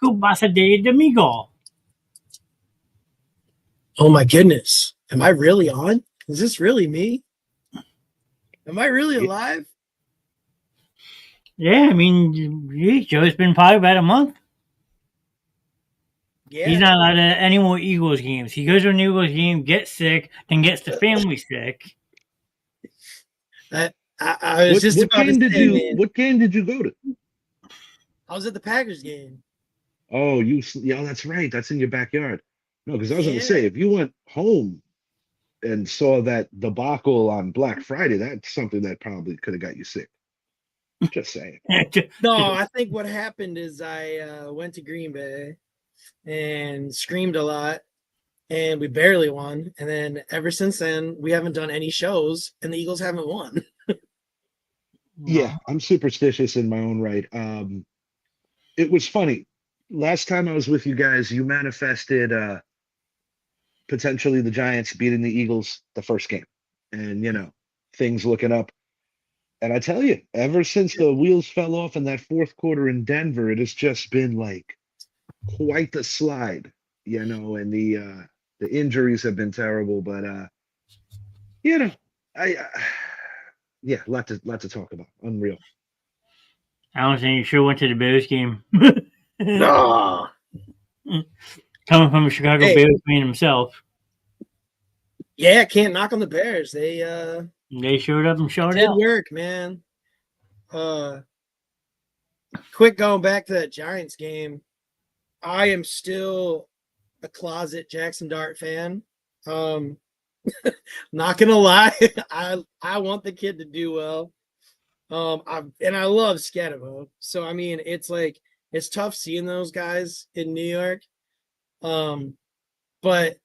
Kubasa de Domingo. Oh my goodness. Am I really on? Is this really me? Am I really alive? Yeah, I mean, Joe's been probably about a month. Yeah. He's not allowed to any more Eagles games. He goes to an Eagles game, gets sick, then gets the family sick. I was just about to say, man, what game did you go to? I was at the Packers game. Oh, yeah, that's right. That's in your backyard. No, because I was going to Yeah. say, if you went home and saw that debacle on Black Friday, that's something that probably could have got you sick. Just saying. No, I think what happened is I went to Green Bay and screamed a lot, and we barely won. And then ever since then, we haven't done any shows, and the Eagles haven't won. Yeah, I'm superstitious in my own right. It was funny. Last time I was with you guys, you manifested potentially the Giants beating the Eagles the first game, and things looking up. And I tell you, ever since the wheels fell off in that fourth quarter in Denver, it has just been like quite the slide, and the injuries have been terrible. But yeah, lot to talk about. Unreal. I don't think you sure went to the Bears game. No. Coming from a Chicago Bears fan himself. Yeah, can't knock on the Bears. They showed up and showed did out. work, man. Quick going back to that Giants game. I am still a closet Jackson Dart fan. Not gonna lie, I want the kid to do well. I love Scatterbo. So I mean, it's like it's tough seeing those guys in New York. But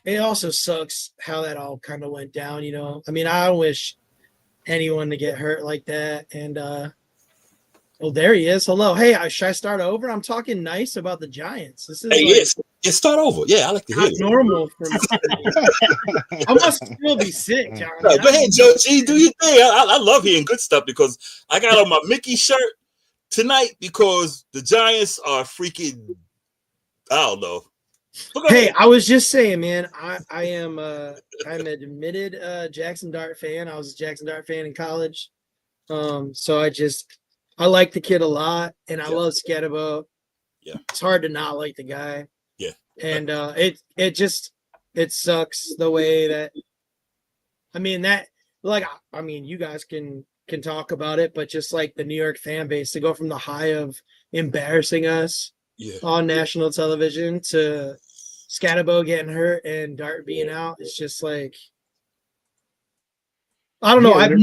it also sucks how that all kind of went down, I mean, I don't wish anyone to get hurt like that. And oh, there he is. Hello. Hey, should I start over? I'm talking nice about the Giants. This is yes, start over. Yeah, I like to hear it. Normal for me. I must still be sick, John. No, go ahead, Joe G. Do your thing. I love hearing good stuff because I got on my Mickey shirt tonight because the Giants are freaking. I don't know. Hey, I was just saying, man. I'm an admitted Jackson Dart fan. I was a Jackson Dart fan in college. So I like the kid a lot, and I love Scatterbo. Yeah, it's hard to not like the guy. Yeah, and it sucks the way that. I mean, you guys can talk about it, but just like the New York fan base to go from the high of embarrassing us on national television to Scatterbo getting hurt and Dart being out, it's just like I don't know. I've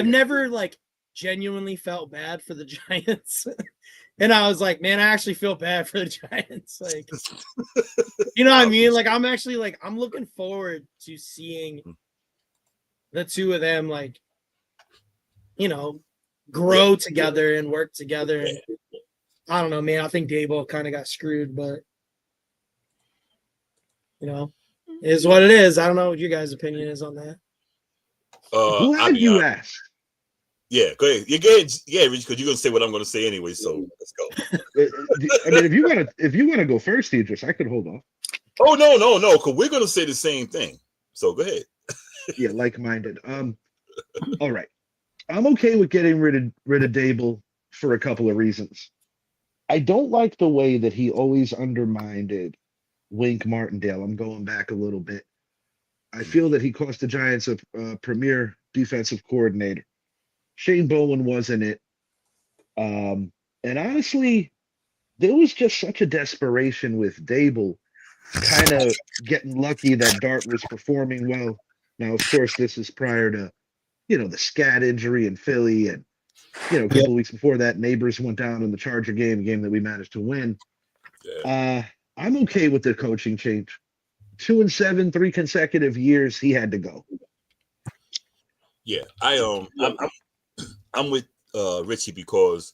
never like genuinely felt bad for the Giants. And I was like, man, I actually feel bad for the Giants. Like, you know what I mean? Like, I'm actually like, I'm looking forward to seeing the two of them, like, grow together and work together. And I don't know, man. I think Daboll kind of got screwed, but it is what it is. I don't know what your guys' opinion is on that. Glad you asked. Yeah, go ahead. You go ahead. Yeah, Rich, because you're gonna say what I'm gonna say anyway. So let's go. I mean, if you wanna go first, Idris, I could hold off. Oh no, because we're gonna say the same thing. So go ahead. Yeah, like-minded. All right. I'm okay with getting rid of Dable for a couple of reasons. I don't like the way that he always undermined Wink Martindale. I'm going back a little bit. I feel that he cost the Giants a premier defensive coordinator. Shane Bowen wasn't it. And honestly, there was just such a desperation with Dable kind of getting lucky that Dart was performing well. Now, of course, this is prior to, the scat injury in Philly. And, a couple of weeks before that, Neighbors went down in the Charger game, a game that we managed to win. Yeah. I'm okay with the coaching change. 2-7, 3 consecutive years, he had to go. Yeah, I'm with Richie because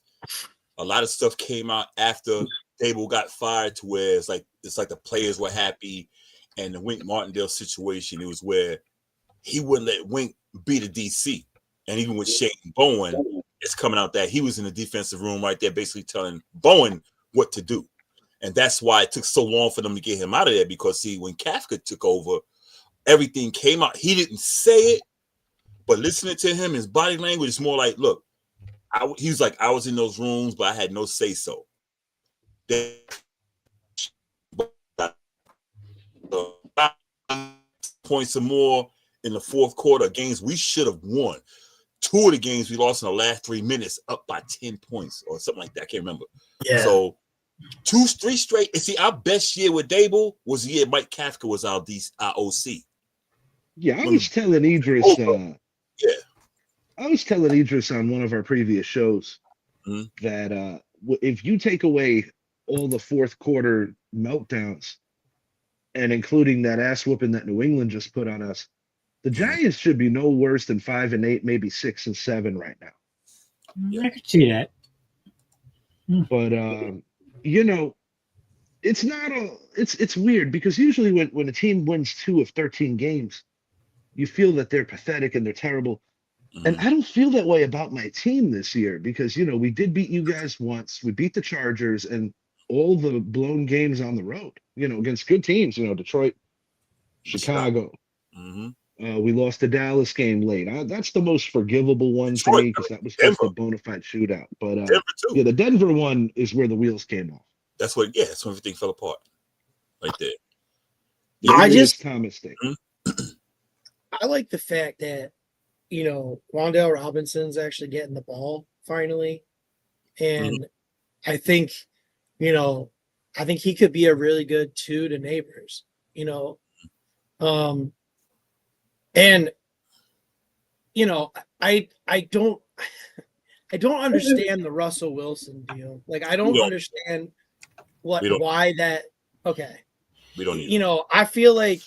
a lot of stuff came out after Dable got fired to where it's like the players were happy, and the Wink Martindale situation, it was where he wouldn't let Wink be the DC, and even with Shane Bowen, it's coming out that he was in the defensive room right there, basically telling Bowen what to do, and that's why it took so long for them to get him out of there. Because see, when Kafka took over, everything came out. He didn't say it, but listening to him, his body language is more like, look, he was like, I was in those rooms, but I had no say so. Points or more in the fourth quarter, games we should have won. 2 of the games we lost in the last 3 minutes, up by 10 points or something like that. I can't remember. Yeah. So 3 straight. And see, our best year with Dable was the year Mike Kafka was our OC. Yeah, I was telling Idris. I was telling Idris on one of our previous shows that if you take away all the fourth quarter meltdowns and including that ass whooping that New England just put on us, the Giants should be no worse than 5-8, maybe 6-7 right now. I could see that. But it's not it's weird because usually when a team wins 2 of 13 games, you feel that they're pathetic and they're terrible. And I don't feel that way about my team this year because, we did beat you guys once. We beat the Chargers and all the blown games on the road, against good teams, Detroit, Chicago. We lost the Dallas game late. That's the most forgivable one to me because that was just a bona fide shootout. But the Denver one is where the wheels came off. That's when everything fell apart right there. Thomas thing. I like the fact that, Wan'Dale Robinson's actually getting the ball finally. And I think, he could be a really good 2 to Neighbors, and, I don't understand the Russell Wilson deal. Like, I don't understand why that. Okay. We don't need I feel like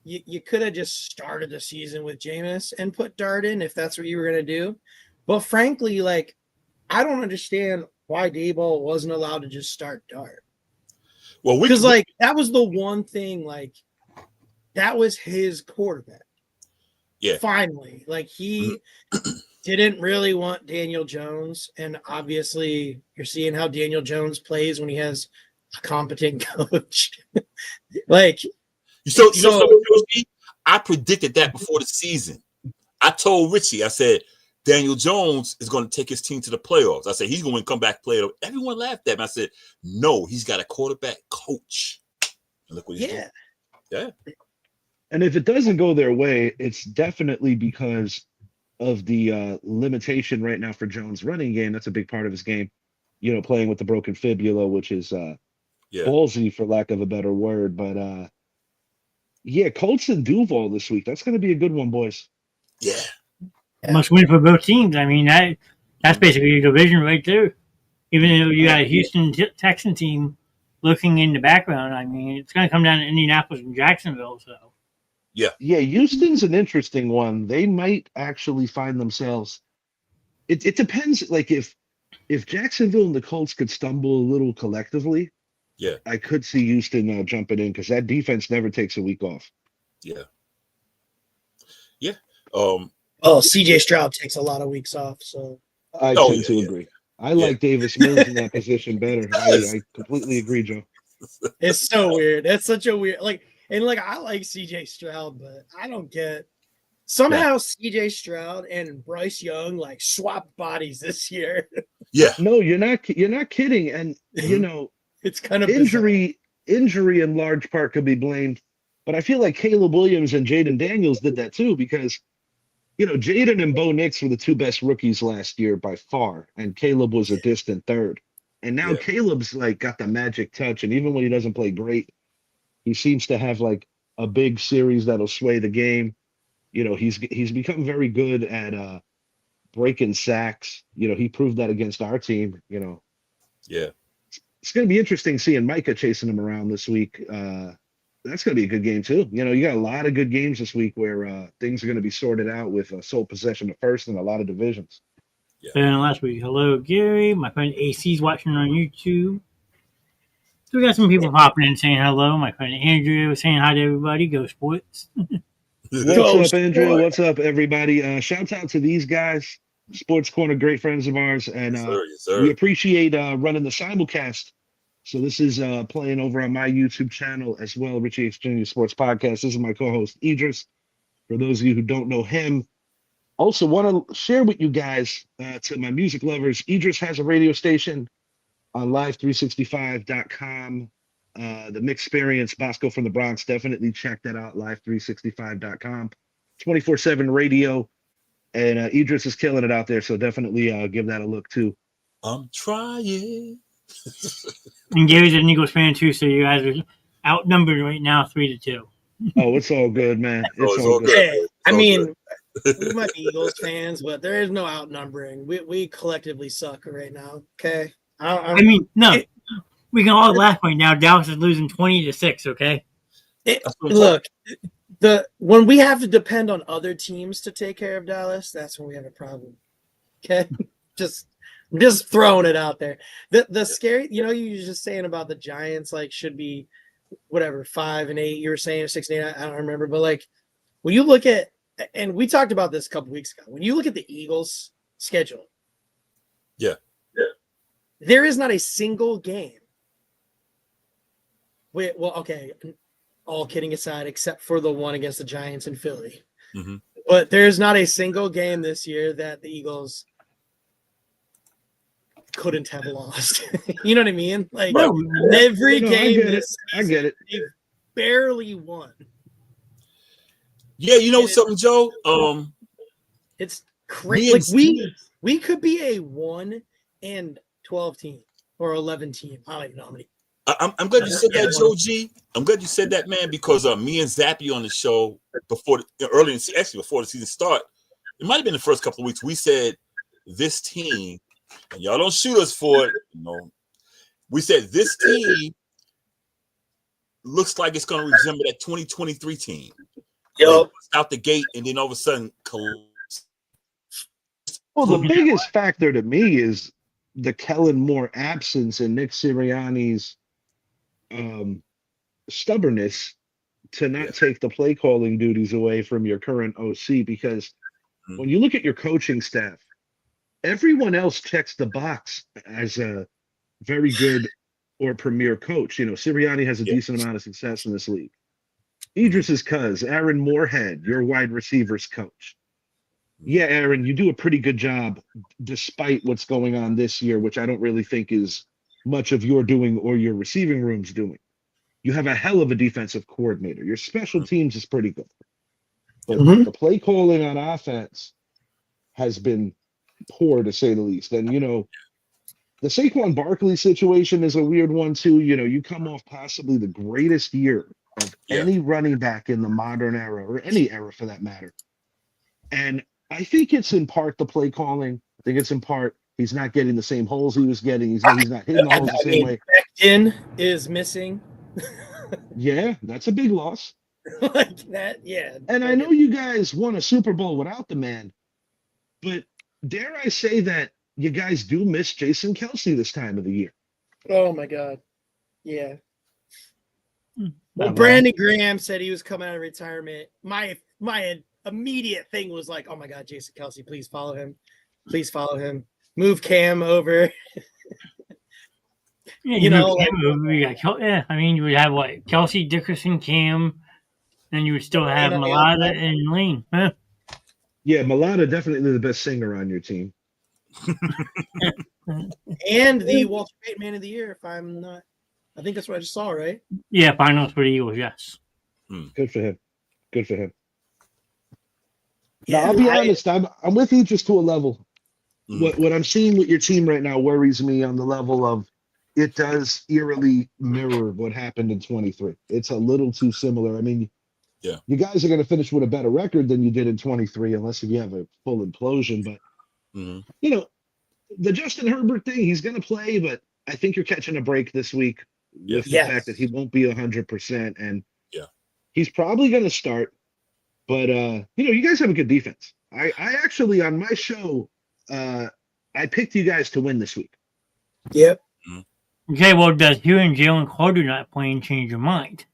you could have just started the season with Jameis and put Dart in if that's what you were going to do. But frankly, like, I don't understand why Daboll wasn't allowed to just start Dart. Well, because that was the one thing, like, that was his quarterback. Yeah. Finally, like, he didn't really want Daniel Jones. And obviously you're seeing how Daniel Jones plays when he has a competent coach. Like, So, I predicted that before the season. I told Richie, I said, Daniel Jones is going to take his team to the playoffs. I said, he's going to come back player. Everyone laughed at me. I said, no, he's got a quarterback coach. And look what he's doing. Yeah. And if it doesn't go their way, it's definitely because of the limitation right now for Jones' running game. That's a big part of his game. Playing with the broken fibula, which is ballsy for lack of a better word. But Colts and Duval this week. That's going to be a good one, boys. Yeah. Must win for both teams. I mean, that's basically a division right there. Even though you got a Houston Texan team looking in the background, I mean, it's going to come down to Indianapolis and Jacksonville. So. Yeah, Houston's an interesting one. They might actually find themselves. It depends. Like if Jacksonville and the Colts could stumble a little collectively, I could see Houston jumping in because that defense never takes a week off. Yeah. Oh, CJ Stroud takes a lot of weeks off, so I Oh, tend yeah, to yeah. agree. I Yeah. like Davis Mills in that position better. Yes. I completely agree, Joe. it's so weird. That's such a weird I like CJ Stroud, but I don't get somehow CJ Stroud and Bryce Young like swapped bodies this year. Yeah. No, you're not kidding. And you know, It's kind of bizarre. injury in large part could be blamed, but I feel like Caleb Williams and Jaden Daniels did that too because you know Jaden and Bo Nix were the two best rookies last year by far, and Caleb was a distant third. And now Yeah. Caleb's like got the magic touch, and even when he doesn't play great, he seems to have like a big series that'll sway the game. You know, he's become very good at breaking sacks. You know, he proved that against our team. You know, Yeah. it's going to be interesting seeing Micah chasing him around this week. That's going to be a good game too. You know, you got a lot of good games this week where things are going to be sorted out with sole possession of first and a lot of divisions. And last week, hello Gary, my friend AC's watching on YouTube. So we got some people hopping in saying hello. My friend Andrea was saying hi to everybody. Go Sports. What's Go up, Andrea? Sport. What's up, everybody? Shouts out to these guys, Sports Corner, great friends of ours, and Yes, sir. we appreciate running the simulcast. So this is playing over on my YouTube channel as well, Richie H. Jr. Sports Podcast. This is my co-host Idris. For those of you who don't know him, also want to share with you guys, to my music lovers, Idris has a radio station on live365.com. The Mixed Experience, Bosco from the Bronx. Definitely check that out, live365.com. 24/7 radio. And Idris is killing it out there, so definitely give that a look too. I'm trying. And Gary's an Eagles fan too, so you guys are outnumbered right now, 3-2. Oh, it's all good, man. Oh, It's all good. Hey, It's I all mean, we might be Eagles fans, but there is no outnumbering. We collectively suck right now. Okay. I mean, no, we can all laugh right now. Dallas is losing 20-6. Okay. That's what I'm Look, when we have to depend on other teams to take care of Dallas, that's when we have a problem. Okay, I'm just throwing it out there. The scary, you were just saying about the Giants, like should be whatever 5-8. You were saying 6-8. I don't remember, but like when you look at, and we talked about this a couple weeks ago. When you look at the Eagles' schedule, Yeah. there is not a single game. Well, okay. All kidding aside, except for the one against the Giants in Philly. Mhm. But there's not a single game this year that the Eagles couldn't have lost. You know what I mean? Like No, every No, game I get this it. I get it. they barely won. Yeah, you know something, Joe? It's Me crazy. and Like we could be a 1-12 team or 11 team. I don't even know how many. I'm glad you said that, Joe G. I'm glad you said that, man, because me and Zappy on the show before before the season start, it might have been the first couple of weeks. We said this team, and y'all don't shoot us for it, we said this team looks like it's going to resemble that 2023 team. Yo, Out the gate, and then all of a sudden, Well, the biggest factor to me is the Kellen Moore absence and Nick Sirianni's stubbornness to not take the play calling duties away from your current OC, because when you look at your coaching staff, everyone else checks the box as a very good or premier coach. You know, Sirianni has a decent amount of success in this league. Idris's cuz, Aaron Moorhead, your wide receivers coach. Yeah, Aaron, you do a pretty good job despite what's going on this year, which I don't really think is much of your doing or your receiving room's doing. You have a hell of a defensive coordinator. Your special teams is pretty good. But the play calling on offense has been poor, to say the least. And, the Saquon Barkley situation is a weird one, too. You come off possibly the greatest year of any running back in the modern era, or any era for that matter. And I think it's in part the play calling. I think it's in part he's not getting the same holes he was getting. He's not hitting the holes the same way. Becton is missing. Yeah, that's a big loss. Like that, yeah. And I know you guys won a Super Bowl without the man, but dare I say that you guys do miss Jason Kelce this time of the year? Oh my God. Yeah. Well, Not Brandon Graham said he was coming out of retirement. My immediate thing was like, oh my God, Jason Kelsey, please follow him. Please follow him. Move Cam over. Yeah, You know, yeah. I mean, you would have what Kelsey, Dickerson, Cam, then you would still have Yeah, Malata yeah. and Lane. Huh? Yeah, Mulata definitely the best singer on your team. And the Walter Payton Man of the Year, if I'm not. I think that's what I just saw, right? Yeah, finals for the Eagles. Yes. Good for him. Good for him. Yeah, Now, I'll be honest. I'm with you just to a level. Mhm. What I'm seeing with your team right now worries me on the level of it does eerily mirror what happened in 23. It's a little too similar. I mean, Yeah. you guys are going to finish with a better record than you did in 23, unless if you have a full implosion. But Mhm. you know, the Justin Herbert thing, he's going to play, but I think you're catching a break this week with the Yes. fact that he won't be 100%, and Yeah. he's probably going to start. But you guys have a good defense. I actually on my show, I picked you guys to win this week. Yep. Okay, well, does you and Jalen Carter not playing change your mind?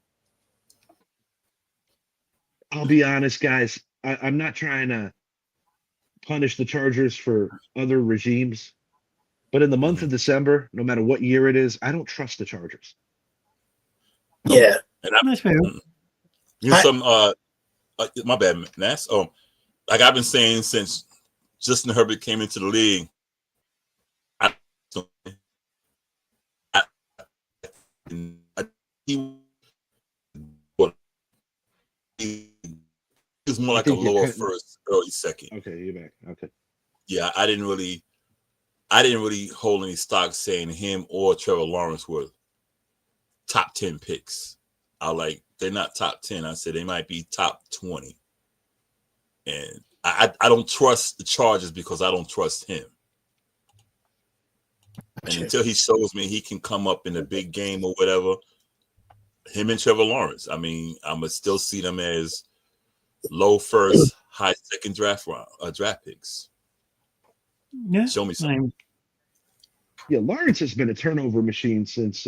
I'll be honest, guys. I'm not trying to punish the Chargers for other regimes, but in the month of December, no matter what year it is, I don't trust the Chargers. Yeah. And I, That's fair. you know, some my bad, Nass. Like I've been saying since Justin Herbert came into the league, he was more like a lower first, early second. Okay, you're back. Okay. Yeah, I didn't really hold any stock saying him or Trevor Lawrence were top 10 picks. They're not top 10. I said they might be top 20. And I don't trust the Chargers because I don't trust him. And until he shows me he can come up in a big game or whatever, him and Trevor Lawrence, I mean, I'm going to still see them as low first, high second draft picks. Yeah. Show me something. Yeah, Lawrence has been a turnover machine since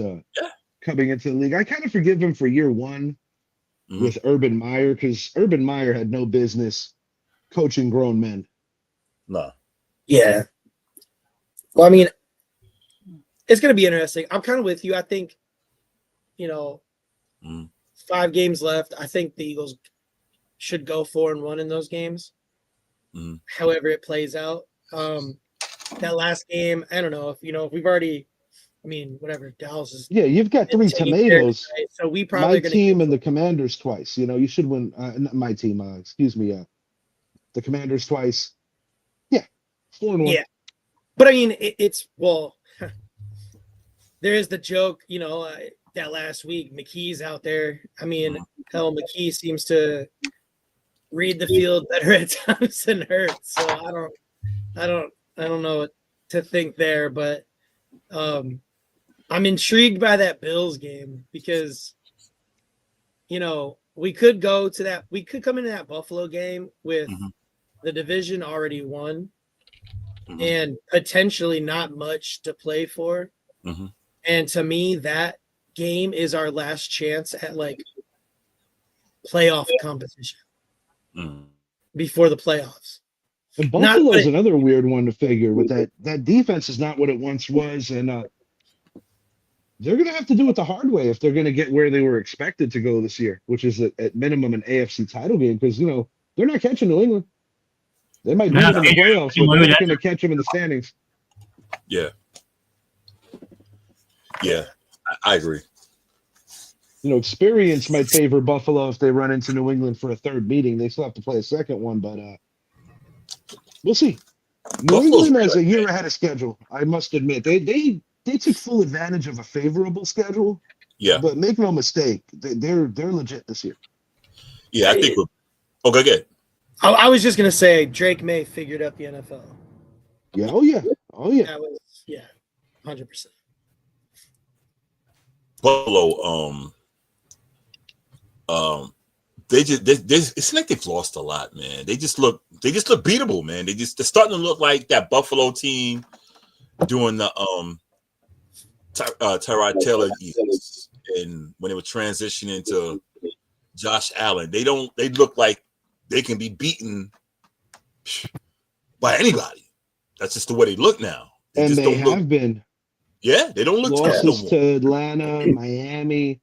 coming into the league. I kind of forgive him for year one with Urban Meyer, because Urban Meyer had no business coaching grown men. No. Yeah. Well, I mean, it's going to be interesting. I'm kind of with you. I think, 5 games left. I think the Eagles should go 4-1 in those games. However it plays out. That last game, I don't know if we've already, whatever, Dallas is. Yeah, you've got 3 tomatoes. Tonight, so we probably my team and the Commanders twice. You should win. Not my team. The Commanders twice. Yeah, 4-1. Yeah, but there is the joke. That last week, McKee's out there. Hell, McKee seems to read the field better at times than Hurts. So I don't know what to think there, but I'm intrigued by that Bills game because we could come into that Buffalo game with the division already won and potentially not much to play for. And to me, that game is our last chance at playoff competition before the playoffs. And Buffalo is another weird one to figure with that defense is not what it once was. And they're going to have to do it the hard way if they're going to get where they were expected to go this year, which is at minimum an AFC title game. Because, they're not catching New England. They might beat them in the playoffs, but they're not going to catch them in the standings. Yeah. Yeah, I agree. Experience might favor Buffalo if they run into New England for a third meeting. They still have to play a second one, but we'll see. New England has a year ahead of schedule. I must admit, they took full advantage of a favorable schedule. Yeah, but make no mistake, they're legit this year. Yeah, I think. Okay, good. I was just gonna say Drake May figured out the NFL. Yeah. Oh yeah. That was 100%. Buffalo, it's like they've lost a lot, man. They just look beatable, man. They're starting to look like that Buffalo team doing the Tyrod Taylor years, and when they were transitioning to Josh Allen, they look like they can be beaten by anybody. That's just the way they look now. And just they don't look. have been Yeah, they don't look tough no losses more. to Atlanta, Miami.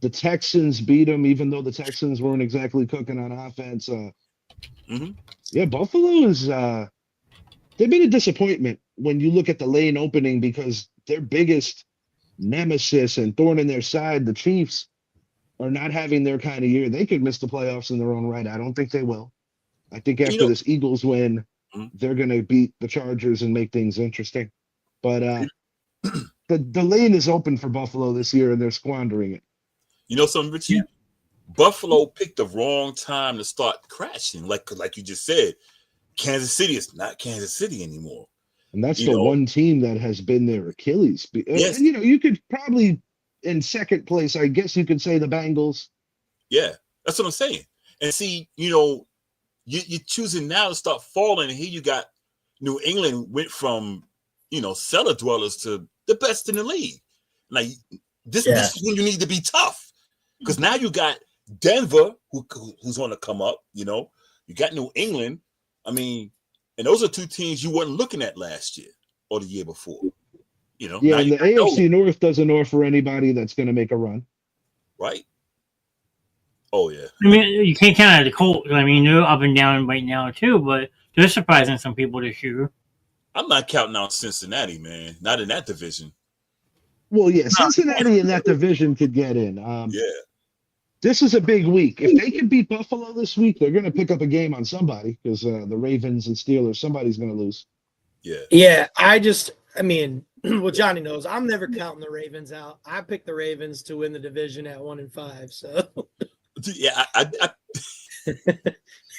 The Texans beat them, even though the Texans weren't exactly cooking on offense. Mhm. Yeah, Buffalo is they've been a disappointment when you look at the lane opening because their biggest nemesis and thorn in their side, the Chiefs, are not having their kind of year. They could miss the playoffs in their own right. I don't think they will. I think after know- this Eagles win, Mhm. they're going to beat the Chargers and make things interesting. But the lane is open for Buffalo this year, and they're squandering it. You know something, Richie? Buffalo picked the wrong time to start crashing. Like you just said, Kansas City is not Kansas City anymore. And that's You the know- one team that has been their Achilles. Yes. And, you could probably, in second place, I guess you could say the Bengals. Yeah, that's what I'm saying. And see, you're choosing now to start falling. And here you got New England went from, cellar dwellers to the best in the league. Like this is when you need to be tough. Because now you got Denver, who's on the come up, you got New England. I mean, and those are two teams you weren't looking at last year or the year before. Yeah, now and you the got those, AFC North doesn't offer anybody that's going to make a run. right? Oh, yeah. I mean, you can't count out the Colts. I mean, they're up and down right now too, but they're surprising some people this year. I'm not counting out Cincinnati, man. Not in that division. Well, yeah, Cincinnati in that division could get in. Yeah. This is a big week. If they can beat Buffalo this week, they're going to pick up a game on somebody because the Ravens and Steelers, somebody's going to lose. Yeah. Yeah, I mean, well, Johnny knows I'm never counting the Ravens out. I picked the Ravens to win the division at 1-5. So Yeah, I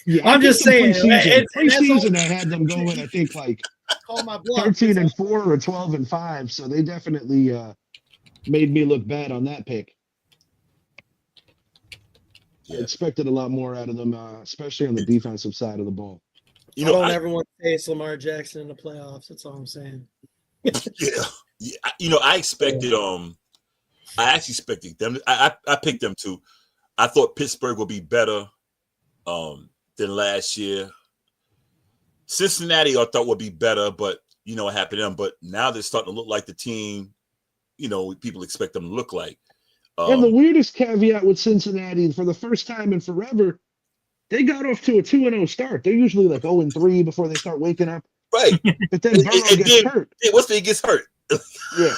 Yeah, I'm just saying, Preseason, I had them going, I think, like call my bluff. 13-4 or 12-5. So they definitely made me look bad on that pick. I Yeah. expected a lot more out of them, especially on the defensive side of the ball. I don't ever want to face Lamar Jackson in the playoffs. That's all I'm saying. I expected I actually expected them. I picked them too. I thought Pittsburgh would be better than last year. Cincinnati I thought would be better, but what happened to them. But now they're starting to look like the team, people expect them to look like. And the weirdest caveat with Cincinnati, for the first time in forever, they got off to a 2-0 start. They're usually like 0-3 before they start waking up. Right. But then Burrow gets hurt. He gets hurt. Yeah.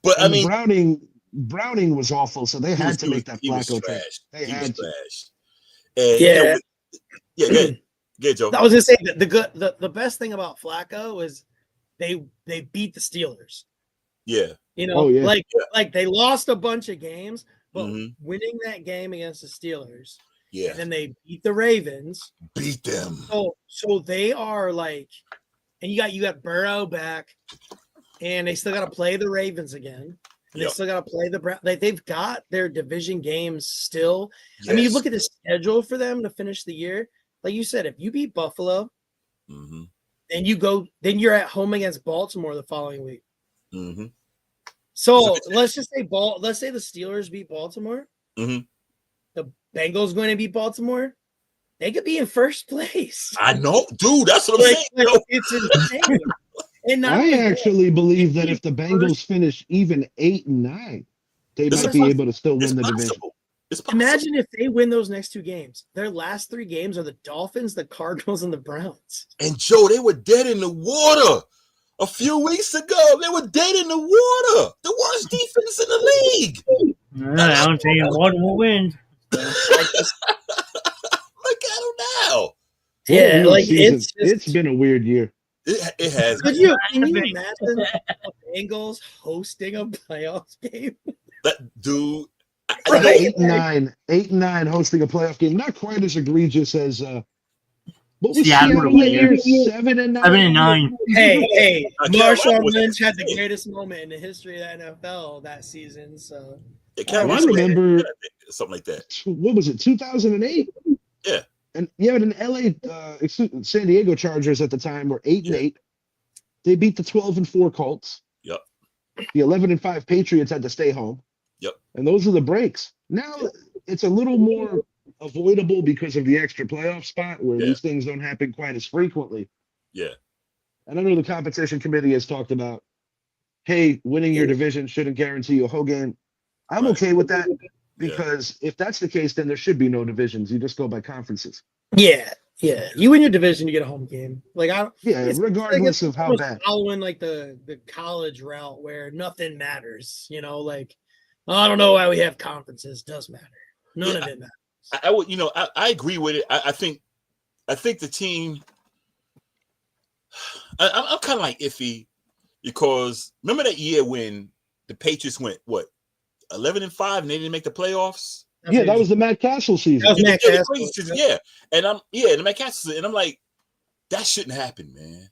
But And Browning was awful, so they had to make that Flacco trade. They He had was to. trash. And, Yeah. Good, Joe. I was gonna say that the best thing about Flacco is they beat the Steelers. Yeah. Oh, yeah. Like they lost a bunch of games, but Mhm. winning that game against the Steelers, Yeah. and then they beat the Ravens. Beat them. So they are like, and you got Burrow back, and they still got to play the Ravens again. And they Yep. still got to play the Browns. They've got their division games still. I mean, you look at the schedule for them to finish the year. Like you said, if you beat Buffalo, Mm-hmm. then you're at home against Baltimore the following week. Mm-hmm. So let's just say let's say the Steelers beat Baltimore. Mhm. The Bengals going to beat Baltimore. They could be in first place. I know, dude. That's what I'm saying. Yo. It's insane. And not I only that, actually believe that if the Bengals finish even 8-9, they This might is be possible. able to still It's win the possible. division. It's possible. imagine if they win those next two games. Their last three games are the Dolphins, the Cardinals, and the Browns. And Joe, they were dead in the water a few weeks ago. They were dead in the water. The worst defense in the league. I don't think Baltimore wins. Like, just- Look at them now. yeah, Real like season. it's just, It's been a weird year. It has. Can you imagine the Bengals hosting a playoff game? That dude. I Right. know, 8-9 hosting a playoff game. Not quite as egregious as what was Seattle Seattle that year? 7-9. 7-9. Hey, I can't Marshawn remember what Lynch that had the is. greatest moment in the history of the NFL that season. So I remember something like that. what was it, 2008? Yeah. And yeah, in LA, San Diego Chargers at the time were 8-8. They beat the 12-4 Colts. Yep. The 11-5 Patriots had to stay home. Yep. And those are the breaks. Now it's a little more avoidable because of the extra playoff spot where Yeah. these things don't happen quite as frequently. Yeah. And I know the competition committee has talked about, hey, winning your division shouldn't guarantee you a whole game. I'm Right. okay with that Yeah. because if that's the case, then there should be no divisions. You just go by conferences. Yeah, yeah. You win your division, you get a home game. Like Yeah, it's regardless like of how almost bad. following like the college route where nothing matters. You know, like I don't know why we have conferences. Does matter. None of it matters. I would, I agree with it. I think the team. I'm kind of like iffy because remember that year when the Patriots went 11-5 and they didn't make the playoffs. Yeah, that was the Matt Castle season. That was Matt Yeah, the Castle. crazy season, yeah. And the Matt Castle season, and I'm like, that shouldn't happen, man.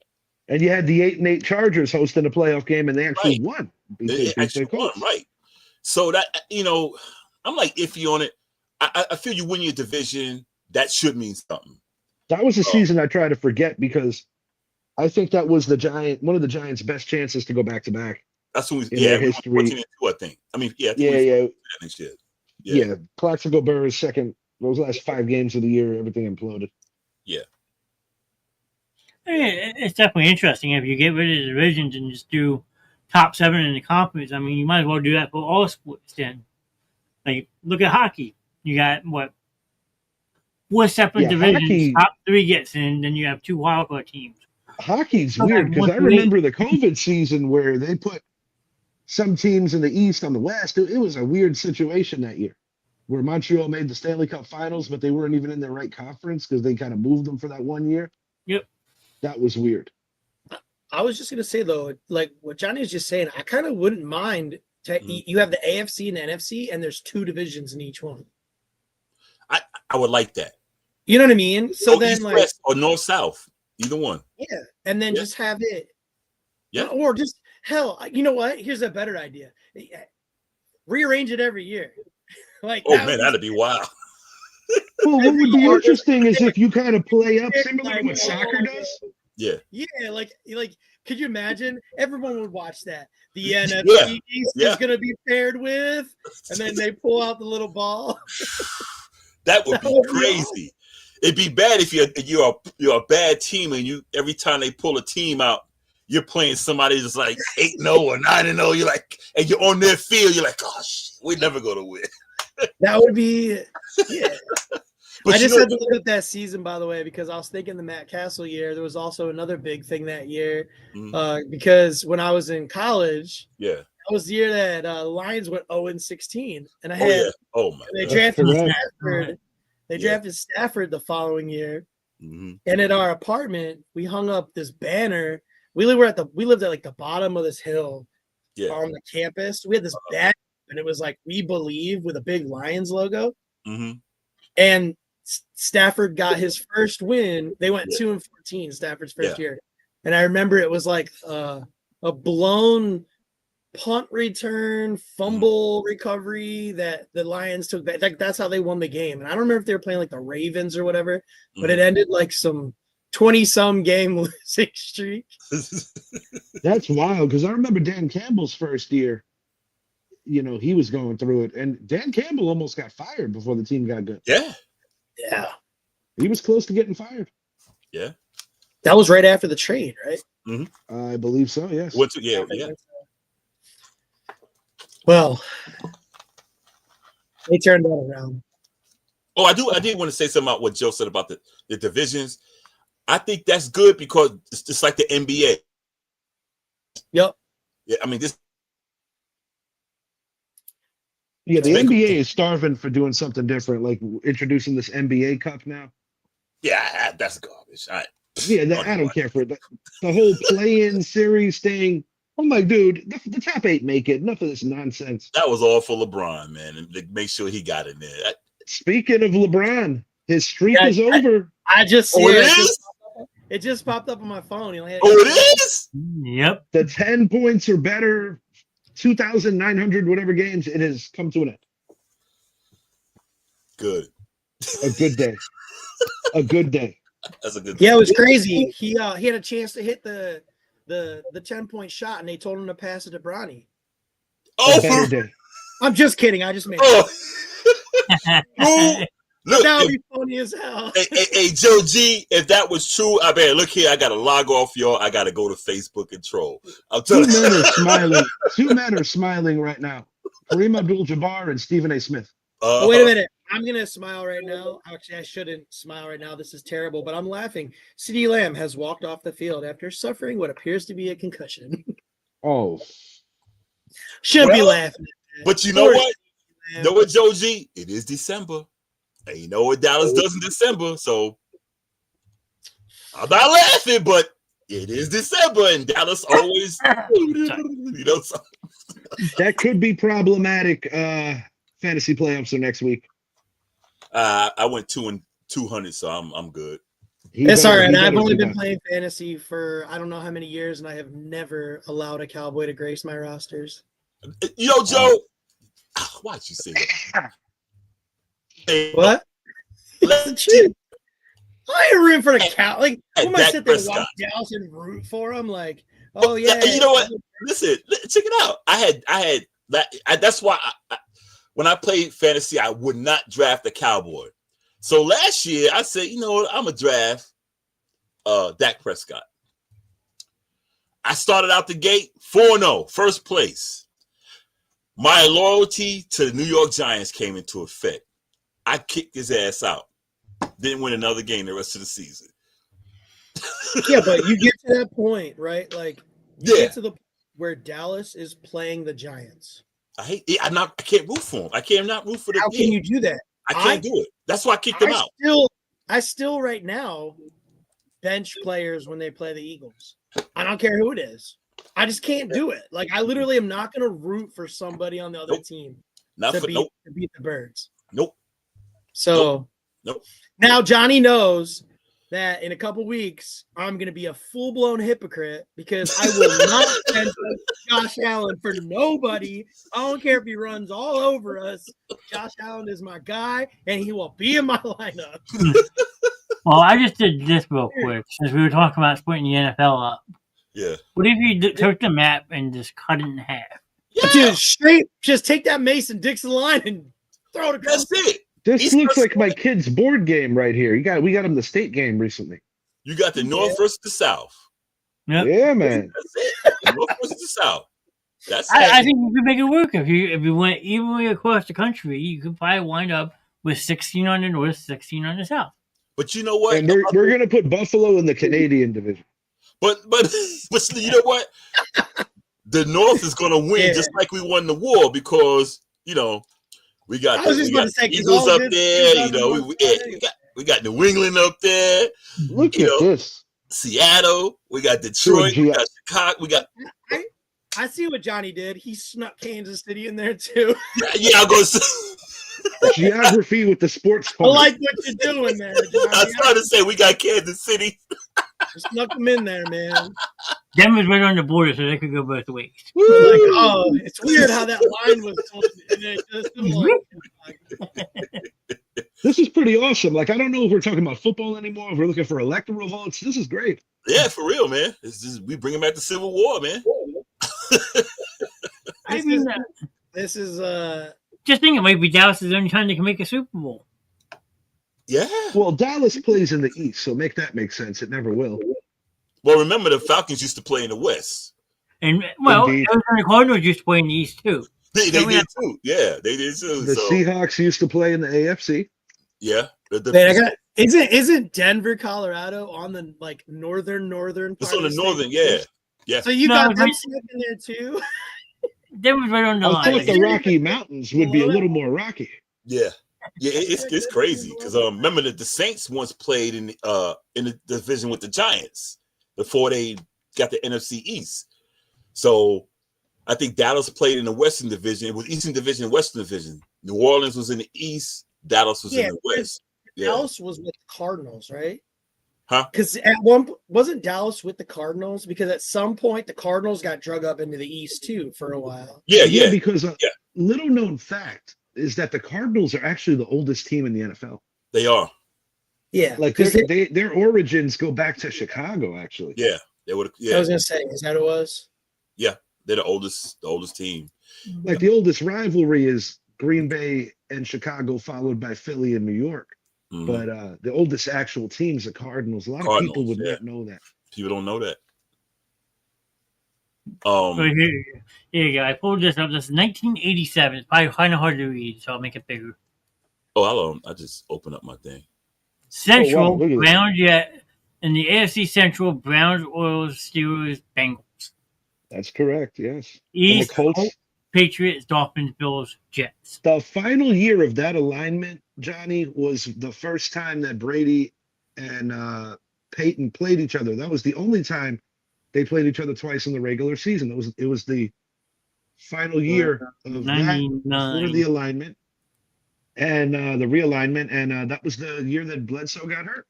And you had the 8-8 Chargers hosting a playoff game, and they actually won. They actually won, right? So that I'm like iffy on it. I feel you win your division, that should mean something. That was a season I try to forget because I think that was one of the Giants' best chances to go back to back. That's when their we history. won 14-2, I think. I mean, Yeah. Next year. Yeah. Plaxico Burress second. Those last 5 games of the year, everything imploded. Yeah. I mean, it's definitely interesting if you get rid of the divisions and just do top 7 in the conference. I mean, you might as well do that for all sports then. Like, look at hockey. You got 4 separate divisions. Hockey, top 3 gets in, then you have 2 wildcard teams. Hockey's weird because I remember the COVID season where they put some teams in the East on the West. It was a weird situation that year where Montreal made the Stanley Cup Finals, but they weren't even in their right conference because they kind of moved them for that 1 year. Yep. That was weird. I was just gonna say though, like what Johnny is just saying, I kind of wouldn't mind. You have the AFC and the NFC, and there's 2 divisions in each one. I would like that. You know what I mean? So then, East, like, West, or North South, either one. yeah, and then just have it. Yeah. Or just hell, you know what? Here's a better idea. Rearrange it every year. Like, that'd be wild. Well, what would be interesting is if you kind of play up similar to what soccer does. Yeah. Yeah, like, could you imagine? Everyone would watch that. The NFC East is going to be paired with, and then they pull out the little ball. That would be crazy. It'd be bad if you're a bad team and every time they pull a team out, you're playing somebody that's like 8-0 or 9-0. You're like, and you're on their field. You're like, gosh, we're never gonna win. That would be, yeah. But I just had to look at that season, by the way, because I was thinking the Matt Castle year. There was also another big thing that year, because when I was in college, that was the year that Lions went 0-16, and I had they drafted Stafford. They drafted Stafford the following year, and at our apartment, we hung up this banner. We lived at like the bottom of this hill on the campus. We had this banner, and it was like "We Believe" with a big Lions logo, and Stafford got his first win. They went 2-14, Stafford's first year. And I remember it was like a blown punt return, fumble recovery that the Lions took back. Like, that's how they won the game. And I don't remember if they were playing like the Ravens or whatever, but it ended like some 20-some game losing streak. That's wild because I remember Dan Campbell's first year. You know, he was going through it. And Dan Campbell almost got fired before the team got good. Yeah. He was close to getting fired. Yeah. That was right after the trade, right? I believe so, yes. Yeah. Well, they turned that around. Oh, I did want to say something about what Joe said about the divisions. I think that's good because it's just like the NBA. Yep. Yeah, I mean this. Yeah, the NBA is starving for doing something different, like introducing this NBA Cup now. Yeah, that's garbage. I don't care for it. The whole play-in series thing. I'm like, dude, the top 8 make it. Enough of this nonsense. That was all for LeBron, man, and to make sure he got in there. Speaking of LeBron, his streak is over. I just see it just popped up on my phone. It is? Yep. The 10 points or better, 2,900 whatever games, it has come to an end. Good. A good day. A good day. That's a good. Yeah, it was crazy. He had a chance to hit the 10-point shot, and they told him to pass it to Bronny. A better day. I'm just kidding. I just made it. Look, That would be funny as hell. hey, Joe G, if that was true, I bet. Look here, I gotta log off, y'all. I gotta go to Facebook and troll. I'm Two telling men are smiling. Two men are smiling right now. Kareem Abdul-Jabbar and Stephen A. Smith. Oh, wait a minute. I'm gonna smile right now. Actually, I shouldn't smile right now. This is terrible, but I'm laughing. CeeDee Lamb has walked off the field after suffering what appears to be a concussion. Oh, Shouldn't be Well, laughing. But you know Poor what? CeeDee Lamb. Know what, Joe G? It is December. And you know what Dallas does in December. So I'm not laughing, but it is December, and Dallas always, you know. So, that could be problematic. Fantasy playoffs are next week. I went 200, so I'm good. It's all right. I've only been playing. playing fantasy for I don't know how many years, and I have never allowed a Cowboy to grace my rosters. You know, Joe. Why'd you say that? Hey, What? let- It's the truth. I ain't rooting for the cow. Like, Hey, who am I Dak sit there and Prescott. watch Dallas and root for him? Like, oh yeah. You know what? Listen, check it out. I had that. That's why when I played fantasy, I would not draft a Cowboy. So last year, I said, you know what? I'm gonna draft Dak Prescott. I started out the gate 4-0, first place. My loyalty to the New York Giants came into effect. I kicked his ass out. Didn't win another game the rest of the season. Yeah, but you get to that point, right? Like, you Yeah. get to the point where Dallas is playing the Giants. I can't root for him. I can't not root for the How team. can you do that? I can't do it. That's why I kicked him out. I still right now bench players when they play the Eagles. I don't care who it is. I just can't do it. Like, I literally am not going to root for somebody on the other Nope. team Not to for beat the Birds. Nope. So Nope. now Johnny knows that in a couple weeks I'm going to be a full-blown hypocrite because I will not bench Josh Allen for nobody. I don't care if he runs all over us. Josh Allen is my guy, and he will be in my lineup. Well, I just did this real quick since we were talking about splitting the NFL up. Yeah. What if you took the map and just cut it in half? Yeah. Dude, straight, just take that Mason-Dixon line and throw it across. That's it. This East looks versus like my kid's board game right here. We got him the state game recently. You got the North versus the South. Yep. Yeah, man. That's it. The North versus the South. That's I it. think you could make it work if you went evenly across the country. You could probably wind up with 16 on the north, 16 on the south. But you know what? And we're gonna put Buffalo in the Canadian division. But you know what? The North is gonna win Yeah. just like we won the war because we got I was just we got gonna say, 'cause Eagles all up good there. teams on the North We got New England up there. Look You at know, this. Seattle. We got Detroit. We Georgia. got Chicago. We got I see what Johnny did. He snuck Kansas City in there too. yeah. I'm gonna say. Geography with the sports I card. like what you're doing there, I was Johnny. trying to say we got Kansas City. You snuck them in there, man. Denver's right on the border, so they could go both ways. Like, oh, it's weird how that line was told. And it just This is pretty awesome. Like, I don't know if we're talking about football anymore, if we're looking for electoral votes. This is great. Yeah, for real, man. We bringing back the Civil War, man. I mean, this is just think it might be Dallas' only time they can make a Super Bowl. Yeah. Well, Dallas plays in the East, so make that make sense. It never will. Well, remember the Falcons used to play in the West. And well, Indeed. Arizona Cardinals used to play in the East too. They Yeah, did too. Yeah, they did too. The So Seahawks used to play in the AFC. yeah, wait, I got isn't Denver, Colorado on the like northern it's part on the of northern. state? Yeah. So you No, got them but- snuck in there too. Denver's right on the I line. thought the Rocky Mountains would be a little more rocky. Yeah. It's crazy because remember that the Saints once played in the division with the Giants before they got the NFC East. So I think Dallas played in the Western Division. It was Eastern Division and Western Division. New Orleans was in the East. Dallas was in the West. Yeah. Dallas was with the Cardinals, right? Huh? Because at one wasn't Dallas with the Cardinals? Because at some point the Cardinals got drug up into the East too for a while. Yeah. Because Yeah. little known fact is that the Cardinals are actually the oldest team in the NFL. They are. Yeah, Like because their origins go back to Chicago, actually. Yeah. They would. I Yeah. was gonna say, is that what it was? They're the oldest team. Like the oldest rivalry is Green Bay and Chicago, followed by Philly and New York. Mhm. But the oldest actual team's the Cardinals. A lot of people Cardinals, would yeah. not know that. People don't know that. So here you go. I pulled this up. This is 1987. It's probably kind of hard to read, so I'll make it bigger. I just opened up my thing. Central, look at this. Browns, in the AFC Central, Browns, Oilers, Steelers, Bengals. That's correct. Yes. And the East, Colts. Patriots, Dolphins, Bills, Jets. The final year of that alignment, Johnny, was the first time that Brady and Peyton played each other. That was the only time they played each other twice in the regular season. It was the final year of that 99. for the alignment and the realignment, and that was the year that Bledsoe got hurt.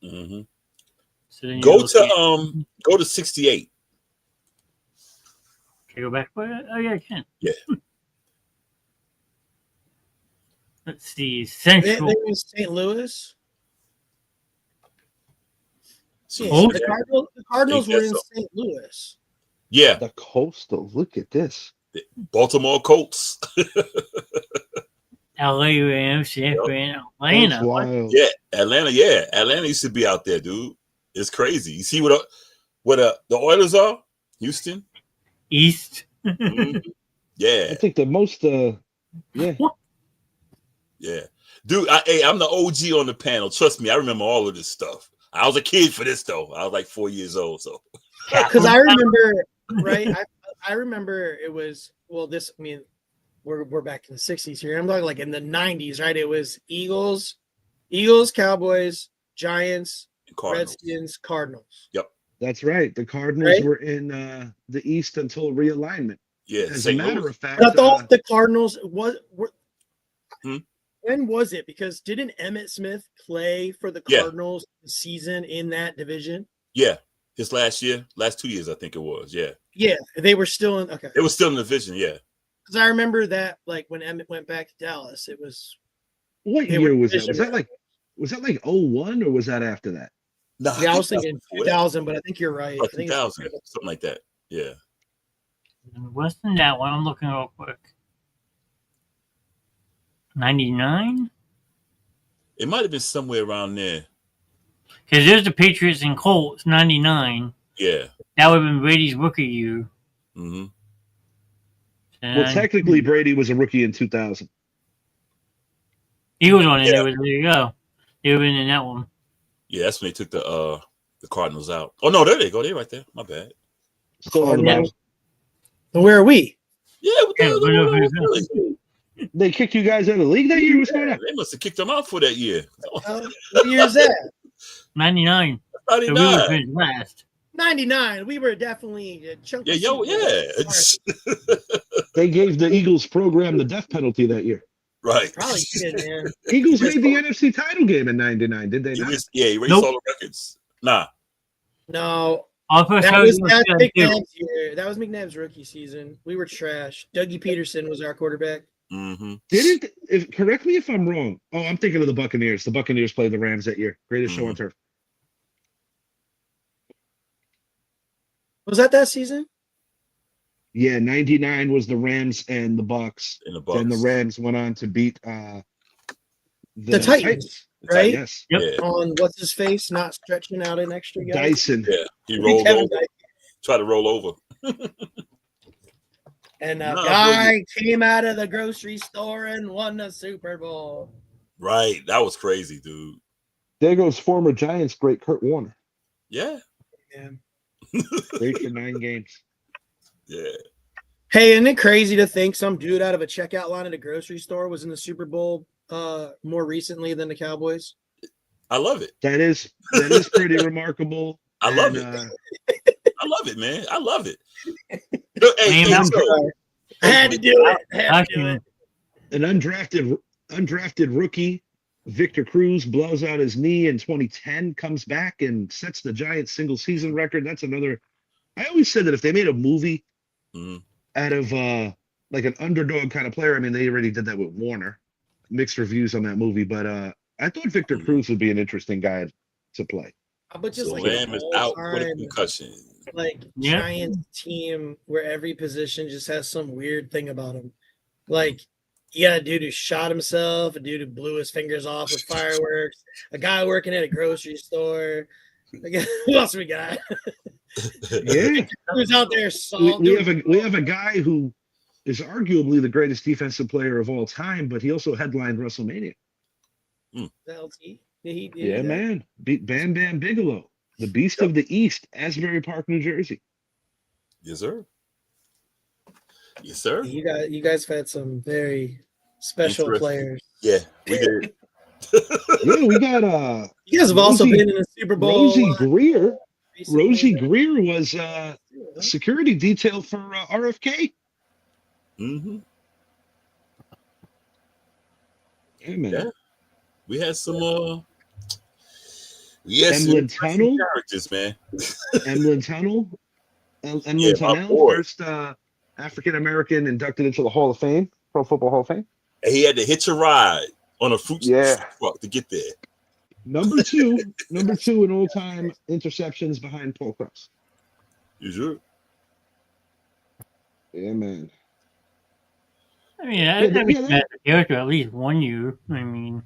Mm-hmm. So then you Go look at- to 68. Can you go back? Oh, yeah, I can. Yeah. Let's see. They Central. was St. Louis. Yeah, Oh, the Cardinals were in so. St. Louis. Yeah, The Coastal. Look at this. Baltimore Colts. LA Rams, San Fran, That's Atlanta. wild. Yeah, Atlanta. Yeah, Atlanta used to be out there, dude. It's crazy. You see what the Oilers are? Houston. East. Mhm. I Yeah, think the most. Yeah. yeah, dude. I'm the OG on the panel. Trust me, I remember all of this stuff. I was a kid for this though. I was like 4 years old. So Because I remember, right? I remember it was this. I mean, we're back in the 60s here. I'm talking like in the 90s, right? It was Eagles, Cowboys, Giants, Cardinals. Redskins, Cardinals. That's right. The Cardinals Right? were in the East until realignment. Yeah, As a St. matter Louis. of fact, But I thought the Cardinals were. Hmm? When was it? Because didn't Emmitt Smith play for the Yeah. Cardinals season in that division? Yeah, his last 2 years, I think it was. Yeah, Yeah, they were still in. Okay, it was still in the division. Yeah, because I remember that like when Emmitt went back to Dallas, it was. what they year were was that? division Was that like 01 or was that after that? nah, Yeah, I think was thinking before that. 2000, but I think you're right. Or I think 2000, something like that. Yeah, What's in that one? I'm looking real quick. 99? it might have been somewhere around there. Because there's the Patriots and Colts, 99. Yeah. That would have been Brady's rookie year. Mm-hmm. Well, technically, Brady was a rookie in 2000. He was on it. Yeah. There you go. He would have been in that one. Yeah, that's when they took the Cardinals out. Oh no, there they go. They're right there. My bad. Still on the Yeah. Bills. And where are we? Yeah, what the Yeah, hell we're going not on with very Philly? They kicked you guys out of the league that year? What's going on? They must have kicked them out for that year. What year is that? 99. So we would 99. have been last. 99. We were definitely a chunky. Yeah, yo, season. yeah. It's, They gave the Eagles program the death penalty that year. right. Probably did, man. Eagles made the NFC title game in 99, did they He not? erased Nope. all the records. Nah. No, I'll put that's Charlie McNabb's year. That was McNabb's rookie season. We were trash. Dougie Peterson was our quarterback. Mm-hmm. Correct me if I'm wrong. Oh, I'm thinking of the Buccaneers. The Buccaneers played the Rams that year. Greatest show on turf. Was that season? Yeah, 99 was the Rams and the Bucks. In the Bucks. Then the Rams went on to beat The Titans, right? Yes. Yep. Yeah. On what's his face, not stretching out an extra guy. Dyson. Yeah. He rolled Kevin over. Dyson. Tried to roll over. And a No, guy came out of the grocery store and won the Super Bowl. Right. That was crazy, dude. There goes former Giants great Kurt Warner. Yeah. Man. Great for 9 games. Yeah. Hey, isn't it crazy to think some dude out of a checkout line at a grocery store was in the Super Bowl more recently than the Cowboys? I love it. That is pretty remarkable. I love And, it. I love it, man. I love it. Look, hey, Man, hey, I'm so- I had to do it. I had to do it. An undrafted rookie, Victor Cruz, blows out his knee in 2010, comes back and sets the Giants single season record. That's another. I always said that if they made a movie Mhm. out of like an underdog kind of player, I mean, they already did that with Warner. Mixed reviews on that movie, but I thought Victor Cruz would be an interesting guy to play. But just So like Lamb is out with a all-time, concussion. like Yeah. Giants team where every position just has some weird thing about him. Like You got a dude who shot himself, a dude who blew his fingers off with fireworks, a guy working at a grocery store. Who else we got? Yeah, Who's out there? we have a guy who is arguably the greatest defensive player of all time, but he also headlined WrestleMania. LT. He Yeah, man. Beat Bam Bam Bigelow, the Beast of the East, Asbury Park, New Jersey. Yes, sir. Yes, sir. You guys have had some very special Interesting. players. Yeah, we did. Yeah, we got You guys have also Rosie- been in the Super Bowl. Rosie Greer. recently. Rosie Greer was security detail for RFK. Mm-hmm. Yeah, man. Yeah. We had some we had some Emlyn interesting Tunnel. characters, man. Emlyn Tunnel. Emlyn Yeah, my Tunnel, boy. first African American inducted into the Hall of Fame, Pro Football Hall of Fame. And he had to hitch a ride on a fruit Yeah. truck to get there. Number two in all time interceptions behind Paul Cross. You sure? Yeah, man. I mean, Yeah, that makes yeah, that character at least 1 year. I mean,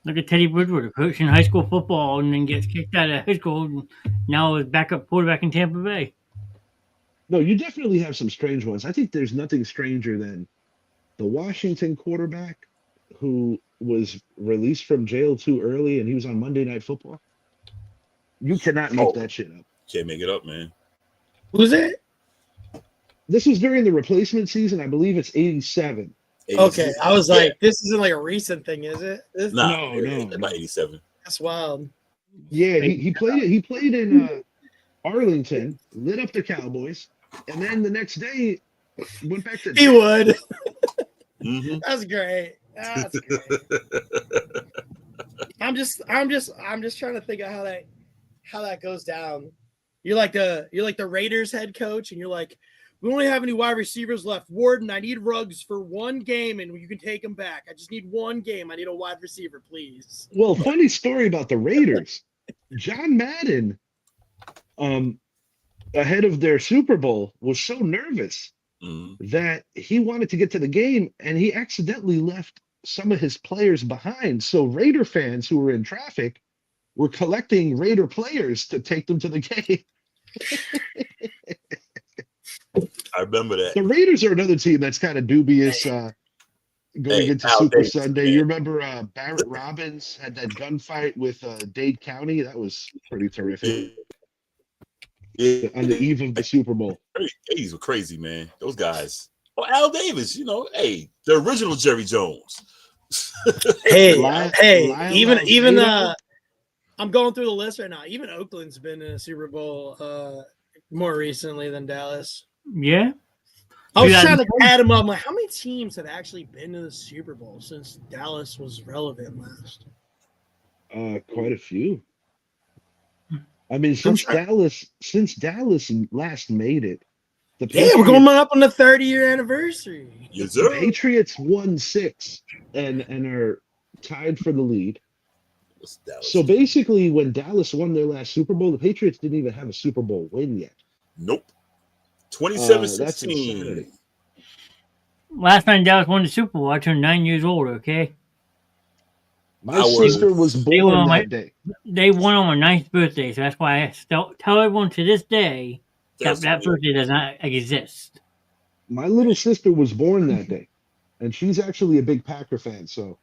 look at Teddy Bridgewater, coaching high school football and then gets kicked out of high school and now is backup quarterback in Tampa Bay. No, you definitely have some strange ones. I think there's nothing stranger than the Washington quarterback who was released from jail too early and he was on Monday Night Football. You cannot make that shit up. Can't make it up, man. Who's it? This was during the replacement season. I believe it's 87. Okay, I was Yeah. like, this isn't like a recent thing, is it? Nah, No. about 87. That's wild. Yeah, he played it. He played in Arlington, lit up the Cowboys, and then the next day went back to He would. Mm-hmm. That's great. That's great. I'm just trying to think of how that goes down. You're like the Raiders head coach, and you're like, we only have any wide receivers left. Warden, I need Ruggs for one game, and you can take him back. I just need one game. I need a wide receiver, please. Well, funny story about the Raiders. John Madden, ahead of their Super Bowl, was so nervous Mm-hmm. that he wanted to get to the game, and he accidentally left some of his players behind. So Raider fans who were in traffic were collecting Raider players to take them to the game. I remember that. The Raiders are another team that's kind of dubious going into Al Super Davis, Sunday. man. You remember Barrett Robbins had that gunfight with Dade County? That was pretty terrific. Yeah. On the eve of the Super Bowl. 80s were crazy, man. Those guys. Oh, Al Davis, hey, the original Jerry Jones. Hey, Lyle even Alzado. I'm going through the list right now. Even Oakland's been in a Super Bowl more recently than Dallas. Yeah. I was Yeah. trying to add them up. I'm like, how many teams have actually been to the Super Bowl since Dallas was relevant last? Quite a few. I mean, since Dallas last made it, the Yeah, we're going up on the 30-year anniversary. Yes, the sir. Patriots won 6 and are tied for the lead. What's Dallas? So basically, when Dallas won their last Super Bowl, the Patriots didn't even have a Super Bowl win yet. Nope. That's 27-16. insanity. Last time Dallas won the Super Bowl, I turned 9 years old, okay? My I was- sister was They were born on my- that day. They won on my 9th birthday, so that's why I still tell everyone to this day That's that birthday does not exist. My little sister was born that day, and she's actually a big Packer fan. So,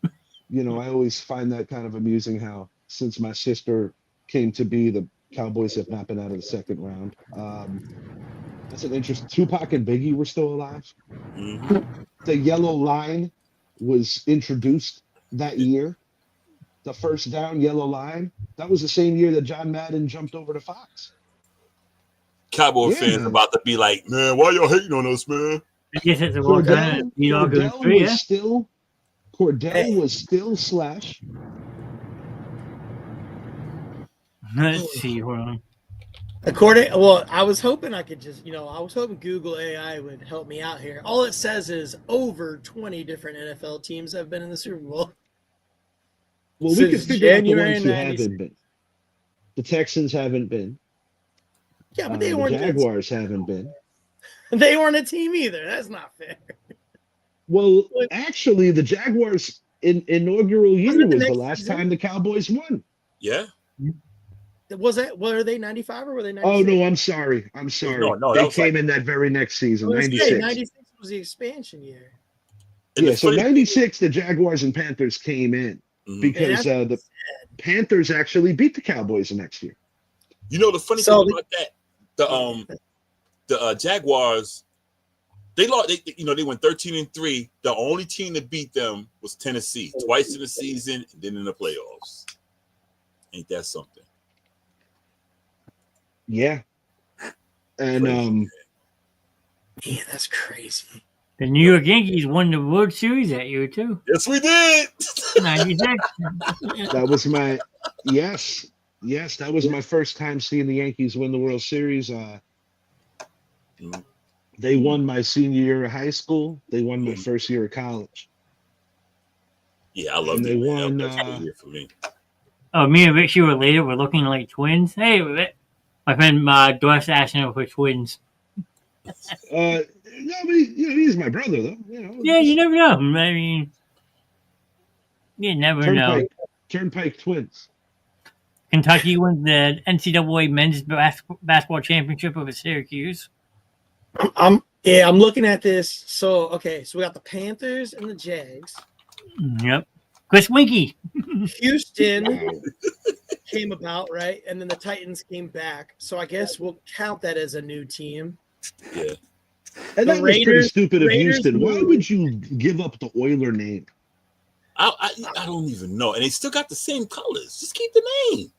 I always find that kind of amusing how since my sister came to be, the Cowboys have not been out of the second round. That's an interesting. Tupac and Biggie were still alive. Mhm. The yellow line was introduced that year. The first down yellow line. That was the same year that John Madden jumped over to Fox. Cowboy Yeah, fans man. about to be like, man, why y'all hating on us, man? I guess it's a walk on you all go through, yeah. Cordell was still Slash. Let's see, hold on. I was hoping I could just, I was hoping Google AI would help me out here. All it says is over 20 different NFL teams have been in the Super Bowl. Well, we could Since figure out the January ones who 96. haven't been. The Texans haven't been. Yeah, but The they weren't. Jaguars haven't been. They weren't a team either. That's not fair. Well, actually, the Jaguars' inaugural year Wasn't it the was the next last season? time the Cowboys won. Yeah. Was that? Were they 95 or were they 96? Oh no, I'm sorry. I'm sorry. No, that they was came like- in that very next season, I was gonna say, 96. 96 was the expansion year. And Yeah, the so funny thing- 96, the Jaguars and Panthers came in Mhm. because Yeah, the Panthers actually beat the Cowboys the next year. You know the funny So thing about that, the Jaguars, they lost. They went 13-3. The only team that beat them was Tennessee, twice in the season, and then in the playoffs. Ain't that something? Yeah. And Crazy. Yeah, that's crazy. The New York Yankees won the World Series that year too. Yes, we did. 96. that was my yes, that was my first time seeing the Yankees win the World Series. Mhm. They won my senior year of high school. They won my Mhm. first year of college. Yeah, I loved And it. they Man. won, That was a good year for me. Oh, me and Richie were later. We're looking like twins. Hey, my friend Doris asked him if we're twins. No, but he's my brother though. Yeah, you never know. I mean, you never know. Turnpike twins. Kentucky wins the NCAA men's basketball championship over Syracuse. I'm looking at this. So okay, so we got the Panthers and the Jags. Yep. Chris Winkie. Houston Wow. came about, right? And then the Titans came back. So I guess we'll count that as a new team. Yeah. And The that was pretty Raiders- stupid of Raiders Houston. Why moved. would you give up the Oiler name? I don't even know. And they still got the same colors. Just keep the name.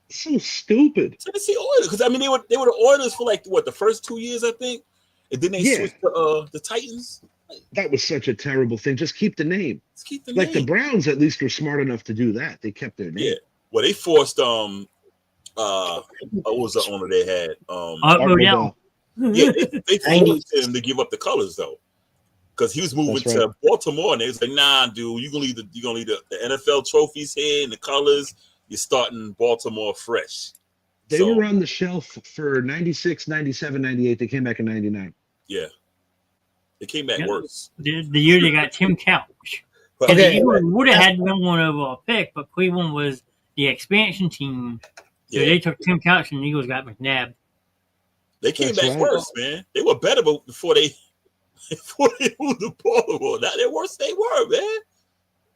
So stupid. Tennessee Oilers. Because I mean they were the Oilers for like the first 2 years, I think. And then they Yeah. switched to the Titans. That was such a terrible thing. Just keep the name. Let's keep the Like the name. Browns at least were smart enough to do that. They kept their name. Yeah. Well, they forced what was the owner they had? Art Art Modell. Modell. Yeah, they forced him to give up the colors though, because he was moving That's to right. Baltimore, and they was like, "Nah, dude, you're gonna leave the NFL trophies here and the colors. You're starting Baltimore fresh." They So, were on the shelf for 96, 97, 98. They came back in 99. yeah, it came back Yeah. worse. The year they got Tim Couch. But And Okay. the Eagles would have had them one over a pick, but Cleveland was the expansion team. So yeah, they took Tim Couch and the Eagles got McNabb. they came That's back right. worse, man. They were better before they moved to Baltimore. Now they're worse than they were, man.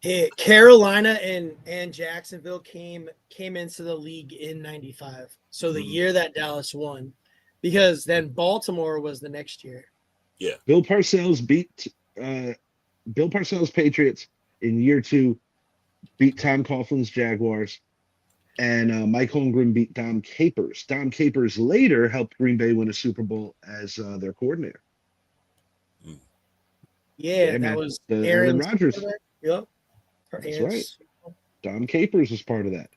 Yeah, Carolina and Jacksonville came into the league in 95. So the Mhm. year that Dallas won, because then Baltimore was the next year. Bill Parcells beat Bill Parcells Patriots in year 2, beat Tom Coughlin's Jaguars, and Mike Holmgren beat Dom Capers. Dom Capers later helped Green Bay win a Super Bowl as their coordinator. Yeah, that man. was Aaron Aaron Rodgers. Yep. That's right. Dom Capers was part of that.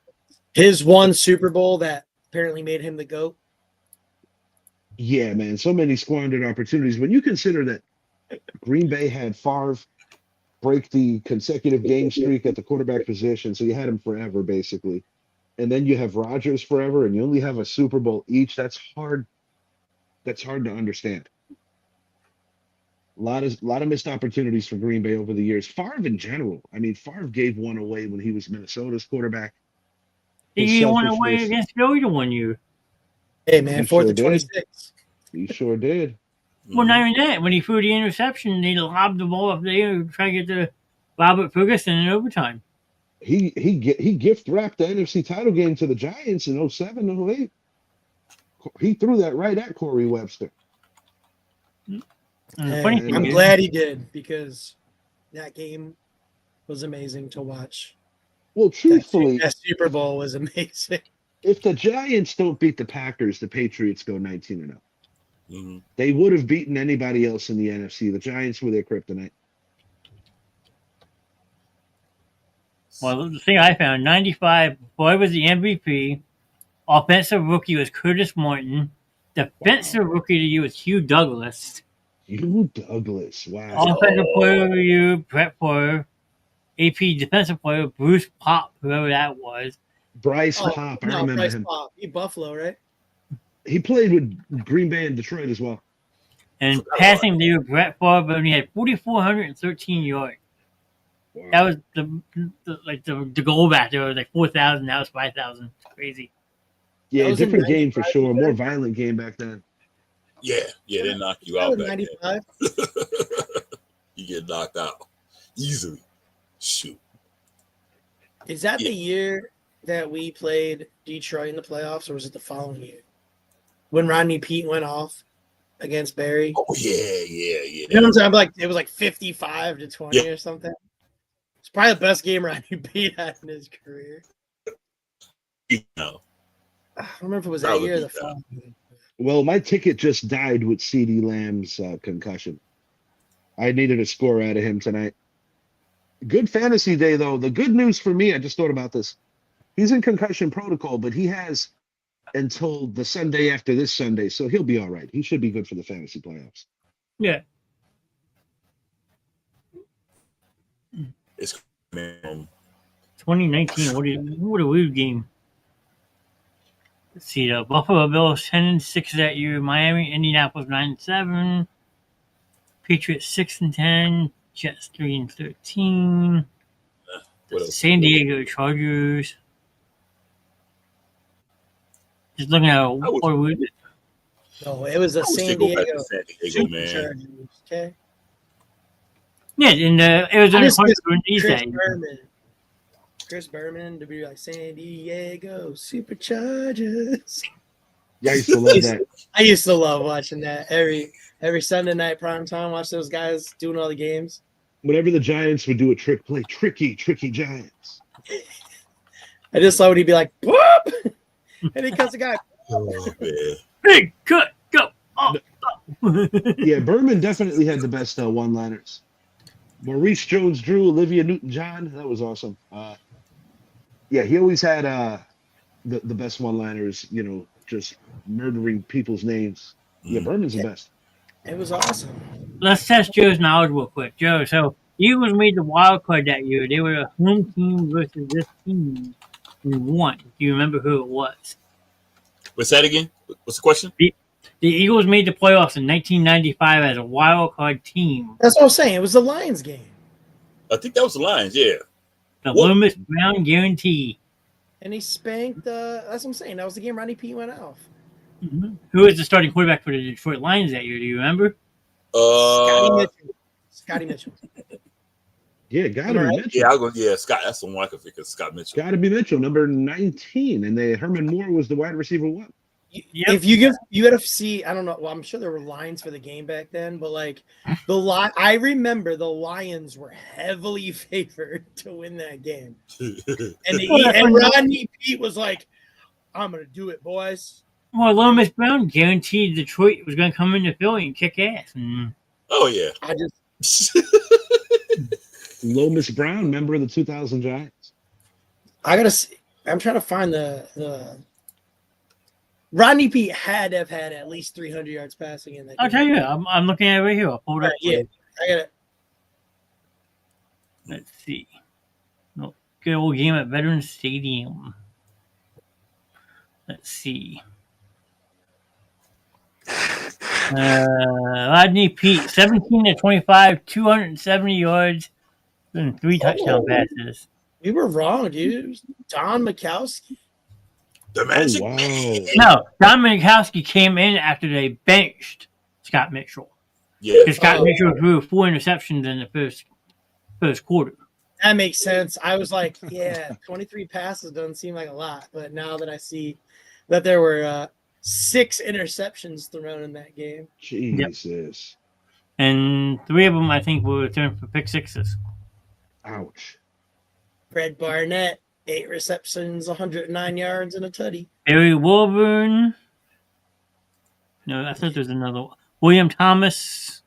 His one Super Bowl that apparently made him the GOAT. Yeah, man. So many squandered opportunities. When you consider that Green Bay had Favre break the consecutive game streak at the quarterback position, so you had him forever, basically. And then you have Rodgers forever, and you only have a Super Bowl each. That's hard. That's hard to understand. A lot of missed opportunities for Green Bay over the years. Favre in general. I mean, Favre gave one away when he was Minnesota's quarterback. His He won away selfishness- against Philly to 1 year. Hey man, He 4th sure and did. 26. He sure did. Well, not even that. When he threw the interception, they lobbed the ball up there to try to get to Robert Ferguson in overtime. He gift wrapped the NFC title game to the Giants in 07, 08. He threw that right at Corey Webster. And the Hey, funny thing I'm is, glad he did because that game was amazing to watch. Well, truthfully, That Super Bowl was amazing. if the Giants don't beat the Packers, the Patriots go 19-0. Mhm. They would have beaten anybody else in the NFC. The Giants were their kryptonite. well, the thing I found, 95, Boy was the MVP. Offensive rookie was Curtis Martin. Defensive rookie of the year was Hugh Douglas. Hugh Douglas. Wow. Offensive player of the year, Brett Favre. AP defensive player, Bruce Pop, whoever that was. Bryce Oh, Pop. I no, remember Bryce him. Pop. He Buffalo, right? He played with Green Bay and Detroit as well. And Forgot about passing, they were Brett Favre only had 4,413 yards. That was the goal back there was like 4,000. Now it's 5,000. Crazy. Yeah, That was in different game for 95, sure. you More said? violent game back then. Yeah, they knock you That out was back 95. then. You get knocked out easily. Shoot. Is that Yeah. the year that we played Detroit in the playoffs, or was it the following year when Rodney Pete went off against Barry? Oh yeah. You know what I'm saying? Like it was like 55-20 or something. It's probably the best game Rodney Pete had in his career. No. I don't remember if it was that Probably year or the beat that. following year. Well, my ticket just died with CeeDee Lamb's concussion. I needed a score out of him tonight. Good fantasy day, though. The good news for me, I just thought about this. He's in concussion protocol, but he has until the Sunday after this Sunday, so he'll be all right. He should be good for the fantasy playoffs. Yeah. It's 2019. What a weird game. Let's see. The Buffalo Bills 10-6 that year. Miami, Indianapolis 9-7. Patriots 6-10. Jets 3-13. what else? San Diego Chargers. Just looking at what we No, it was I a wish they San go back Diego to San Diego, man. Superchargers. Okay. yeah, in the Arizona just miss Cardinals Chris that year. Berman. Chris Berman to be like San Diego Superchargers. Yeah, I used to love that. I used to love watching that every Sunday night prime time. Watch those guys doing all the games. Whenever the Giants would do a trick play, tricky Giants. I just saw when he'd be like, whoop! And he cuts the guy. Oh man. Big cut, go. Oh, Yeah, Berman definitely had the best one-liners. Maurice Jones-Drew, Olivia Newton-John, that was awesome. Yeah, he always had the best one-liners. You know, just murdering people's names. Yeah, Berman's the best. It was awesome. Let's test Joe's knowledge real quick. Joe, so Eagles made the wild card that year. They were a home team versus this team. We won. Do you remember who it was? What's that again? What's the question? The Eagles made the playoffs in 1995 as a wild card team. That's what I'm saying. It was the Lions game. I think that was the Lions. Yeah. The What? Loomis Brown guarantee. And he spanked that's what I'm saying. That was the game Ronnie P went off. Who was the starting quarterback for the Detroit Lions that year? Do you remember? Scotty Mitchell. Yeah, gotta be Right. Mitchell. Yeah, I'll go. Yeah, Scott. That's the one I could think of. Scott Mitchell. Gotta be Mitchell, number 19. And Herman Moore was the wide receiver one. Yep. If you gotta see, I don't know. Well, I'm sure there were lines for the game back then, but like I remember the Lions were heavily favored to win that game, and Rodney Pete was like, "I'm gonna do it, boys." Well, Loomis Brown guaranteed Detroit was going to come into Philly and kick ass. And Oh yeah. I just Lomas Brown, member of the 2000 Giants. I gotta see. I'm trying to find the. Rodney Pete had to have had at least 300 yards passing in that I'll game. tell you, I'm looking at it right here. I'll pull it up. Right, yeah. I got it. Let's see. No, good old game at Veterans Stadium. Let's see. Rodney Pete, 17-25, 270 yards, and 3 touchdown passes. We were wrong, dude. It was Don Mikowski. The Oh, Magic wow. Man. No, Don Minkowski came in after they benched Scott Mitchell. Yeah. Because Scott Oh. Mitchell threw 4 interceptions in the first quarter. That makes sense. I was like, yeah, 23 passes doesn't seem like a lot, but now that I see that there were 6 interceptions thrown in that game. Jesus. And 3 of them, I think, were returned for pick sixes. Ouch. Fred Barnett, 8 receptions, 109 yards, and a tutty. Barry Wilburn. No, I thought there was another one. William Thomas.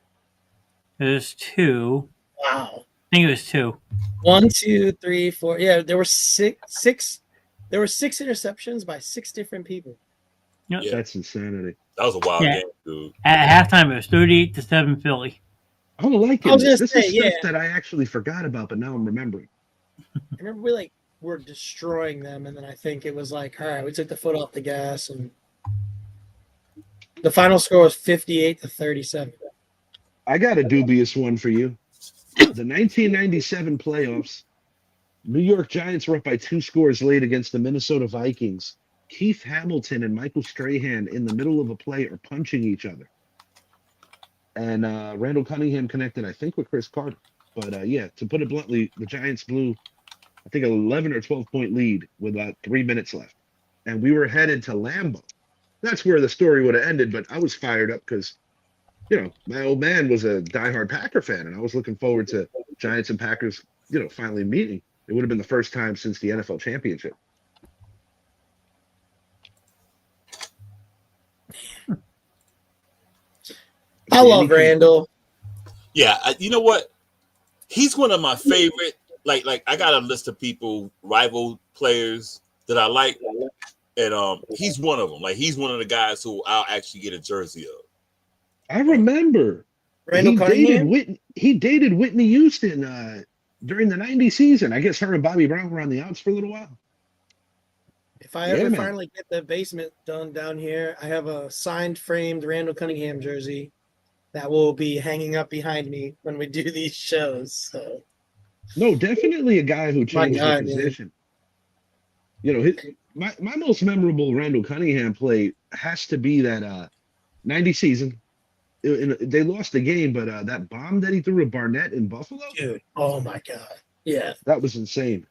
There's 2. Wow. I think it was 2. 1, 2, 3, 4. Yeah, there were six. There were 6 interceptions by 6 different people. Yep. Yeah. That's insanity. That was a wild Yeah. game, dude. At halftime, it was 38-7 Philly. I'm liking I was this. gonna This say, is yeah. stuff that I actually forgot about, but now I'm remembering. I remember we were destroying them, and then I think it was like, all right, we took the foot off the gas, and the final score was 58-37. I got a dubious one for you. The 1997 playoffs, New York Giants were up by 2 scores late against the Minnesota Vikings. Keith Hamilton and Michael Strahan in the middle of a play are punching each other. And Randall Cunningham connected, I think, with Chris Carter. But yeah, to put it bluntly, the Giants blew, I think, an 11 or 12-point lead with about 3 minutes left. And we were headed to Lambeau. That's where the story would have ended, but I was fired up because, my old man was a diehard Packer fan, and I was looking forward to Giants and Packers, finally meeting. It would have been the first time since the NFL championship. I love Randall. Yeah, you know what? He's one of my favorite. Like I got a list of people, rival players that I like, and he's one of them. Like he's one of the guys who I'll actually get a jersey of. I remember Randall Cunningham? He dated Whitney Houston during the '90s season. I guess her and Bobby Brown were on the outs for a little while. If I ever finally get the basement done down here, I have a signed framed Randall Cunningham jersey that will be hanging up behind me when we do these shows. So. No, definitely a guy who changed the position. My most memorable Randall Cunningham play has to be that '90 season. They lost the game, but that bomb that he threw at Barnett in Buffalo, dude, oh my god, yeah, that was insane.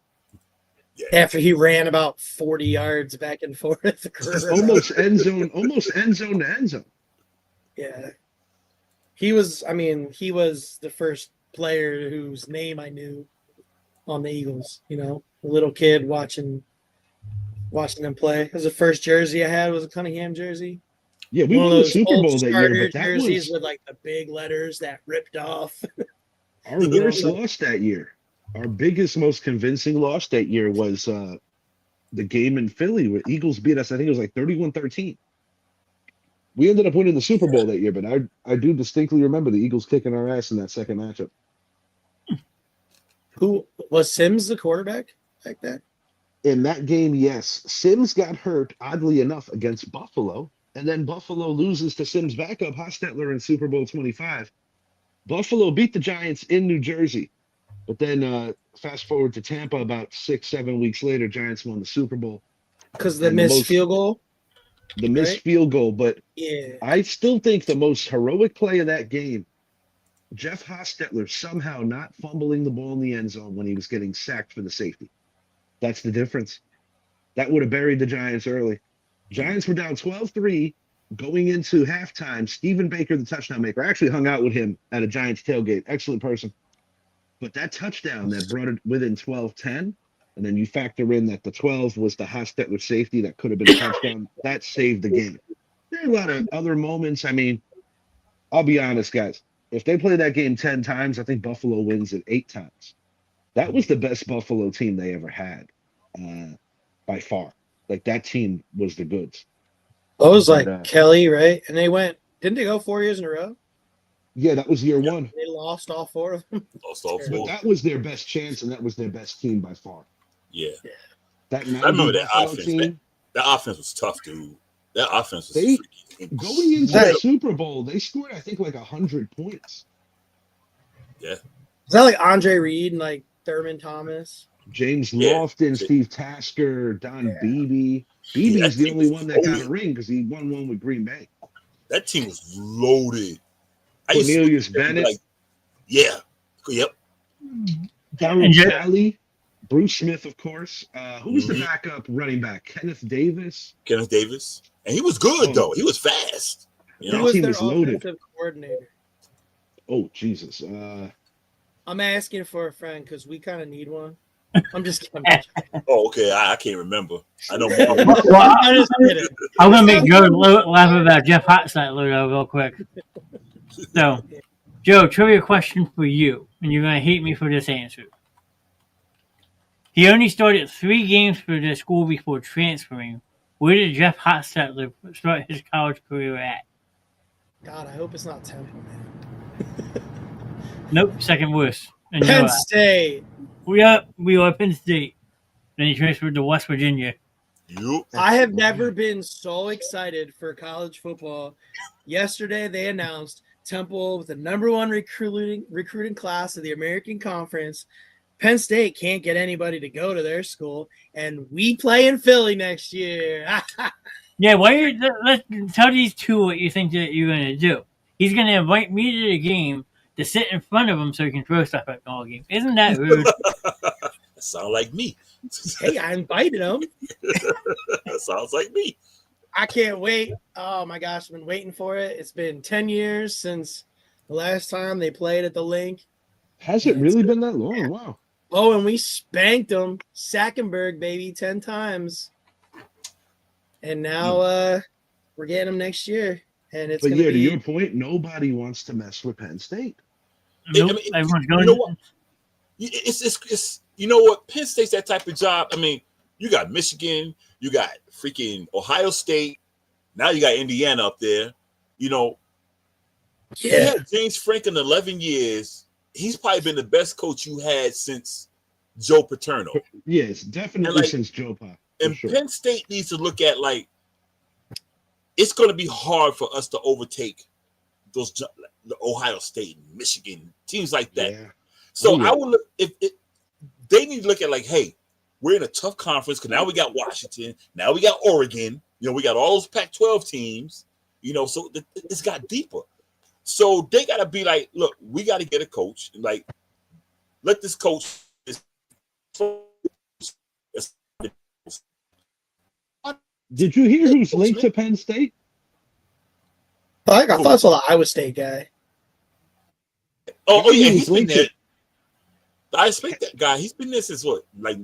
Yeah. After he ran about 40 yards back and forth, almost end zone to end zone. Yeah, he was the first player whose name I knew on the Eagles. A little kid watching them play. It was the first jersey I had was a Cunningham jersey. Yeah, we won the Super Bowl that year, but that jerseys with like the big letters that ripped off. Our worst loss that year. Our biggest, most convincing loss that year was the game in Philly where Eagles beat us. I think it was like 31-13. We ended up winning the Super Bowl that year, but I do distinctly remember the Eagles kicking our ass in that second matchup. Who was Sims the quarterback back then? In that game, yes. Sims got hurt, oddly enough, against Buffalo, and then Buffalo loses to Sims' backup, Hostetler, in Super Bowl 25. Buffalo beat the Giants in New Jersey, but then fast forward to Tampa about 6-7 weeks later, Giants won the Super Bowl. Because the missed field goal? The missed field goal, but yeah. I still think the most heroic play of that game, Jeff Hostetler somehow not fumbling the ball in the end zone when he was getting sacked for the safety. That's the difference. That would have buried the Giants early. Giants were down 12-3 going into halftime. Stephen Baker, the touchdown maker, I actually hung out with him at a Giants tailgate. Excellent person. But that touchdown that brought it within 12-10, and then you factor in that the 12 was the Hostetler safety that could have been a touchdown, that saved the game. There are a lot of other moments. I mean, I'll be honest, guys. If they play that game 10 times, I think Buffalo wins it 8 times. That was the best Buffalo team they ever had, by far. Like, that team was the goods. Oh, it was like Kelly, right? And didn't they go 4 years in a row? Yeah, that was year one. They lost all 4 of them. Lost all 4. But that was their best chance, and that was their best team by far. Yeah. That I remember that offense. That offense was tough, dude. That offense was freaking going into the Super Bowl, they scored, I think, like 100 points. Yeah. Is that like Andre Reed and like Thurman Thomas? James Lofton, Steve Tasker, Don Beebe. Beebe's the only one that got a ring because he won one with Green Bay. That team was loaded. Cornelius Bennett. Yep. Darryl Sally, Bruce Smith, of course. Who was the backup running back? Kenneth Davis. And he was good, though. He was fast. Who was their offensive coordinator? Oh, Jesus. I'm asking for a friend because we kind of need one. I'm just kidding. Oh, okay. I can't remember. I know. I'm going to make Joe laugh about Jeff Hostetler real quick. So, Joe, trivia question for you, and you're going to hate me for this answer. He only started 3 games for the school before transferring. Where did Jeff Hostetler start his college career at? God, I hope it's not Temple, man. Nope, second worst. Penn State. We are Penn State. Then he transferred to West Virginia. I have never been so excited for college football. Yesterday they announced Temple with the #1 recruiting class of the American Conference. Penn State can't get anybody to go to their school, and we play in Philly next year. Yeah, let's tell these two what you think that you're gonna do. He's gonna invite me to the game to sit in front of him so he can throw stuff at the whole game. Isn't that rude? That sounds like me. Hey, I invited him. That sounds like me. I can't wait. Oh my gosh, I've been waiting for it. It's been 10 years since the last time they played at the link. Has it really been that long? Wow. Oh, and we spanked them. Sackenberg, baby, 10 times. And now we're getting them next year. And it's But gonna yeah, to be your point, nobody wants to mess with Penn State. Nope, I mean, everyone's you going. know what? It's you know what? Penn State's that type of job. I mean, you got Michigan, you got freaking Ohio State. Now you got Indiana up there. You know, yeah. James Franklin, 11 years. He's probably been the best coach you had since Joe Paterno. Yes, definitely And, like, since Joe Pop. And Sure. Penn State needs to look at, like, it's going to be hard for us to overtake those the Ohio State, Michigan teams like that. Yeah. So Oh, yeah. I would look if they need to look at, like, hey, we're in a tough conference because now we got Washington, now we got Oregon, you know, we got all those Pac-12 teams, you know, so it's got deeper. So they got to be like, look, we got to get a coach, like, let this coach. Did you hear who's linked to Penn State? I thought I saw the Iowa State guy. Oh yeah, he's He's been linked there. to- I expect that guy. He's been there since what? Like,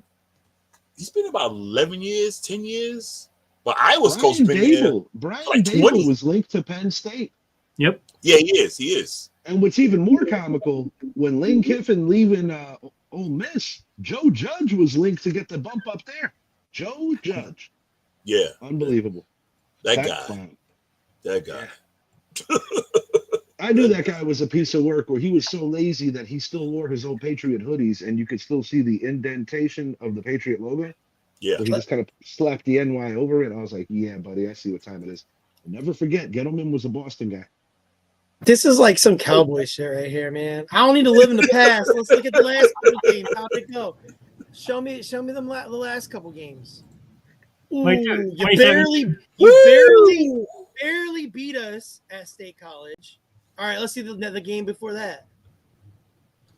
he's been about 11 years, 10 years. But Iowa's coach Brian been there. Dable. Brian like Dable 20. was linked to Penn State. Yep. Yeah, he is. He is. And what's even more comical, when Lane Kiffin leaving Ole Miss, Joe Judge was linked to get the bump up there. Joe Judge. Yeah, Unbelievable. that Fat guy. clown. That guy. I knew that guy was a piece of work, or he was so lazy that he still wore his old Patriot hoodies, and you could still see the indentation of the Patriot logo. Yeah. So he just kind of slapped the NY over it. I was like, yeah, buddy, I see what time it is. And never forget, Gettleman was a Boston guy. This is like some cowboy shit right here, man. I don't need to live in the past. Let's look at the last couple games. How'd it go? Show me the last couple games. Ooh, Wait, you 27. barely beat us at State College. All right, let's see the game before that.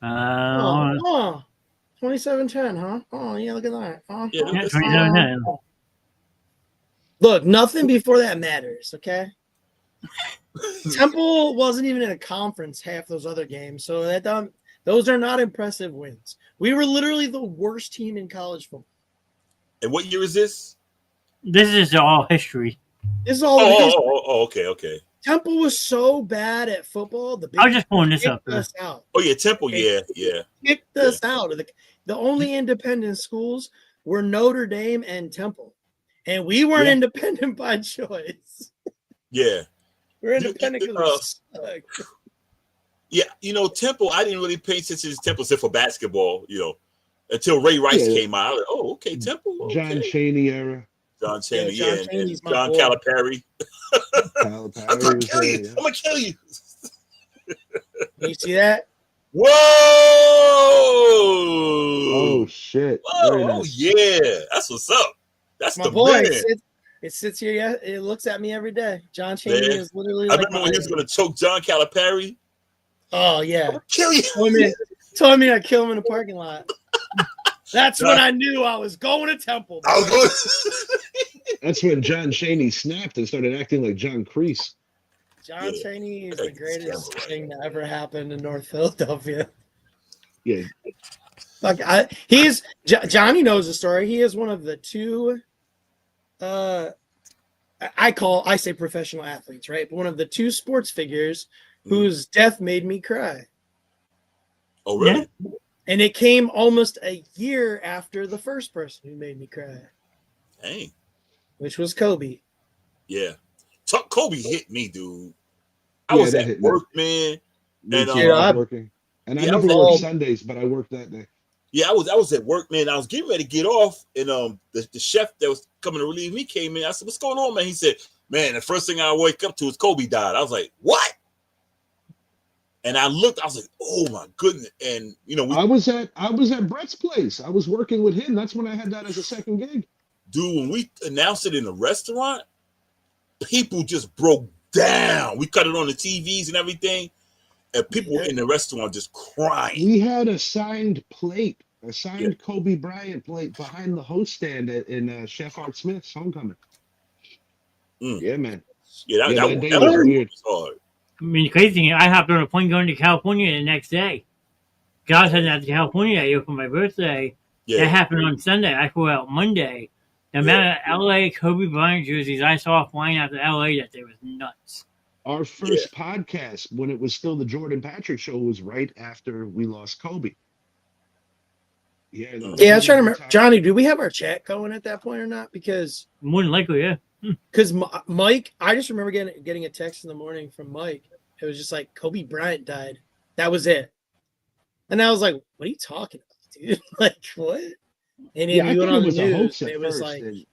Uh, 27-10, huh? Oh, yeah, look at that. Yeah, yeah, that's 27. Look, nothing before that matters, okay? Temple wasn't even in a conference half those other games, so those are not impressive wins. We were literally the worst team in college football. And what year is this? This is all history. This is all. Okay. Temple was so bad at football. The Big I was just pulling this kicked up. Though. us out. Oh yeah, Temple. Yeah. Kicked us out. The only independent schools were Notre Dame and Temple, and we weren't Yeah. independent by choice. Yeah. We're independent because we suck. Yeah. You know, Temple. I didn't really pay attention to Temple except for basketball. You know, until Ray Rice Yeah. came out. I was like, oh, okay, Temple. Okay. John Chaney era. John Chaney. Yeah, Yeah. John Chaney's and my John boy. Calipari. Calipari I'm gonna was kill there, you. yeah. I'm gonna kill you. You see that? Whoa! Oh shit! Whoa! Very Oh nice. yeah, that's what's up. That's My the boy, man. it sits here. Yeah, it looks at me every day. John Chaney Man. is literally. I like remember when he was gonna choke John Calipari. Oh I'm yeah, gonna kill you. told me I'd kill him in the parking lot. That's when I knew I was going to Temple. I was going. That's when John Chaney snapped and started acting like John Kreese. John Yeah. Chaney is the That's greatest terrible. thing that ever happened in North Philadelphia. Yeah, Like Johnny knows the story. He is one of the two. I say professional athletes, right? But one of the two sports figures whose death made me cry. Oh really? And it came almost a year after the first person who made me cry, Dang. which was Kobe. Yeah. Kobe hit me, dude. I Yeah, was that at hit me. work, man. me And, too, Yeah, I I- was working, and I yeah, I never was worked all- Sundays, but I worked that day. Yeah, I was at work, man. I was getting ready to get off, and the chef that was coming to relieve me came in. I said, "What's going on, man?" He said, "Man, the first thing I wake up to is Kobe died." I was like, "What?" And I looked, I was like, oh my goodness. And you know, I was at Brett's place. I was working with him. That's when I had that as a second gig. dude, when we announced it in the restaurant, people just broke down. We cut it on the TVs and everything, and people in the restaurant just crying. We had a signed plate, a signed Kobe Bryant plate behind the host stand in Chef Art Smith's homecoming. Yeah, man. Yeah, that day was weird. Hard. I mean, the crazy thing, I hopped on a plane going to California the next day. I was heading out to California that year for my birthday. Yeah. That happened on Sunday. I flew out Monday. The amount of LA Kobe Bryant jerseys I saw flying out to LA that day was nuts. Our first podcast, when it was still the Jordan Patrick show, was right after we lost Kobe. Yeah, I was trying to remember. Johnny, do we have our chat going at that point or not? Because more than likely, yeah. Because Mike, I just remember getting a text in the morning from Mike. It was just like Kobe Bryant died. That was it. And I was like, "What are you talking about, dude? Like what?" And then I went thought on it was the a news. hoax at It was first, like and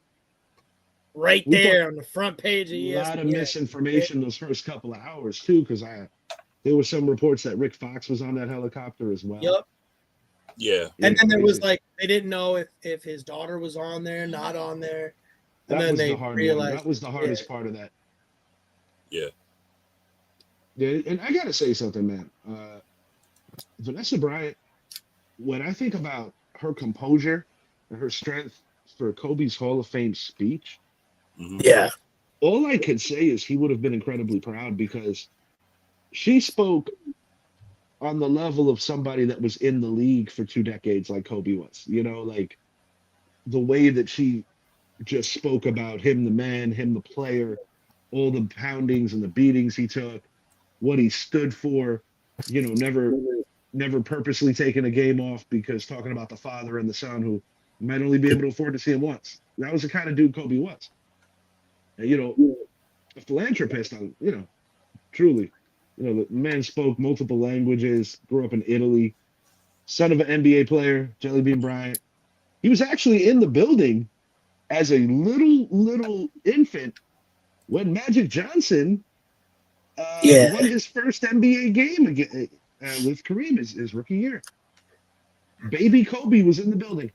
right we there on the front page of a ESPN. lot of misinformation those first couple of hours too, because there were some reports that Rick Fox was on that helicopter as well. Yep. Yeah. And then there was like they didn't know if his daughter was on there, not on there. And That then was they the hard realized one. That was the hardest part of that. Yeah. Yeah, and I gotta say something, man. Vanessa Bryant, when I think about her composure and her strength for Kobe's Hall of Fame speech, Yeah. all I could say is he would have been incredibly proud because she spoke on the level of somebody that was in the league for 2 decades like Kobe was. You know, like the way that she just spoke about him, the man, him, the player, all the poundings and the beatings he took, what he stood for, you know, never purposely taking a game off because talking about the father and the son who might only be able to afford to see him once. That was the kind of dude Kobe was. And, you know, a philanthropist, you know, truly, you know, the man spoke multiple languages, grew up in Italy, son of an NBA player, Jelly Bean Bryant. He was actually in the building as a little infant when Magic Johnson won his first NBA game again with Kareem his rookie year. Baby Kobe was in the building.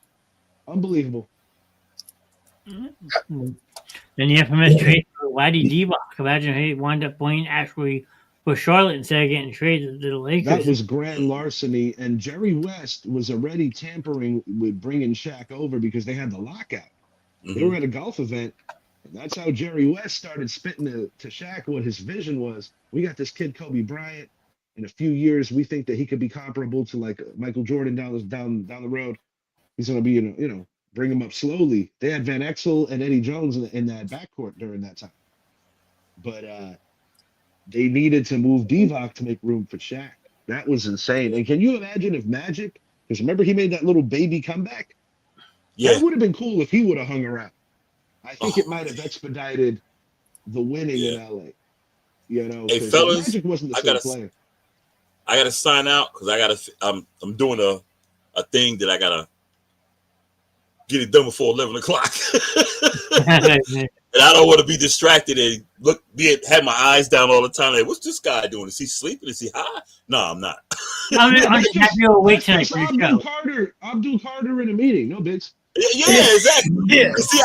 Unbelievable. Then the infamous trade for Waddy Divac. Imagine he wound up playing actually for Charlotte instead of getting traded to the Lakers. That was grand larceny, and Jerry West was already tampering with bringing Shaq over because they had the lockout. They were at a golf event, and that's how Jerry West started spitting to Shaq what his vision was. We got this kid Kobe Bryant. In a few years, we think that he could be comparable to like Michael Jordan down the road. He's going to be, you know, bring him up slowly. They had Van Exel and Eddie Jones in that backcourt during that time, but they needed to move Divac to make room for Shaq. That was insane. And can you imagine if Magic? Because remember he made that little baby comeback. Yeah. That would have been cool if he would have hung around. I think it might have expedited the winning in LA. You know, hey fellas, Magic wasn't the same player. I gotta sign out because I'm doing a thing that I gotta get it done before 11 o'clock. And I don't want to be distracted and have my eyes down all the time. Like, what's this guy doing? Is he sleeping? Is he high? No, I'm not. I'm just happy you're awake tonight for the show. Abdul Carter in a meeting. No bigs. Yeah, exactly. Yeah. See,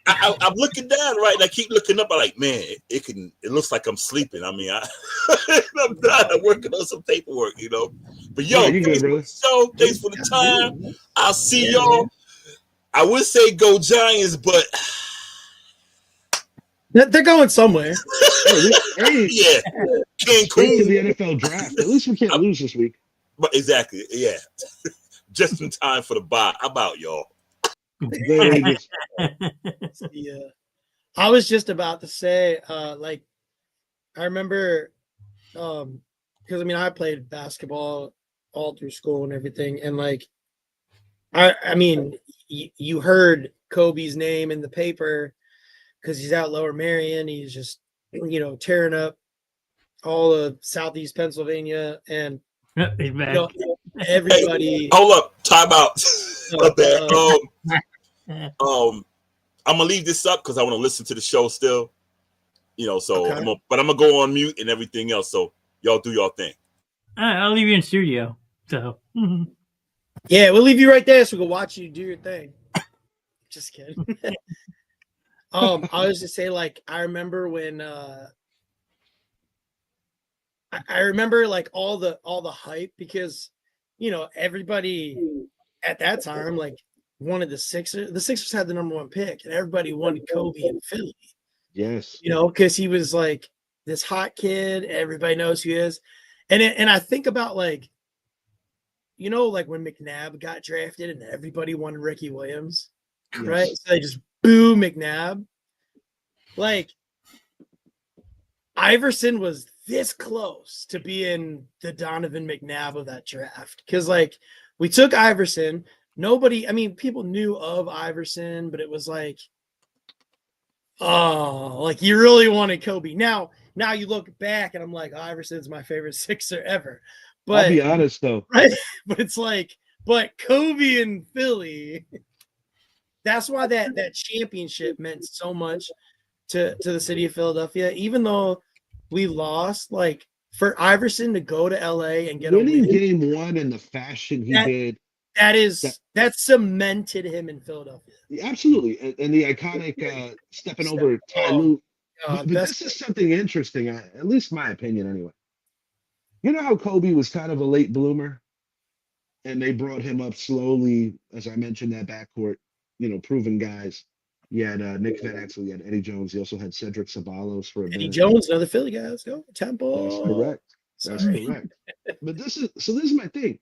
I'm looking down, right? And I keep looking up. I'm like, man, it looks like I'm sleeping. I mean, I'm done. I'm working on some paperwork, you know. But yo, thanks for the show. Thanks for the time. I'll see y'all. I would say go Giants, but they're going somewhere. Yeah, Cancun to the NFL draft. At least we can't lose this week. But exactly, yeah. Just in time for the bye. How about y'all? Yeah, I was just about to say, like, I remember, because I mean, I played basketball all through school and everything, and like, I mean, you heard Kobe's name in the paper because he's out Lower Merion. He's just, you know, tearing up all of Southeast Pennsylvania, and you know, everybody. Hey, hold up, time out. I'm gonna leave this up because I want to listen to the show still. You know, so okay. I'm gonna go on mute and everything else. So y'all do y'all thing. I'll leave you in studio. So Yeah, we'll leave you right there so we can watch you do your thing. Just kidding. I was just say like I remember when I remember like all the hype because everybody at that time like wanted the Sixers. The Sixers had the number one pick, and everybody wanted Kobe in Philly. Yes. Because he was like this hot kid. Everybody knows who he is, and I think about like like when McNabb got drafted and everybody wanted Ricky Williams, right? Yes. So they just boo McNabb. Like Iverson was this close to being the Donovan McNabb of that draft because like we took Iverson. Nobody, I mean, people knew of Iverson, but it was like, oh, like you really wanted Kobe. Now you look back and I'm like, Iverson's my favorite Sixer ever. But I'll be honest though. right, but it's like, but Kobe in Philly. That's why that championship meant so much to the city of Philadelphia, even though we lost. Like for Iverson to go to LA and get a Winning win, game one and the fashion he did. that cemented him in Philadelphia. Absolutely. And the iconic stepping over Ty Lue. But this is something interesting, at least my opinion anyway. You know how Kobe was kind of a late bloomer and they brought him up slowly, as I mentioned, that backcourt, proven guys. You had Nick Van Exel, you had Eddie Jones, you also had Cedric Sabalos for a Eddie minute. Jones, another Philly guy. Let's go. Temple. That's correct. That's Sorry. correct. But this is my thing.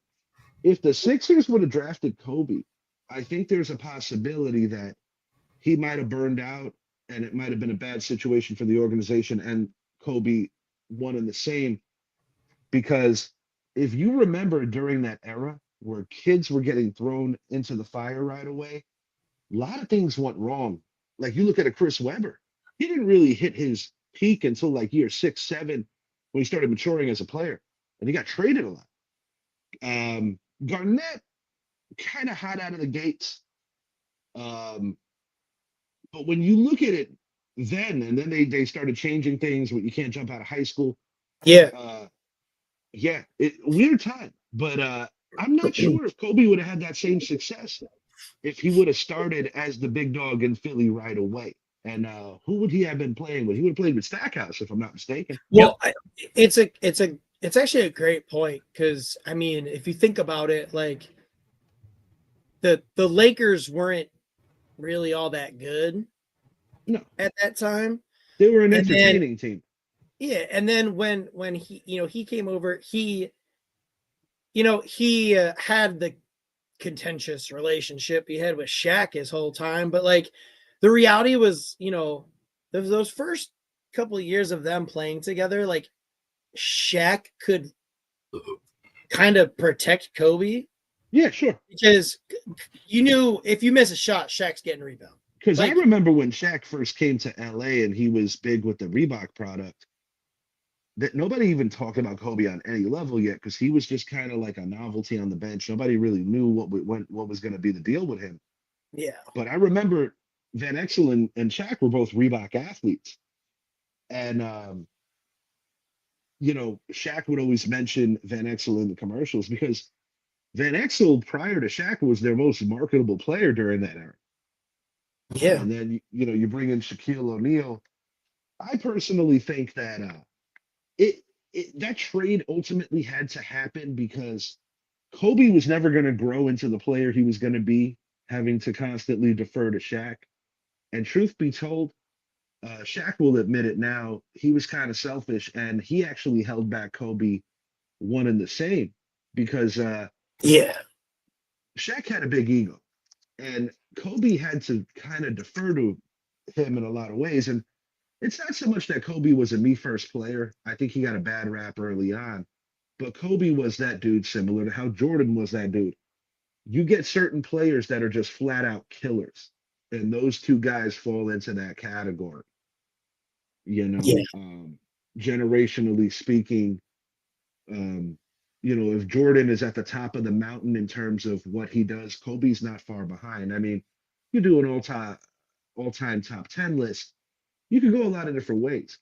If the Sixers would have drafted Kobe, I think there's a possibility that he might have burned out and it might have been a bad situation for the organization and Kobe one and the same. Because if you remember during that era where kids were getting thrown into the fire right away, a lot of things went wrong. Like you look at a Chris Webber, he didn't really hit his peak until like year 6, 7 when he started maturing as a player, and he got traded a lot. Garnett kind of hot out of the gates, but when you look at it then, and then they started changing things when you can't jump out of high school. Yeah. Weird time, but I'm not sure if Kobe would have had that same success if he would have started as the big dog in Philly right away. And who would he have been playing with? He would have played with Stackhouse, if I'm not mistaken. Well, it's actually a great point because I mean, if you think about it, like the Lakers weren't really all that good. No, at that time they were an entertaining team. Yeah, and then when he he came over, he had the contentious relationship he had with Shaq his whole time, but like the reality was, those first couple of years of them playing together, like Shaq could kind of protect Kobe. Yeah, sure. Because you knew if you miss a shot, Shaq's getting a rebound. Because I remember when Shaq first came to LA and he was big with the Reebok product, that nobody even talked about Kobe on any level yet because he was just kind of like a novelty on the bench. Nobody really knew what was going to be the deal with him. Yeah. But I remember Van Exel and Shaq were both Reebok athletes. And, Shaq would always mention Van Exel in the commercials because Van Exel, prior to Shaq, was their most marketable player during that era. Yeah. And then, you bring in Shaquille O'Neal. I personally think that that trade ultimately had to happen because Kobe was never going to grow into the player he was going to be, having to constantly defer to Shaq. And truth be told, Shaq will admit it now, he was kind of selfish and he actually held back Kobe one and the same because Shaq had a big ego and Kobe had to kind of defer to him in a lot of ways. And it's not so much that Kobe was a me first player. I think he got a bad rap early on, but Kobe was that dude similar to how Jordan was that dude. You get certain players that are just flat out killers, and those two guys fall into that category. Generationally speaking, if Jordan is at the top of the mountain in terms of what he does, Kobe's not far behind. I mean, you do an all-time top 10 list, you could go a lot of different ways.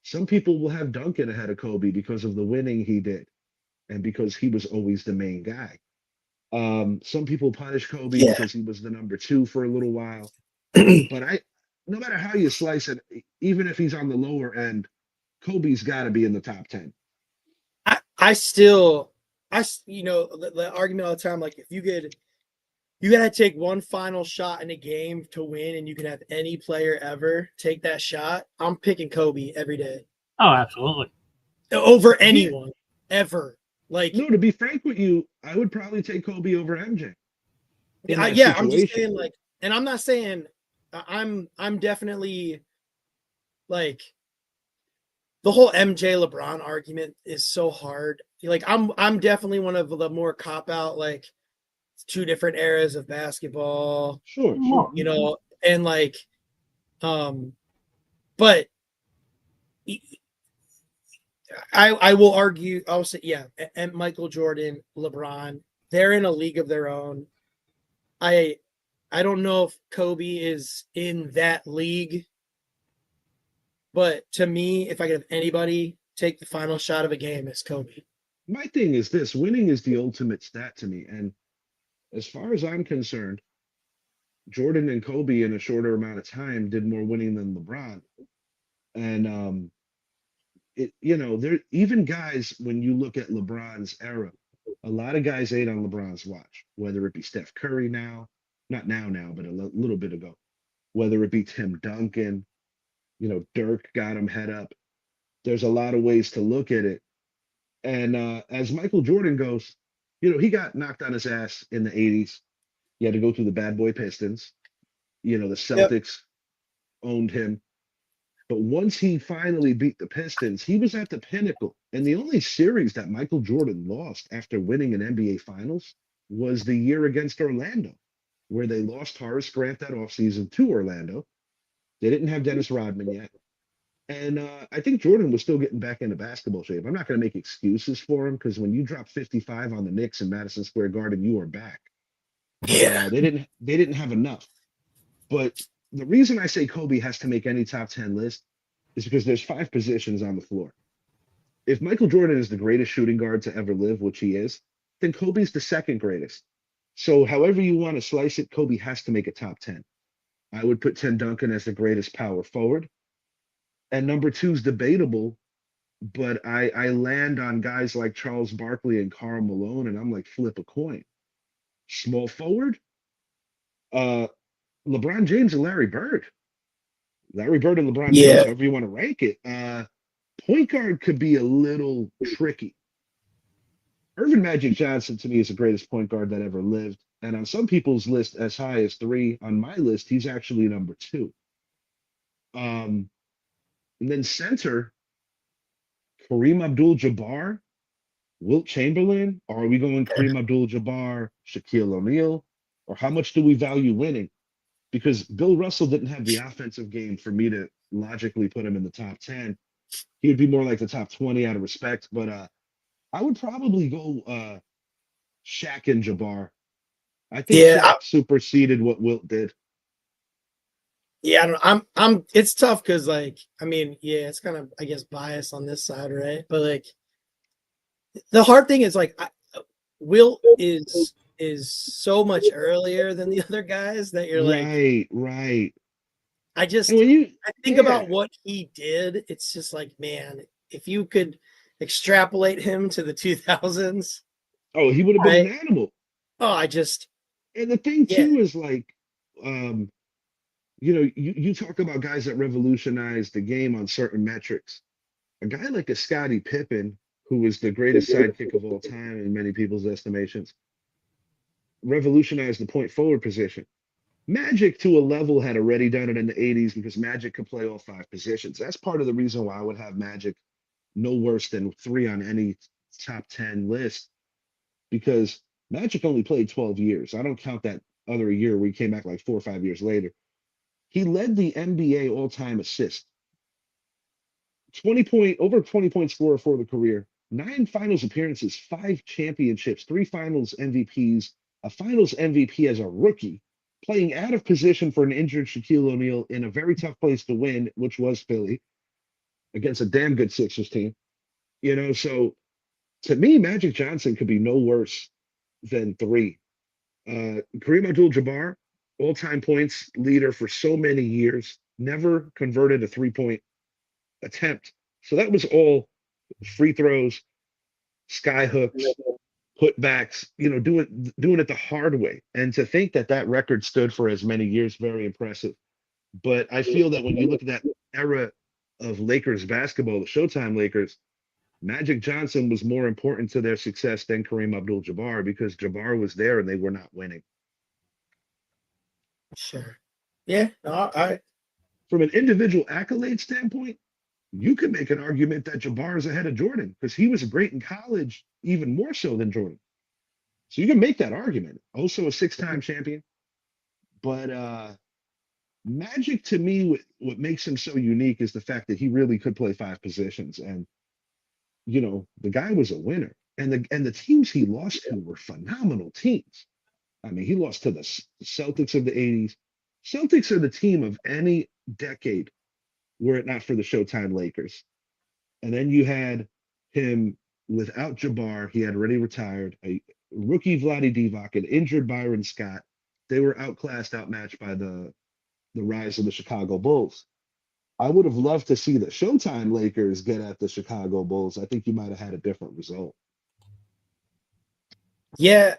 Some people will have Duncan ahead of Kobe because of the winning he did. and because he was always the main guy. Some people punish Kobe Yeah. because he was the number 2 for a little while. But no matter how you slice it, even if he's on the lower end, Kobe's got to be in the top 10. I still, the argument all the time, like if you gotta take one final shot in a game to win, and you can have any player ever take that shot. I'm picking Kobe every day Oh, absolutely. over anyone ever. Like, No, to be frank with you, I would probably take Kobe over MJ. In that yeah, I'm just situation. saying, like, and I'm not saying I'm definitely like the whole MJ LeBron argument is so hard. Like, I'm definitely one of the more cop out, like, two different eras of basketball, Sure. and like, but I will argue. I'll say, yeah, and Michael Jordan, LeBron, they're in a league of their own. I don't know if Kobe is in that league, but to me, if I could have anybody take the final shot of a game, it's Kobe. My thing is this: winning is the ultimate stat to me, and as far as I'm concerned, Jordan and Kobe in a shorter amount of time did more winning than LeBron. And there even guys, when you look at LeBron's era, a lot of guys ate on LeBron's watch, whether it be Steph Curry not now, but a little bit ago, whether it be Tim Duncan, Dirk got him head up. There's a lot of ways to look at it. And as Michael Jordan goes, he got knocked on his ass in the 80s. He had to go through the bad boy Pistons. The Celtics owned him. But once he finally beat the Pistons, he was at the pinnacle. And the only series that Michael Jordan lost after winning an NBA Finals was the year against Orlando, where they lost Horace Grant that offseason to Orlando. They didn't have Dennis Rodman yet. And I think Jordan was still getting back into basketball shape. I'm not going to make excuses for him, because when you drop 55 on the Knicks in Madison Square Garden, you are back. Yeah. They didn't have enough. But the reason I say Kobe has to make any top 10 list is because there's 5 positions on the floor. If Michael Jordan is the greatest shooting guard to ever live, which he is, then Kobe's the second greatest. So however you want to slice it, Kobe has to make a top 10. I would put Tim Duncan as the greatest power forward. And number 2 is debatable, but I land on guys like Charles Barkley and Karl Malone, and I'm like, flip a coin. Small forward, LeBron James and Larry Bird. Larry Bird and LeBron James, however you want to rank it. Point guard could be a little tricky. Earvin Magic Johnson, to me, is the greatest point guard that ever lived. And on some people's list, as high as 3. On my list, he's actually number 2. And then center, Kareem Abdul-Jabbar, Wilt Chamberlain. Or are we going Kareem Abdul-Jabbar, Shaquille O'Neal? Or how much do we value winning? Because Bill Russell didn't have the offensive game for me to logically put him in the top 10. He would be more like the top 20 out of respect. But I would probably go Shaq and Jabbar. I think Shaq superseded what Wilt did. Yeah, I'm it's tough because, like, I mean, yeah, it's kind of, I guess, biased on this side, right? But like, the hard thing is, like, Wilt is so much earlier than the other guys that you're like, right. I just, And when I think about what he did. It's just like, man, if you could extrapolate him to the 2000s, he would have been an animal. And the thing too is, like, you talk about guys that revolutionized the game on certain metrics. A guy like a Scottie Pippen, who was the greatest sidekick of all time in many people's estimations, revolutionized the point forward position. Magic, to a level, had already done it in the 80s because Magic could play all 5 positions. That's part of the reason why I would have Magic no worse than 3 on any top 10 list, because Magic only played 12 years. I don't count that other year where he came back like 4 or 5 years later. He led the NBA all-time assist. Over 20 point scorer for the career, 9 finals appearances, 5 championships, 3 finals MVPs, a finals MVP as a rookie, playing out of position for an injured Shaquille O'Neal in a very tough place to win, which was Philly, against a damn good Sixers team. So To me, Magic Johnson could be no worse than 3. Kareem Abdul-Jabbar, all-time points leader for so many years, never converted a 3-point attempt. So that was all free throws, sky hooks, putbacks, doing it the hard way. And to think that that record stood for as many years, very impressive. But I feel that when you look at that era of Lakers basketball, the Showtime Lakers, Magic Johnson was more important to their success than Kareem Abdul-Jabbar because Jabbar was there and they were not winning. Sure. Yeah. No, I From an individual accolade standpoint, you could make an argument that Jabbar is ahead of Jordan because he was great in college, even more so than Jordan. So you can make that argument. Also a 6-time champion. But Magic to me, what makes him so unique is the fact that he really could play 5 positions. And, the guy was a winner. And the teams he lost to were phenomenal teams. I mean, he lost to the Celtics of the 80s. Celtics are the team of any decade were it not for the Showtime Lakers. And then you had him without Jabbar. He had already retired. A rookie Vlade Divac, an injured Byron Scott. They were outclassed, outmatched by the rise of the Chicago Bulls. I would have loved to see the Showtime Lakers get at the Chicago Bulls. I think you might have had a different result. yeah.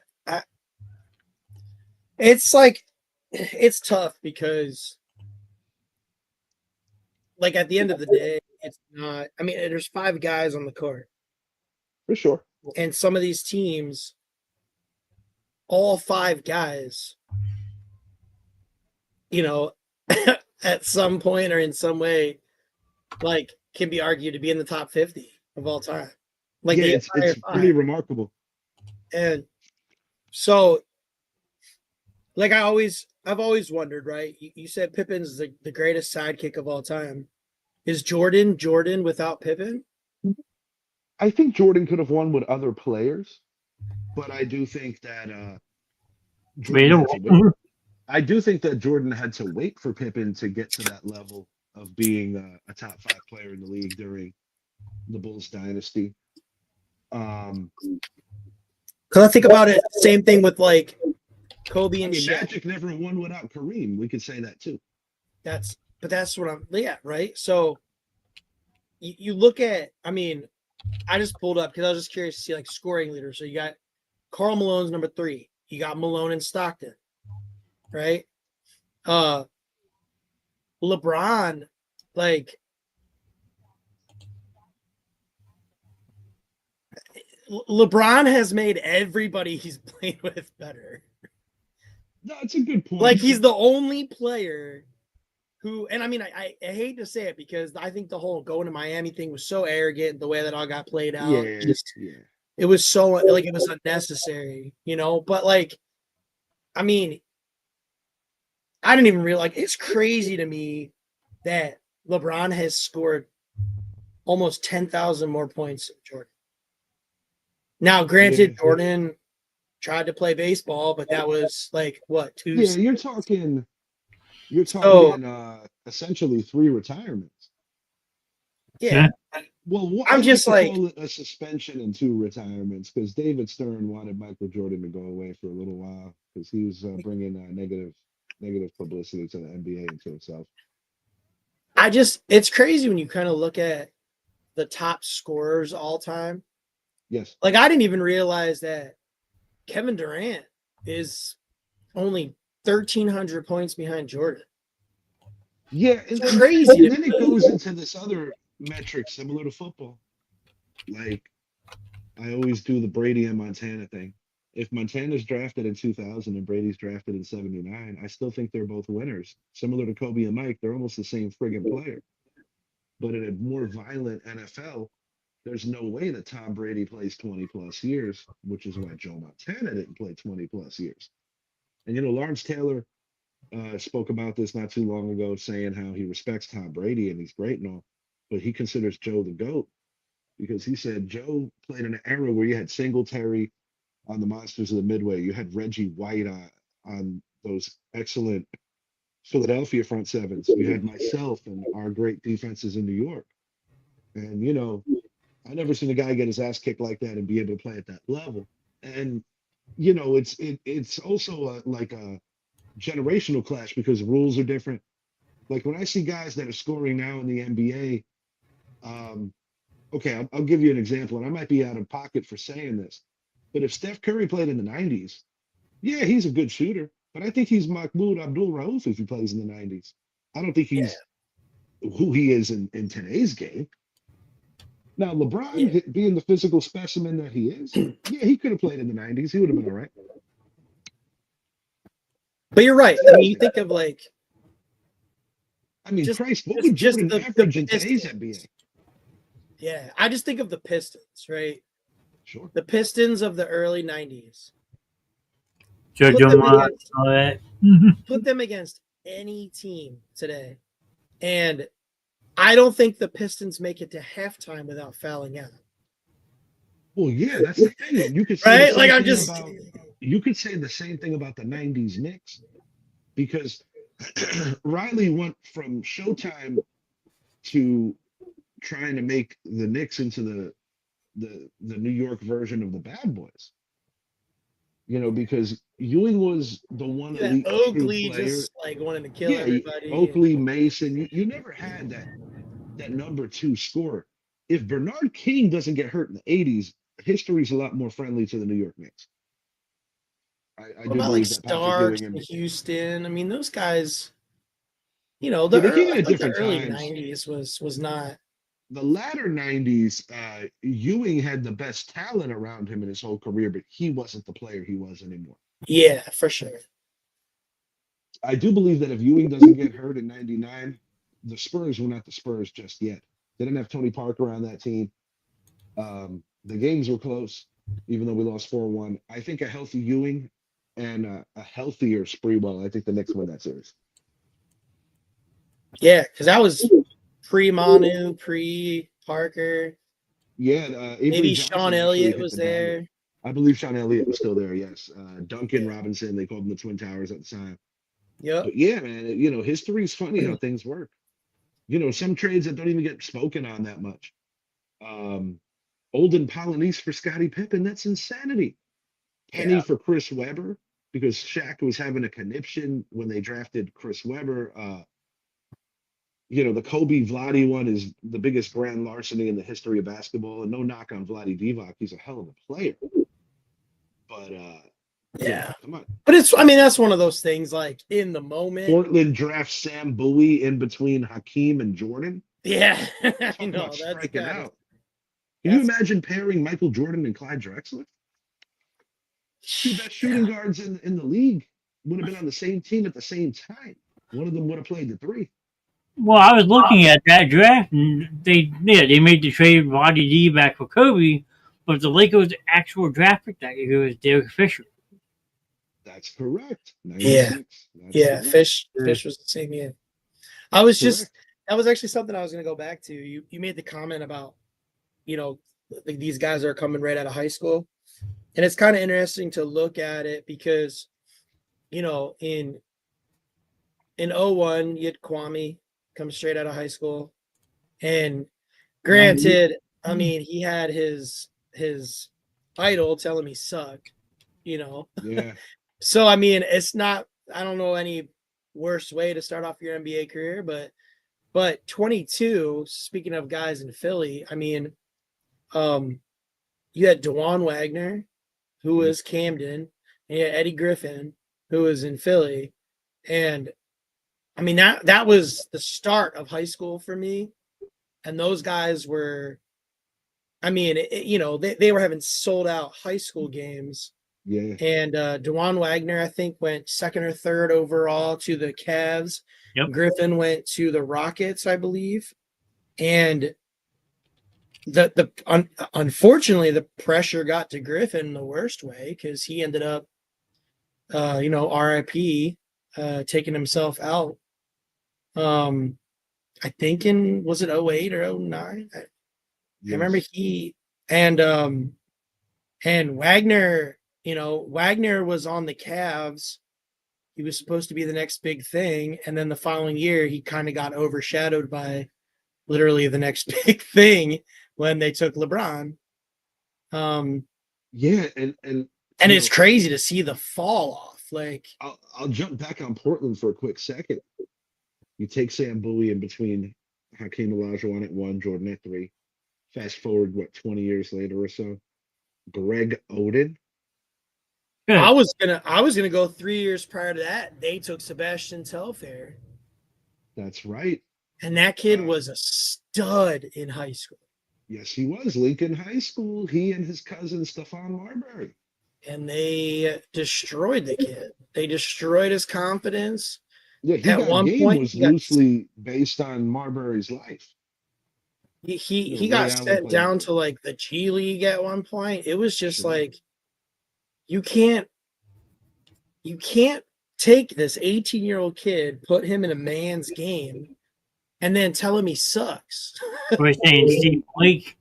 It's like it's tough because like at the end of the day, it's not. I mean, there's 5 guys on the court, For sure. and some of these teams, all 5 guys, at some point or in some way, like can be argued to be in the top 50 of all time. Like Yeah, the it's entire pretty 5. remarkable. And so, like I've always wondered, right? You said Pippen's the greatest sidekick of all time. Is Jordan without Pippen? I think Jordan could have won with other players, but I do think that Jordan had to wait. I do think that Jordan had to wait for Pippen to get to that level of being a top 5 player in the league during the Bulls dynasty. Because I think about it, same thing with like Kobe and Shaq. Magic never won without Kareem. We could say that too. That's what I'm. Yeah, right. So you look at. I mean, I just pulled up because I was just curious to see like scoring leaders. So you got Karl Malone's number 3. You got Malone and Stockton, right? LeBron, like LeBron has made everybody he's played with better. No, it's a good point. Like he's the only player who, and I mean, I hate to say it because I think the whole going to Miami thing was so arrogant, the way that all got played out. Yeah. It was so like it was unnecessary, But like, I mean, I didn't even realize it's crazy to me that LeBron has scored almost 10,000 more points than Jordan. Now, granted, Jordan tried to play baseball, but that was like what 2? Yeah, you're talking essentially 3 retirements. Yeah. Well, I'm just like call it a suspension and 2 retirements because David Stern wanted Michael Jordan to go away for a little while because he was bringing negative publicity to the NBA and to himself. It's crazy when you kind of look at the top scorers all time. Yes. Like I didn't even realize that Kevin Durant is only 1,300 points behind Jordan. Yeah, it's crazy. And then it goes into this other metric similar to football. Like I always do the Brady and Montana thing. If Montana's drafted in 2000 and Brady's drafted in 79, I still think they're both winners. Similar to Kobe and Mike, they're almost the same friggin' player. But in a more violent NFL, there's no way that Tom Brady plays 20 plus years, which is why Joe Montana didn't play 20 plus years. And Lawrence Taylor spoke about this not too long ago, saying how he respects Tom Brady and he's great and all, but he considers Joe the GOAT because he said Joe played in an era where you had Singletary on the Monsters of the Midway, you had Reggie White on those excellent Philadelphia front sevens, you had myself and our great defenses in New York. And I never seen a guy get his ass kicked like that and be able to play at that level. And it's also like a generational clash because the rules are different. Like when I see guys that are scoring now in the NBA, okay, I'll give you an example, and I might be out of pocket for saying this, but if Steph Curry played in the 90s, yeah, he's a good shooter, but I think he's Mahmoud Abdul Rauf if he plays in the 90s. I don't think Yeah. he's who he is in today's game. Now, LeBron, Yeah. being the physical specimen that he is, yeah, he could have played in the 90s. He would have been all right. But you're right. I mean, you think of like I mean, Just- Christ, what just- would just Jordan the average in today's Pistons. NBA? yeah, I just think of the Pistons, right? Sure. The Pistons of the early 90s. Joe Put them Dumont, against- all that. Put them against any team today. And I don't think the Pistons make it to halftime without fouling out. Well, yeah, that's the thing. You could say the Right? same Like I'm thing just about, you could say the same thing about the 90s Knicks because Riley went from Showtime to trying to make the Knicks into the New York version of the Bad Boys. Because Ewing was the one that elite true Oakley player. just like wanting to kill Yeah, everybody. Oakley, Mason, you never had that number two scorer. If Bernard King doesn't get hurt in the 80s, history's a lot more friendly to the New York Knicks. I What do about like believe that Patrick Starks Ewing and and Houston? I mean, those guys, the Yeah, they came in early, at different the early times. 90s was not. the latter 90s, Ewing had the best talent around him in his whole career, but he wasn't the player he was anymore. Yeah, for sure. I do believe that if Ewing doesn't get hurt in 99, the Spurs were not the Spurs just yet. They didn't have Tony Parker on that team. The games were close, even though we lost 4-1. I think a healthy Ewing and a healthier Sprewell, I think the Knicks win that series. Yeah, because that was pre-Manu, pre-Parker. Yeah, Avery Maybe Johnson Sean actually Elliott hit was the dagger. there. I believe Sean Elliott was still there, yes. Duncan Robinson, they called them the Twin Towers at the time. Yep. But yeah, man, history's funny how things work. Some trades that don't even get spoken on that much. Olden Polynice for Scottie Pippen, that's insanity. Penny Yeah. for Chris Webber, because Shaq was having a conniption when they drafted Chris Webber. The Kobe Vladi one is the biggest grand larceny in the history of basketball, and no knock on Vladi Divac, he's a hell of a player. But Yeah. come on. But that's one of those things like in the moment. Portland drafts Sam Bowie in between Hakeem and Jordan. Yeah. I Talk know. about That's striking kind of, out. Can you imagine pairing Michael Jordan and Clyde Drexler? Two best shooting guards in the league would have been on the same team at the same time. One of them would have played the three. Well, I was looking at that draft, and they made the trade Roddy D back for Kobe, but the Lakers' actual draft pick that year was Derek Fisher. That's correct. Yeah. 96. That's Yeah, correct. Fish was the same year. I was just Correct. that was actually something I was going to go back to. You made the comment about these guys are coming right out of high school, and it's kind of interesting to look at it because in 01 you had Kwame come straight out of high school, and granted, I mean he had his idol tell him he sucked, Yeah. So I mean it's not, I don't know any worse way to start off your NBA career, but 22, speaking of guys in Philly, I mean, you had DeJuan Wagner, who was Camden, and you had Eddie Griffin, who was in Philly. And I mean, that was the start of high school for me. And those guys were, I mean, they were having sold out high school games. Yeah. And DeJuan Wagner, I think, went second or third overall to the Cavs. Yep. Griffin went to the Rockets, I believe. And unfortunately, the pressure got to Griffin the worst way because he ended up, RIP, taking himself out. I think was it 08 or 09? I remember he and Wagner. Wagner was on the Cavs. He was supposed to be the next big thing. And then the following year, he kind of got overshadowed by literally the next big thing, when they took LeBron. Yeah, and And you it's know, crazy to see the fall off. Like, I'll jump back on Portland for a quick second. You take Sam Bowie in between Hakeem Olajuwon at 1, Jordan at 3. Fast forward, what, 20 years later or so? Greg Oden. Good. I was gonna go 3 years prior to that. They took Sebastian Telfair, That's right. and that kid Uh, was a stud in high school. Yes, he was. Lincoln High School. He and his cousin Stephon Marbury. And they destroyed the kid. They destroyed his confidence. Yeah, he At got one game point, was he got- loosely based on Marbury's life. He Ray got Allen sent played down him. to like the G League at one point. It was just Sure. like you can't take this 18-year-old kid, put him in a man's game, and then tell him he sucks. We're saying Steve Blake.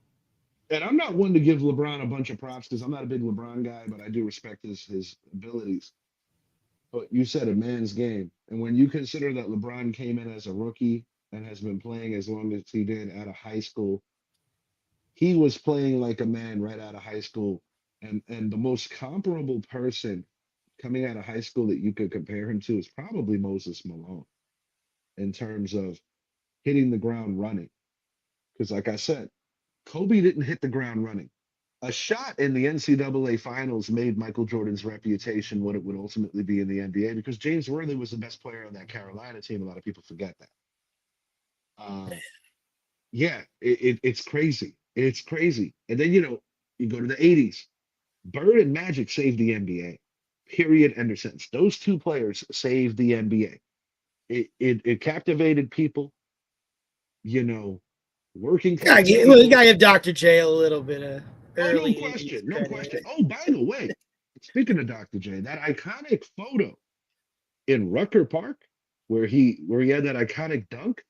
And I'm not one to give LeBron a bunch of props because I'm not a big LeBron guy, but I do respect his abilities. But you said a man's game. And when you consider that LeBron came in as a rookie and has been playing as long as he did out of high school, he was playing like a man right out of high school. And the most comparable person coming out of high school that you could compare him to is probably Moses Malone in terms of hitting the ground running. Because like I said, Kobe didn't hit the ground running. A shot in the NCAA finals made Michael Jordan's reputation what it would ultimately be in the NBA because James Worthy was the best player on that Carolina team. A lot of people forget that. Yeah, it's crazy. It's crazy. And then, you go to the 80s. Bird and Magic saved the NBA. Period. End of sentence. Those two players saved the NBA. It captivated people, working class You people. gotta give Dr. J a little bit of Oh, early no 80s question. No credit. question. Oh, by the way, speaking of Dr. J, that iconic photo in Rucker Park where he had that iconic dunk,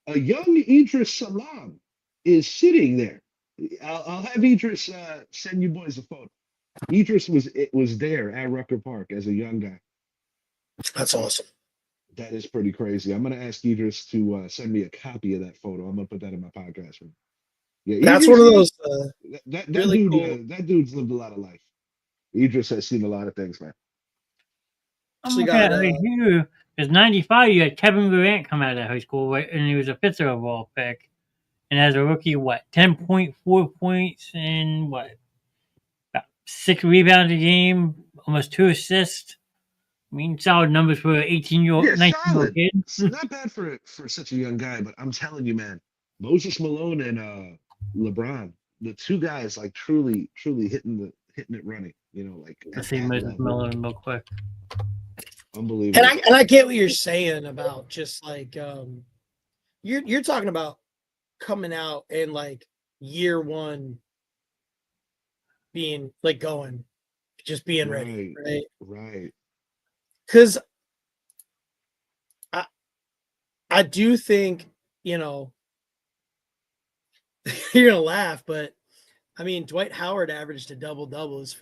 a young Idris Salam is sitting there. I'll have Idris send you boys a photo. Idris was there at Rucker Park as a young guy. That's awesome. That is pretty crazy. I'm gonna ask Idris to send me a copy of that photo. I'm gonna put that in my podcast room. Yeah, That's Idris, one of those that really dude. cool. That dude's lived a lot of life. Idris has seen a lot of things, man. I'm Actually looking at got, right here. Because 95, you had Kevin Durant come out of high school, right? And he was a fifth overall pick. And as a rookie, 10.4 points and about 6 rebounds a game, almost 2 assists. I mean, solid numbers for an 18-year-old, Yeah, 19-year-old solid. kid. It's not bad for such a young guy, but I'm telling you, man, Moses Malone and LeBron, the two guys like truly hitting it running. Like Let's at see that Moses level. Malone real quick. Unbelievable. and I get what you're saying about just like you're talking about coming out and like year one being like going, just being ready, right? Right. Because I do think, you're gonna laugh, but I mean Dwight Howard averaged a double-double his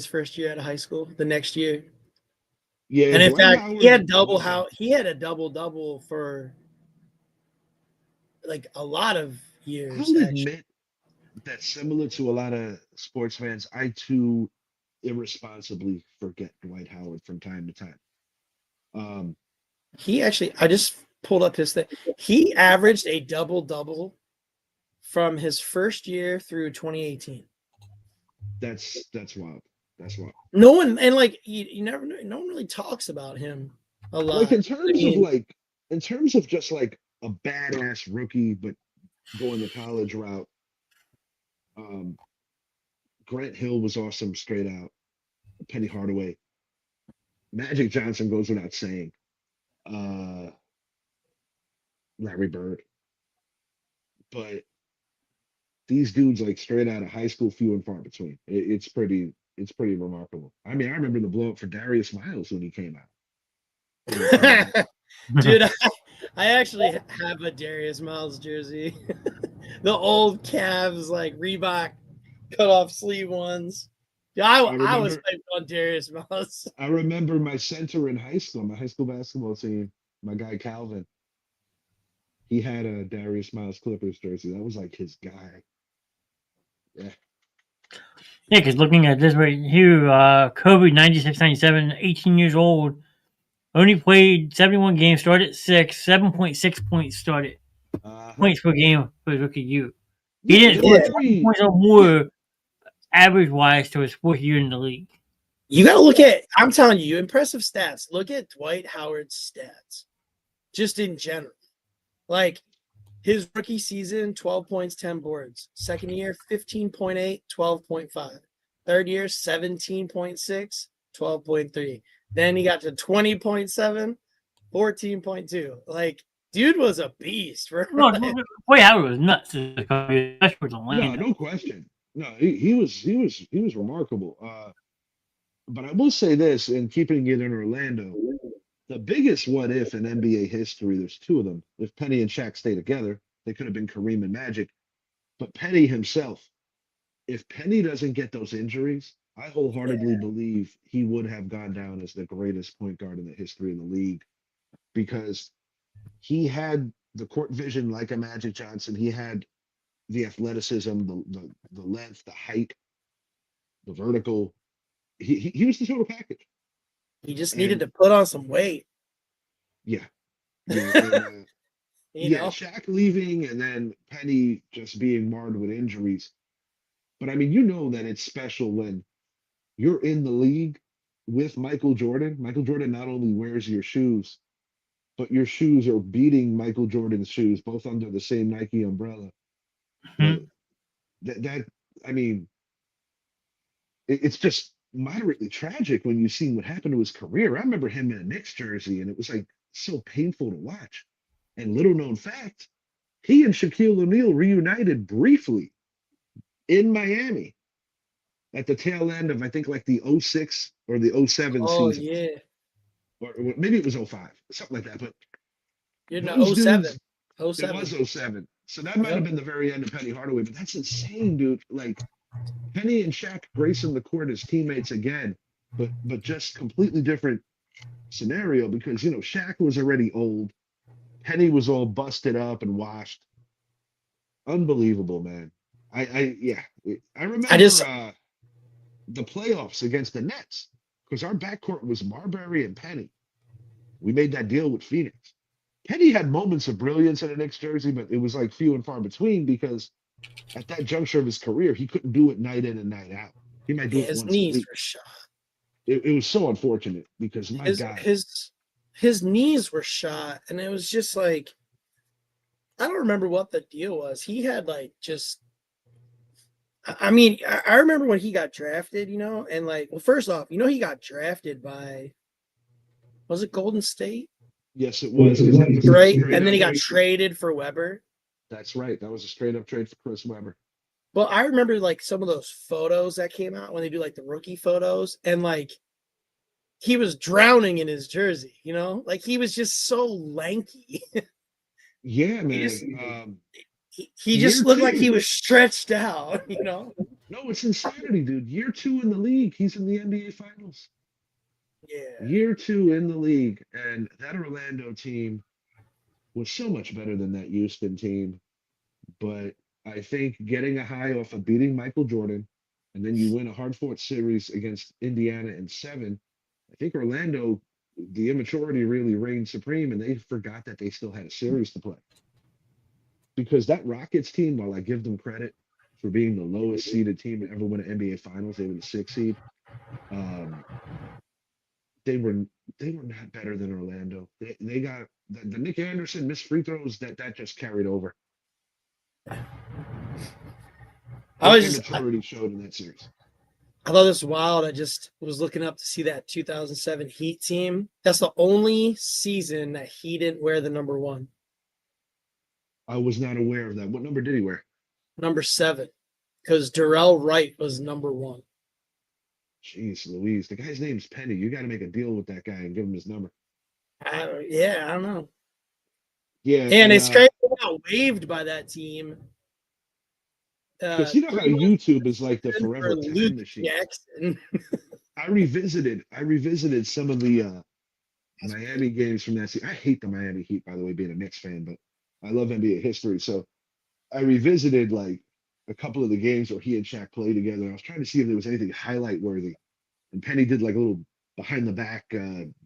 first year out of high school, the next year. Yeah, And in Dwight fact, Howard he had was he had a double-double for like a lot of years, I'll actually. admit that similar to a lot of sports fans, I too irresponsibly forget Dwight Howard from time to time. I just pulled up his thing. He averaged a double-double from his first year through 2018. That's wild. That's wild. No one, and like no one really talks about him a lot. Like in terms of just like a badass rookie, but going the college route. Grant Hill was awesome straight out. Penny Hardaway. Magic Johnson goes without saying. Larry Bird. But these dudes like straight out of high school, few and far between. It's pretty remarkable. I mean, I remember the blow up for Darius Miles when he came out. Dude, I actually have a Darius Miles jersey. The old Cavs like Reebok cut off sleeve ones. Yeah, I was hyped on Darius Miles. I remember my center in high school, my high school basketball team, my guy Calvin. he had a Darius Miles Clippers jersey. That was like his guy. Yeah. Yeah, because looking at this right here, Kobe 96 97, 18 years old, only played 71 games, started 7.6 points started. Uh-huh. Points per game for his rookie year. He Yeah, didn't they're score Yeah. 20 points or more average wise to his fourth year in the league. You got to look at, I'm telling you, impressive stats. Look at Dwight Howard's stats, just in general. Like his rookie season, 12 points, 10 boards. Second year, 15.8, 12.5. Third year, 17.6, 12.3. Then he got to 20.7, 14.2. Like, dude was a beast. No, Dwight Howard was nuts, especially with No, Orlando. no question. No, he was remarkable. But I will say this, in keeping it in Orlando, the biggest what if in NBA history, there's two of them. If Penny and Shaq stay together, they could have been Kareem and Magic. But Penny himself, if Penny doesn't get those injuries, I wholeheartedly believe he would have gone down as the greatest point guard in the history of the league because he had the court vision like a Magic Johnson. He had the athleticism, the length, the height, the vertical. He was the total package. He just And needed to put on some weight, yeah, yeah, and, you yeah. know? Shaq leaving and then Penny just being marred with injuries. But I mean, you know that it's special when you're in the league with Michael Jordan. Michael Jordan not only wears your shoes, but your shoes are beating Michael Jordan's shoes, both under the same Nike umbrella. Mhm. That I mean, it's just moderately tragic when you see what happened to his career. I remember him in a Knicks jersey, and it was like so painful to watch. And little known fact, he and Shaquille O'Neal reunited briefly in Miami at the tail end of I think like the '06 or the '07 Oh, season, yeah. or maybe it was '05, something like that. But You're in those 07. dudes, it 07. was '07, so that might have Yep. been the very end of Penny Hardaway. But that's insane, dude. Like Penny and Shaq gracing the court as teammates again, but just completely different scenario because Shaq was already old, Penny was all busted up and washed. Unbelievable, man. Yeah, I remember just- the playoffs against the Nets because our backcourt was Marbury and Penny. We made that deal with Phoenix. Penny had moments of brilliance in a Knicks jersey, but it was like few and far between because at that juncture of his career, he couldn't do it night in and night out. He might do Yeah, it his once a knees week. were shot. It was so unfortunate because my God, His knees were shot, and it was just like I don't remember what the deal was. He had like just I mean, I remember when he got drafted, and like, well, first off, he got drafted by was it Golden State? yes, it was 'cause that was a Right. straight And then he up got traded for Weber. That's right. That was a straight up trade for Chris Webber. Well, I remember like some of those photos that came out when they do like the rookie photos, and like he was drowning in his jersey, like he was just so lanky. Yeah, man. just- He just looked like he was stretched out, No, it's insanity, dude. Year 2 in the league, he's in the NBA Finals. Yeah. Year 2 in the league, and that Orlando team was so much better than that Houston team. But I think getting a high off of beating Michael Jordan, and then you win a hard-fought series against Indiana in 7. I think Orlando, the immaturity really reigned supreme, and they forgot that they still had a series to play. Because that Rockets team, while I give them credit for being the lowest seeded team to ever win an NBA Finals, they were the 6th seed. They were not better than Orlando. They got the Nick Anderson missed free throws that just carried over. Immaturity showed in that series. I thought this was wild. I just was looking up to see that 2007 Heat team. That's the only season that he didn't wear the number 1. I was not aware of that. What number did he wear? Number 7, because Darrell Wright was number 1. Jeez Louise. The guy's name's Penny. You got to make a deal with that guy and give him his number. I don't know. Yeah. And it's crazy got waived by that team. Because you know how YouTube is like the forever time Luke machine. Jackson. I revisited some of the Miami games from that season. I hate the Miami Heat, by the way, being a Knicks fan, but I love NBA history. So I revisited like a couple of the games where he and Shaq played together. I was trying to see if there was anything highlight worthy. And Penny did like a little behind the back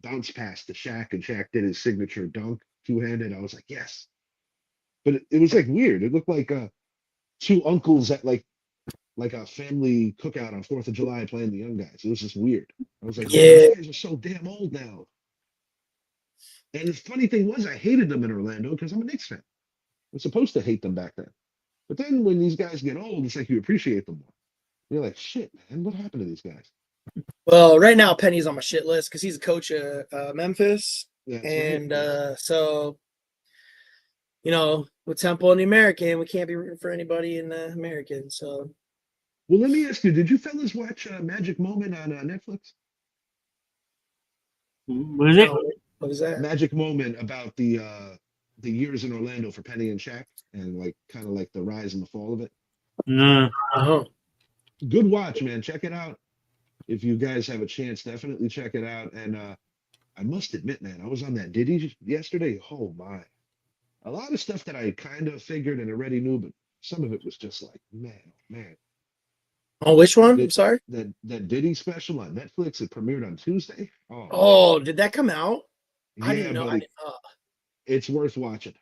bounce pass to Shaq, and Shaq did his signature dunk two-handed. I was like, yes. But it was like weird. It looked like two uncles at like a family cookout on 4th of July playing the young guys. It was just weird. I was like, man, Yeah. these guys are so damn old now. And the funny thing was, I hated them in Orlando because I'm a Knicks fan. I'm supposed to hate them back then. But then when these guys get old, it's like you appreciate them more. You're like, shit, man, what happened to these guys? Well, right now Penny's on my shit list because he's a coach of Memphis, Yeah, that's and right. so with Temple and the American, we can't be rooting for anybody in the American. So Well, let me ask you, did you fellas watch Magic Moment on Netflix? What is it? what was that? Magic Moment about the years in Orlando for Penny and Shaq, and like kind of like the rise and the fall of it. No. Oh, Good watch, man. Check it out. If you guys have a chance, definitely check it out. And I must admit, man, I was on that Diddy yesterday. Oh my. A lot of stuff that I kind of figured and already knew, but some of it was just like, man. oh, which one? I'm That sorry. that Diddy special on Netflix, it premiered on Tuesday. Oh, man. Oh, did that come out? I Yeah, didn't know. buddy. It's worth watching.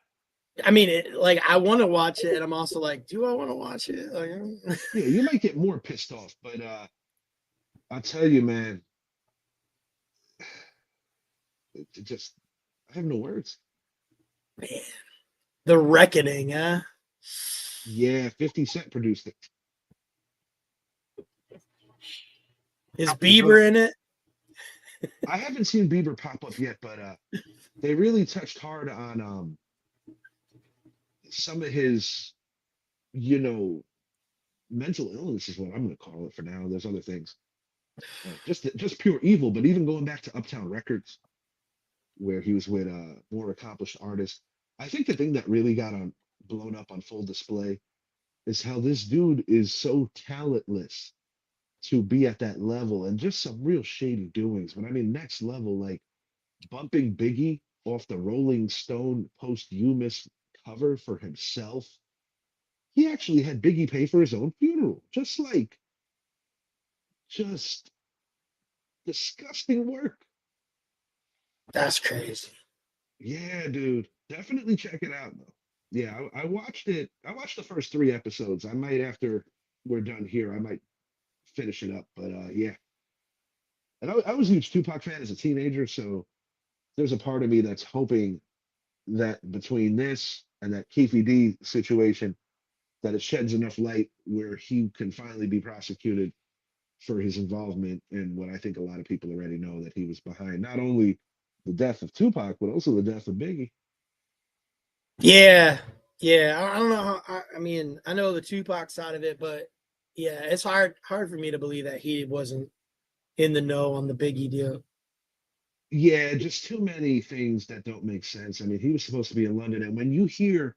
I mean, like I want to watch it, and I'm also like, do I want to watch it? Like, Yeah, you might get more pissed off, but I'll tell you, man, it just I have no words. man, The Reckoning, huh? Yeah, 50 Cent produced it. Is Bieber in it? I haven't seen Bieber pop up yet, but they really touched hard on some of his, you know, mental illness is what I'm going to call it for now. There's other things, just pure evil. But even going back to Uptown Records, where he was with more accomplished artists, I think the thing that really got on blown up on full display is how this dude is so talentless to be at that level, and just some real shady doings. But I mean, next level, like bumping Biggie off the Rolling Stone posthumous cover for himself. He actually had Biggie pay for his own funeral. Just disgusting work. That's crazy. Yeah, dude. Definitely check it out, though. Yeah, I watched it. I watched the first 3 episodes. I might, after we're done here, I might finish it up. But yeah. And I was a huge Tupac fan as a teenager, so there's a part of me that's hoping that between this and that Keefe D situation, that it sheds enough light where he can finally be prosecuted for his involvement in what I think a lot of people already know, that he was behind not only the death of Tupac, but also the death of Biggie. Yeah, yeah. I don't know how. I mean, I know the Tupac side of it, but yeah, it's hard for me to believe that he wasn't in the know on the Biggie deal. Yeah, just too many things that don't make sense. I mean, he was supposed to be in London, and when you hear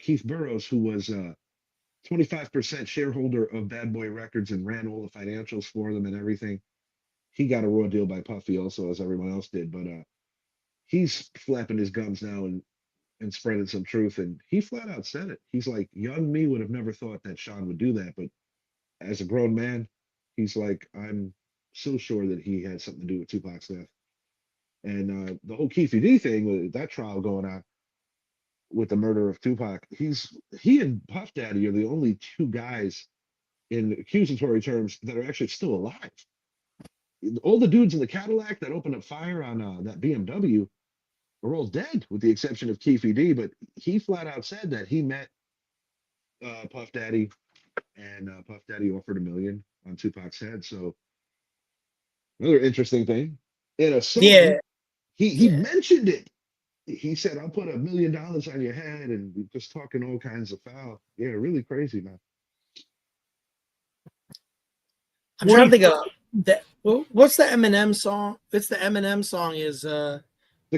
Keith Burrows, who was 25% shareholder of Bad Boy Records and ran all the financials for them and everything, he got a raw deal by Puffy also, as everyone else did. But he's flapping his gums now and spreading some truth. And he flat out said it. He's like, young me would have never thought that Sean would do that. But as a grown man, he's like, I'm so sure that he had something to do with Tupac's death. And the whole Keefe D thing, with that trial going on with the murder of Tupac, he and Puff Daddy are the only two guys in accusatory terms that are actually still alive. All the dudes in the Cadillac that opened up fire on that BMW are all dead, with the exception of Keefe D. But he flat out said that he met Puff Daddy, and Puff Daddy offered $1 million on Tupac's head. So another interesting thing, in a song, Yeah, he mentioned it. He said, "I'll put $1 million on your head," and just talking all kinds of foul. Yeah, really crazy, man. I'm trying to think of that. What's the Eminem song? It's the Eminem song. Is The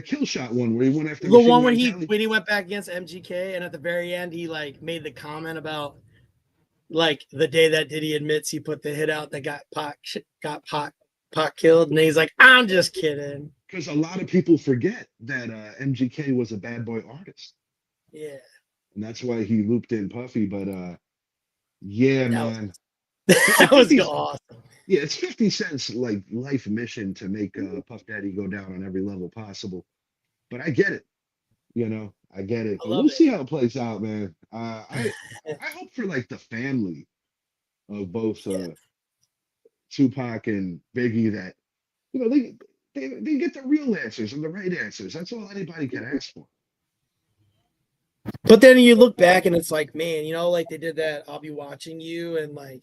Kill Shot one where he went after the Machine one when Gun he went back against MGK, and at the very end he like made the comment about like the day that Diddy admits he put the hit out that got Pac killed, and he's like, I'm just kidding. Because a lot of people forget that MGK was a Bad Boy artist. Yeah. and that's why he looped in Puffy. But yeah, That was, man, that was 50 awesome. yeah, it's 50 Cent's like life mission to make Puff Daddy go down on every level possible. But I get it, I get it. I But love we'll it. see how it plays out, man. I hope for like the family of both Yeah. Tupac and Biggie that they get the real answers and the right answers. That's all anybody can ask for. But then you look back and it's like, man, like they did that I'll Be Watching You, and like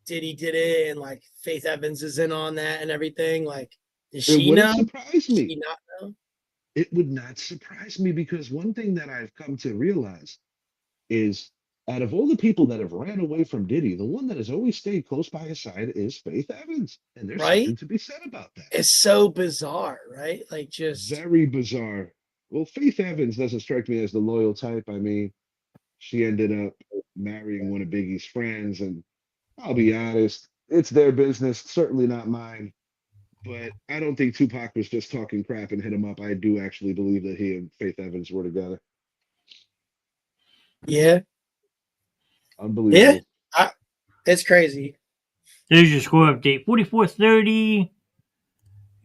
Diddy did it, and like Faith Evans is in on that and everything. Like, does It she wouldn't know? surprise Does me. she not know? It would not surprise me because one thing that I've come to realize is out of all the people that have ran away from Diddy, the one that has always stayed close by his side is Faith Evans. And there's Right? something to be said about that. It's so bizarre, right? Like, just Very bizarre. Well, Faith Evans doesn't strike me as the loyal type. I mean, she ended up marrying one of Biggie's friends, and I'll be honest, it's their business, certainly not mine. But I don't think Tupac was just talking crap and hit him up. I do actually believe that he and Faith Evans were together. yeah, Unbelievable. it's crazy. There's your score update 44-30.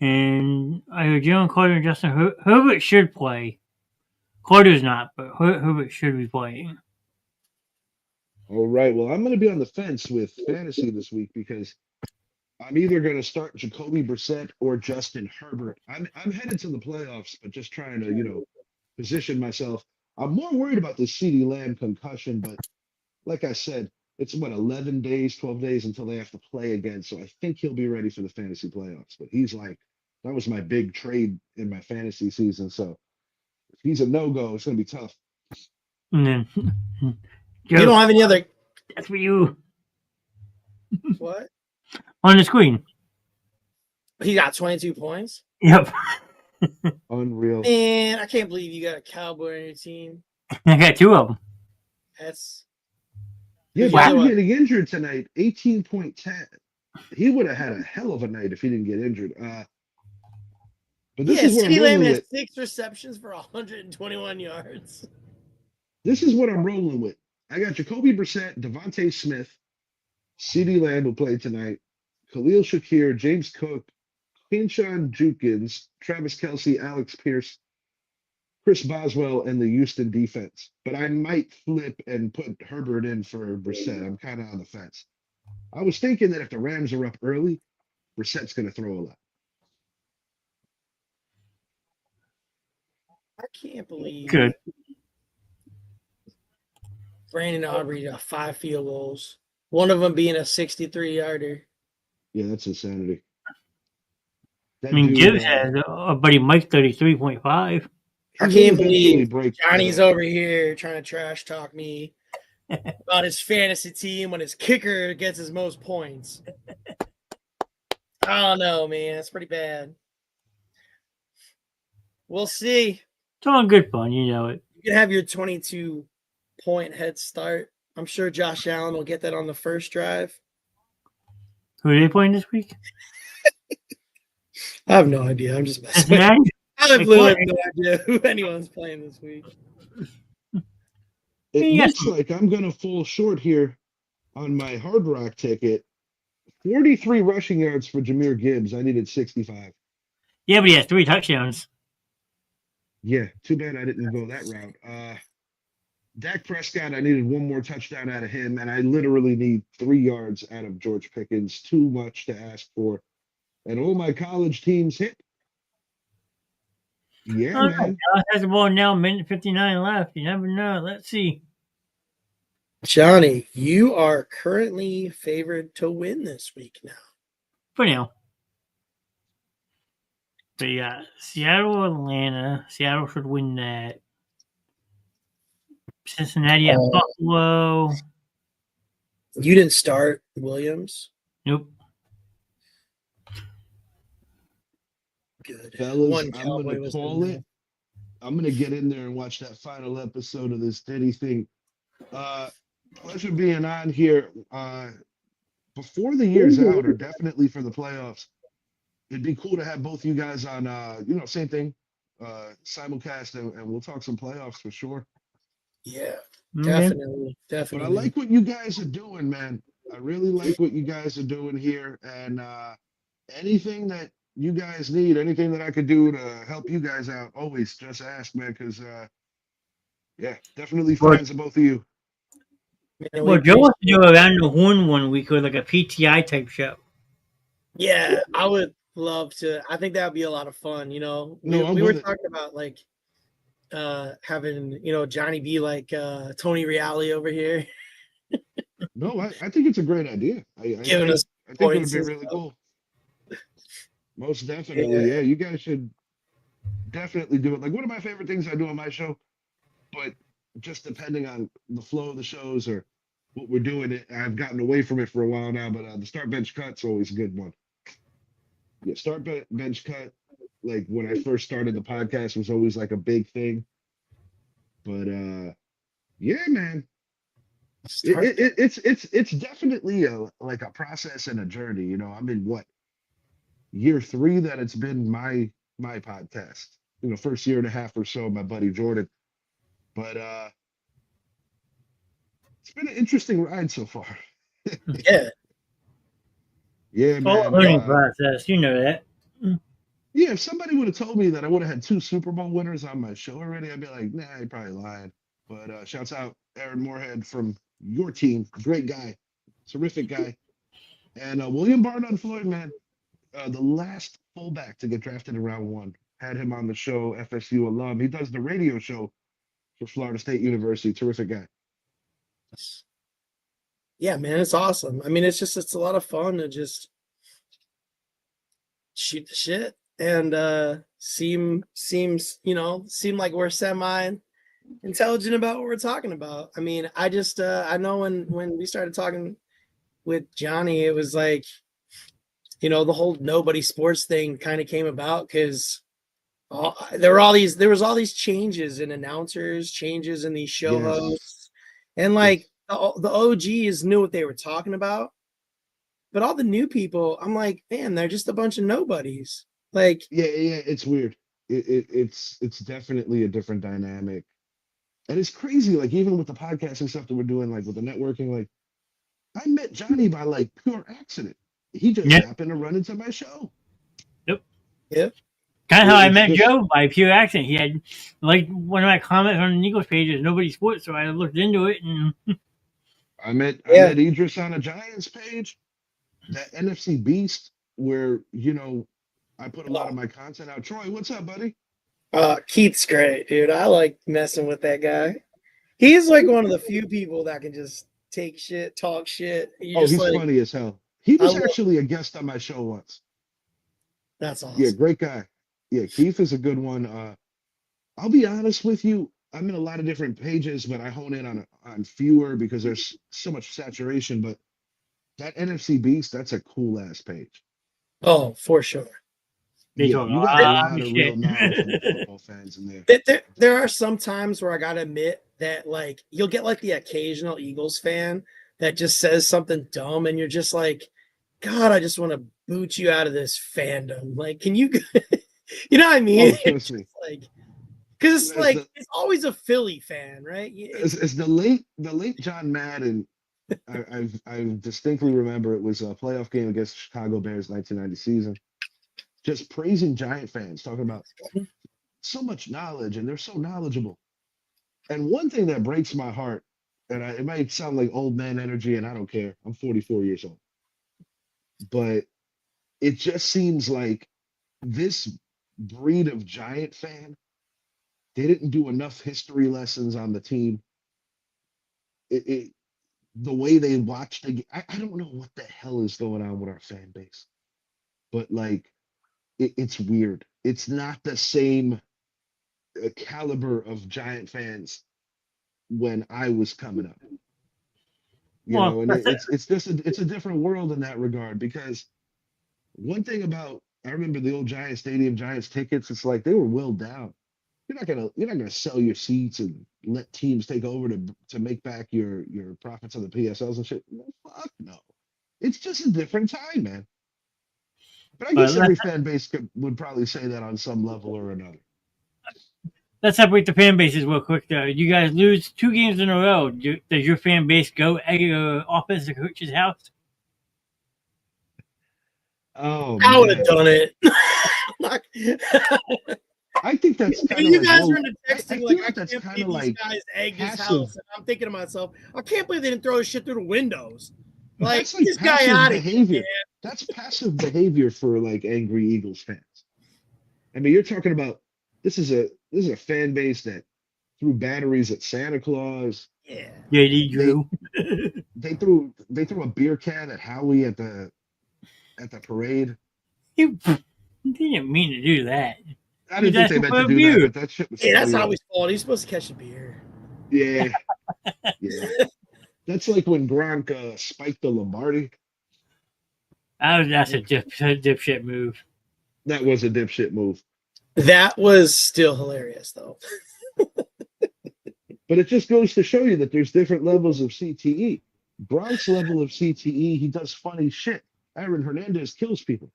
And I heard Jalen Carter and Justin Herbert should play. Carter's not, but Herbert should be playing. All right. Well, I'm going to be on the fence with fantasy this week because I'm either going to start Jacoby Brissett or Justin Herbert. I'm headed to the playoffs, but just trying to, position myself. I'm more worried about the CeeDee Lamb concussion, but like I said, it's what 11 days, 12 days until they have to play again. So I think he'll be ready for the fantasy playoffs. But he's like, that was my big trade in my fantasy season. So if he's a no-go, it's going to be tough. And then You don't have any other that's for you what? on the screen. He got 22 points. Yep. Unreal. Man, I can't believe you got a Cowboy on your team. I got two of them. That's Yeah, Wow. but him getting injured tonight, 18.10. He would have had a hell of a night if he didn't get injured. But this is what I'm CeeDee Lamb rolling has with. 6 receptions for 121 yards. This is what I'm rolling with. I got Jacoby Brissett, Devontae Smith, CeeDee Lamb will play tonight, Khalil Shakir, James Cook, Quinshawn Jukins, Travis Kelce, Alex Pierce, Chris Boswell, and the Houston defense. But I might flip and put Herbert in for Brissett. I'm kind of on the fence. I was thinking that if the Rams are up early, Brissett's going to throw a lot. I can't believe Good. Brandon Aubrey got 5 field goals. One of them being a 63-yarder. Yeah, that's insanity. I mean, Gibbs has a buddy Mike 33.5. I he will can't eventually believe break. Johnny's over here trying to trash talk me about his fantasy team when his kicker gets his most points. I don't know, man. It's pretty bad. We'll see. It's all good fun, you know it. You can have your 22-point head start. I'm sure Josh Allen will get that on the first drive. Uh, Who are they playing this week? I have no idea. I'm just messing with Cincinnati? I have literally no idea who anyone's playing this week. It Yes. looks like I'm going to fall short here on my Hard Rock ticket. 43 rushing yards for Jahmyr Gibbs. I needed 65. Yeah, but he has 3 touchdowns. Yeah, too bad I didn't go that route. Dak Prescott, I needed one more touchdown out of him, and I literally need 3 yards out of George Pickens. Too much to ask for. And all my college teams hit. Yeah, Oh, man. Dallas has the ball now, minute 59 left. You never know. Let's see. Johnny, you are currently favored to win this week now. For now. But yeah, Seattle, Atlanta. Seattle should win that. Cincinnati at Buffalo. You didn't start Williams. Nope. Good. Fellas, One I'm Cowboy going to was call in it. I'm going to get in there and watch that final episode of this Diddy thing. Pleasure being on here. Before the year's out, or definitely for the playoffs, it'd be cool to have both you guys on, same thing, simulcast, and we'll talk some playoffs for sure. Yeah, Okay. definitely, But I definitely. like what you guys are doing, man. I really like what you guys are doing here. And anything that you guys need, anything that I could do to help you guys out, always just ask, man. Because yeah, definitely Well, fans of both of you. Man, we well, Joe wants to appreciate do it. around the horn one week with like a PTI type show. Yeah, I would love to. I think that would be a lot of fun. We No, I'm we were with it. talking about like having Johnny be like Tony Reale over here, No, I think it's a great idea. giving us I think it would points be and really stuff. cool. Most definitely. Yeah. Yeah, you guys should definitely do it. Like one of my favorite things I do on my show, but just depending on the flow of the shows or what we're doing, I've gotten away from it for a while now. But the start bench cut's always a good one. Yeah, bench cut. Like when I first started the podcast was always like a big thing. But yeah, man, Start it's definitely like a process and a journey. I'm in what year 3 that it's been my podcast. First year and a half or so, my buddy Jordan. But it's been an interesting ride so far. Yeah. Yeah, It's all a man. learning process. You know that. Yeah, if somebody would have told me that I would have had 2 Super Bowl winners on my show already, I'd be like, nah, you're probably lying. But shouts out Aaron Moorhead from your team. Great guy. Terrific guy. And William Barnard Floyd, man, the last fullback to get drafted in round 1. Had him on the show, FSU alum. He does the radio show for Florida State University. Terrific guy. Yeah, man, it's awesome. I mean, it's a lot of fun to just shoot the shit and seem like we're semi intelligent about what we're talking about. I mean, I know when we started talking with Johnny, it was like the whole nobody sports thing kind of came about because there was all these changes in announcers, changes in these show Yes. hosts, and like the OGs knew what they were talking about, but all the new people, I'm like, man, they're just a bunch of nobodies. Like, Yeah, it's weird. It's definitely a different dynamic. And it's crazy, like even with the podcasting stuff that we're doing, like with the networking, like I met Johnny by like pure accident. He just Yeah. happened to run into my show. Yep. Yep. Kind of how I It's met just- Joe by pure accident. He had like one of my comments on the Eagles page is nobody sports, so I looked into it and I met Yeah. Idris on a Giants page, that NFC Beast, where I put a lot of my content out. Troy, what's up, buddy? Keith's great, dude. I like messing with that guy. He's like one of the few people that can just take shit, talk shit. You just He's like, funny as hell. He was I love- actually a guest on my show once. that's awesome. Yeah, great guy. Yeah, Keith is a good one. I'll be honest with you. I'm in a lot of different pages, but I hone in on fewer because there's so much saturation. But that NFC Beast, that's a cool ass page. Oh, for sure. they Yeah, talk you a got a lot lot of of real shit. knowledgeable football fans in there. There are some times where I gotta admit that like you'll get like the occasional Eagles fan that just says something dumb, and you're just like, God, I just want to boot you out of this fandom. Like, can you, you know what I mean? Oh, trust me. Like, because it's As like the- it's always a Philly fan, right? As the late John Madden, I distinctly remember it was a playoff game against the Chicago Bears 1990 season. Just praising Giant fans, talking about so much knowledge, and they're so knowledgeable. And one thing that breaks my heart, and it might sound like old man energy, and I don't care. I'm 44 years old, but it just seems like this breed of Giant fan, they didn't do enough history lessons on the team. The way they watch I don't know what the hell is going on with our fan base, but like it's weird. It's not the same caliber of Giant fans when I was coming up. Well, And it's just it's a different world in that regard, because one thing about, I remember the old Giant Stadium Giants tickets, it's like they were willed down. You're not gonna sell your seats and let teams take over to make back your profits on the PSLs and shit. No, fuck no. It's just a different time, man. But I guess every fan base would probably say that on some level or another. let's separate the fan bases real quick, though. You guys lose 2 games in a row. Does your fan base go at your offensive coach's house? Oh I would have man, done it. I think that's kind of you like, guys well, were into I texting feel like, like I that's can't kind believe of these like guys egged his passive. house. And I'm thinking to myself, I can't believe they didn't throw his shit through the windows. Like, That's like this guy passive out of here. behavior. That's passive behavior for like angry Eagles fans. I mean, you're talking about this is a fan base that threw batteries at Santa Claus. Yeah. JD Drew. They threw a beer can at Howie at the parade. You didn't mean to do that. I He didn't think was they asking meant for to a do beer. that, but that shit was Hey, that's funny. how he's fault. He's supposed to catch the beer. Yeah, yeah. That's like when Gronk spiked the Lombardi. That's a dipshit move. That was a dipshit move. That was still hilarious, though. But it just goes to show you that there's different levels of CTE. Gronk's level of CTE, he does funny shit. Aaron Hernandez kills people.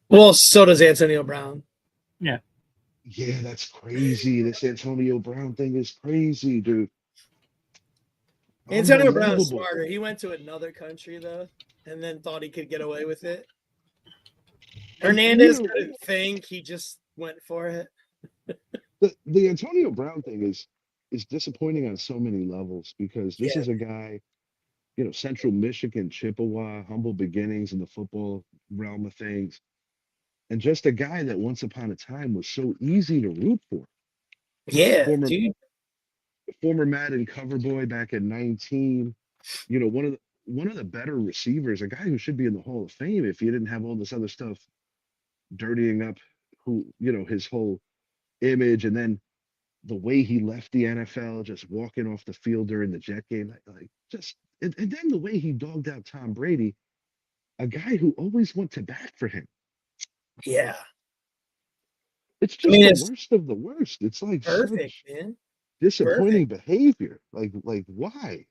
Well, so does Antonio Brown. Yeah, that's crazy. This Antonio Brown thing is crazy, dude. Antonio Brown is Unbelievable. smarter. He went to another country, though, and then thought he could get away with it. Hernandez didn't think. He just went for it. The Antonio Brown thing is disappointing on so many levels because this is a guy, Central Michigan, Chippewa, humble beginnings in the football realm of things. And just a guy that once upon a time was so easy to root for. Yeah, Former, dude. former Madden cover boy back at 19. One of the better receivers, a guy who should be in the Hall of Fame if you didn't have all this other stuff dirtying up his whole image, and then the way he left the NFL, just walking off the field during the Jet game, and then the way he dogged out Tom Brady, a guy who always went to bat for him. Yeah. It's just the worst of the worst. It's like perfect, such man. disappointing behavior. Like why?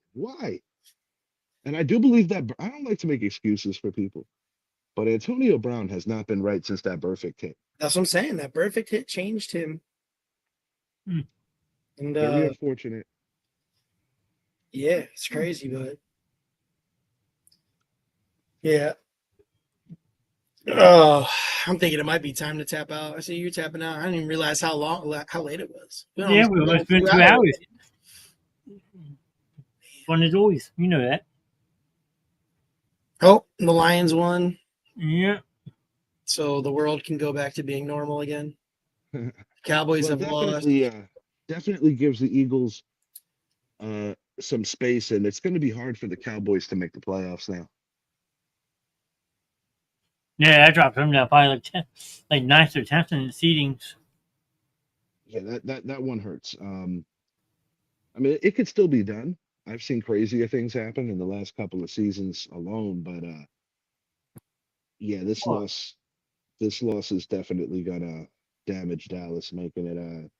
And I do believe that I don't like to make excuses for people, but Antonio Brown has not been right since that perfect hit. That's what I'm saying. That perfect hit changed him. And Very unfortunate. yeah, it's crazy, but yeah. Oh, I'm thinking it might be time to tap out. I see you tapping out. I didn't even realize how late it was. Yeah, we almost been 2 hours. Fun as always. You know that. Oh, the Lions won. Yeah. So the world can go back to being normal again. Cowboys have lost. Definitely gives the Eagles some space, and it's going to be hard for the Cowboys to make the playoffs now. Yeah, I dropped them down probably like 9th or 10th in the seedings. Yeah, that one hurts. I mean, it could still be done. I've seen crazier things happen in the last couple of seasons alone, but yeah, this loss is definitely gonna damage Dallas, making it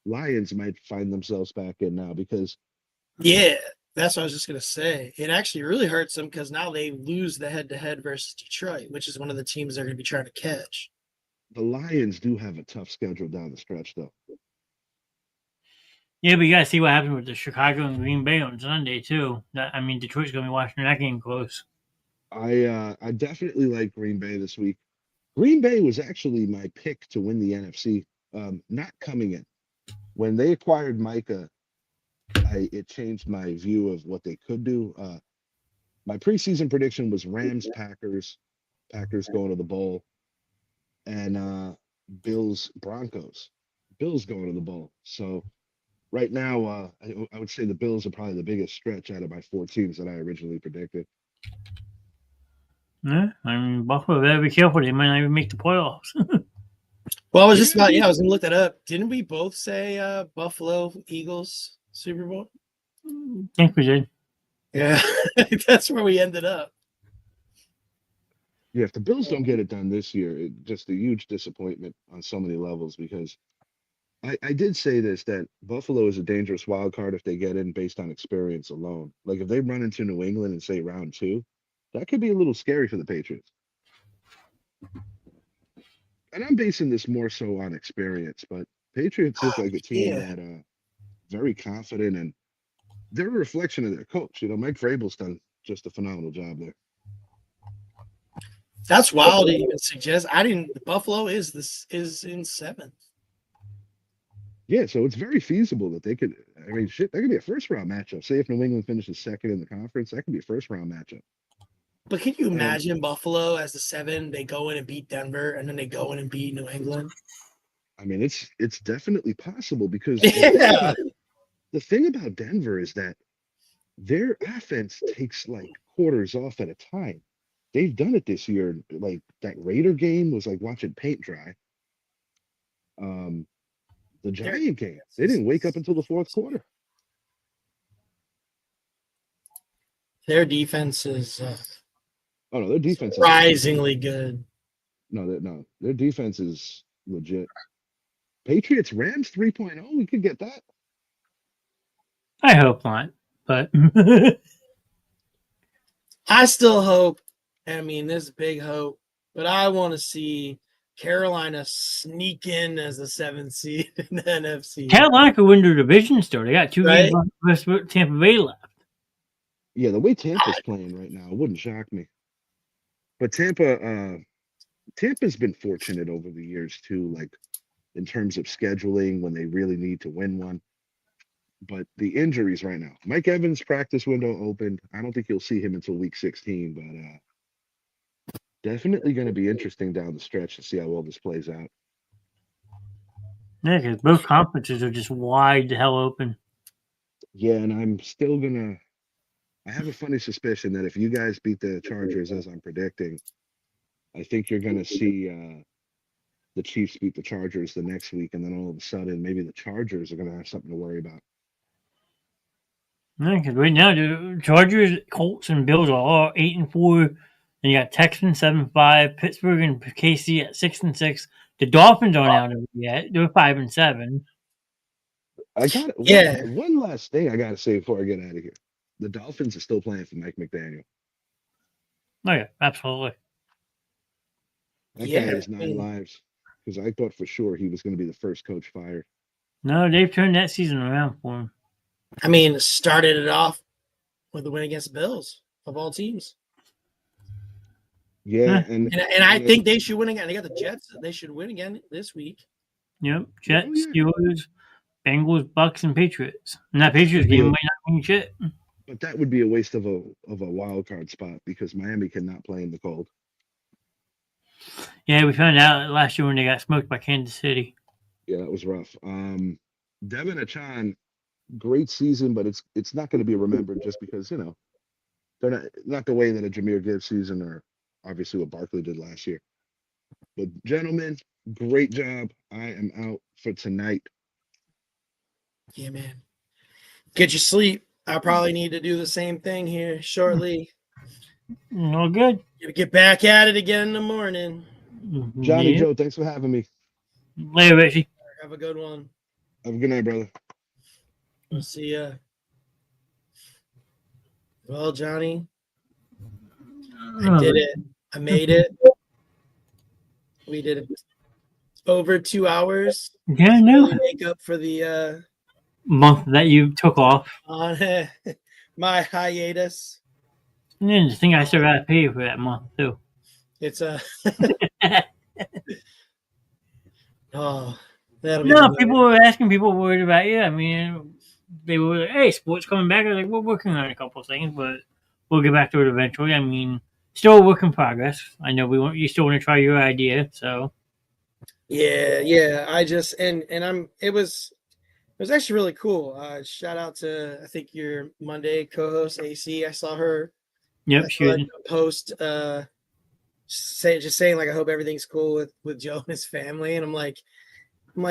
Lions might find themselves back in now because yeah, that's what I was just gonna say. It actually really hurts them because now they lose the head-to-head versus Detroit, which is one of the teams they're gonna be trying to catch. the Lions do have a tough schedule down the stretch, though. Yeah, but you gotta see what happens with the Chicago and Green Bay on Sunday too. Detroit's gonna be watching that game close. I definitely like Green Bay this week. Green Bay was actually my pick to win the NFC. Not coming in when they acquired Micah, it changed my view of what they could do. My preseason prediction was Rams, Packers going to the bowl, and Bills, Broncos. Bills going to the bowl. So right now, I would say the Bills are probably the biggest stretch out of my 4 teams that I originally predicted. Yeah, Buffalo better be careful. They might not even make the playoffs. Well, I was just about, I was gonna look that up. Didn't we both say Buffalo Eagles Super Bowl? I think we did. Yeah, that's where we ended up. Yeah, if the Bills don't get it done this year, just a huge disappointment on so many levels because I did say this, that Buffalo is a dangerous wild card if they get in based on experience alone. Like if they run into New England and say round 2, that could be a little scary for the Patriots. And I'm basing this more so on experience, but Patriots look like a team Yeah. that very confident, and they're a reflection of their coach. Mike Vrabel's done just a phenomenal job there. That's wild to even suggest. I didn't. Buffalo is in 7th. Yeah, so it's very feasible that they could. I mean, shit, that could be a first round matchup. Say if New England finishes second in the conference, that could be a first round matchup. But can you imagine Buffalo as the 7? They go in and beat Denver, and then they go in and beat New England. I mean, it's definitely possible because Yeah. the thing about Denver is that their offense takes like quarters off at a time. They've done it this year. Like that Raider game was like watching paint dry. The Giant game, they didn't wake up until the fourth quarter. Their defense is Oh no, their defense surprisingly good. No, their defense is legit. Patriots Rams 3.0, we could get that. I hope not, but I still hope. I mean, there's big hope, but I want to see Carolina sneak in as the 7th seed in the NFC. Carolina could win their division still. They got 2 Right? games left with Tampa Bay left. Yeah, the way Tampa's playing right now, it wouldn't shock me. But Tampa's been fortunate over the years too, like in terms of scheduling when they really need to win one. But the injuries right now, Mike Evans' practice window opened. I don't think you'll see him until week 16, but definitely going to be interesting down the stretch to see how all this plays out. Yeah, because both conferences are just wide the hell open. Yeah, and I'm still gonna. I have a funny suspicion that if you guys beat the Chargers as I'm predicting, I think you're gonna see the Chiefs beat the Chargers the next week, and then all of a sudden, maybe the Chargers are gonna have something to worry about. Yeah, because right now the Chargers, Colts, and Bills are all 8-4. Then you got Texans 7-5, Pittsburgh and KC at 6-6. The Dolphins aren't out of it yet; they're 5-7. I got Yeah. one last thing I gotta say before I get out of here. The Dolphins are still playing for Mike McDaniel. Oh yeah, absolutely. That Yeah, guy has I 9 mean- lives because I thought for sure he was going to be the first coach fired. No, they've turned that season around for him. I mean, started it off with the win against the Bills of all teams. Yeah, Huh. and And I think they should win again. They got the Jets. They should win again this week. Yep, Jets, yeah. Steelers, Bengals, Bucks, and Patriots. And that Patriots game might not mean shit. but that would be a waste of a wild card spot because Miami cannot play in the cold. Yeah, we found out last year when they got smoked by Kansas City. Yeah, that was rough. Devin Achan, great season, but it's not going to be remembered just because they're not the way that a Jahmyr Gibbs season or obviously what Barkley did last year. But gentlemen, great job. I am out for tonight. Yeah, man. Get your sleep. I probably need to do the same thing here shortly. No good. Gonna get back at it again in the morning. Johnny Yeah. Joe, thanks for having me. Later, Richie. Have a good one. Have a good night, brother. We'll see ya. Well, Johnny, I did it. I made it. We did it over 2 hours. Yeah, no. Really make up for the Month that you took off. on my hiatus. And then the thing I still got to pay you for that month, too. It's oh, that'll be No, good. people were asking, people were worried about you. I mean, they were like, hey, sports coming back. I was like, we're working on a couple of things, but we'll get back to it eventually. I mean, still a work in progress. I know you still want to try your idea, so. Yeah. I just and it was actually really cool. Shout out to I think your Monday co-host AC. I saw her. Yep, I she saw was. a post saying like I hope everything's cool with Joe and his family, and I'm like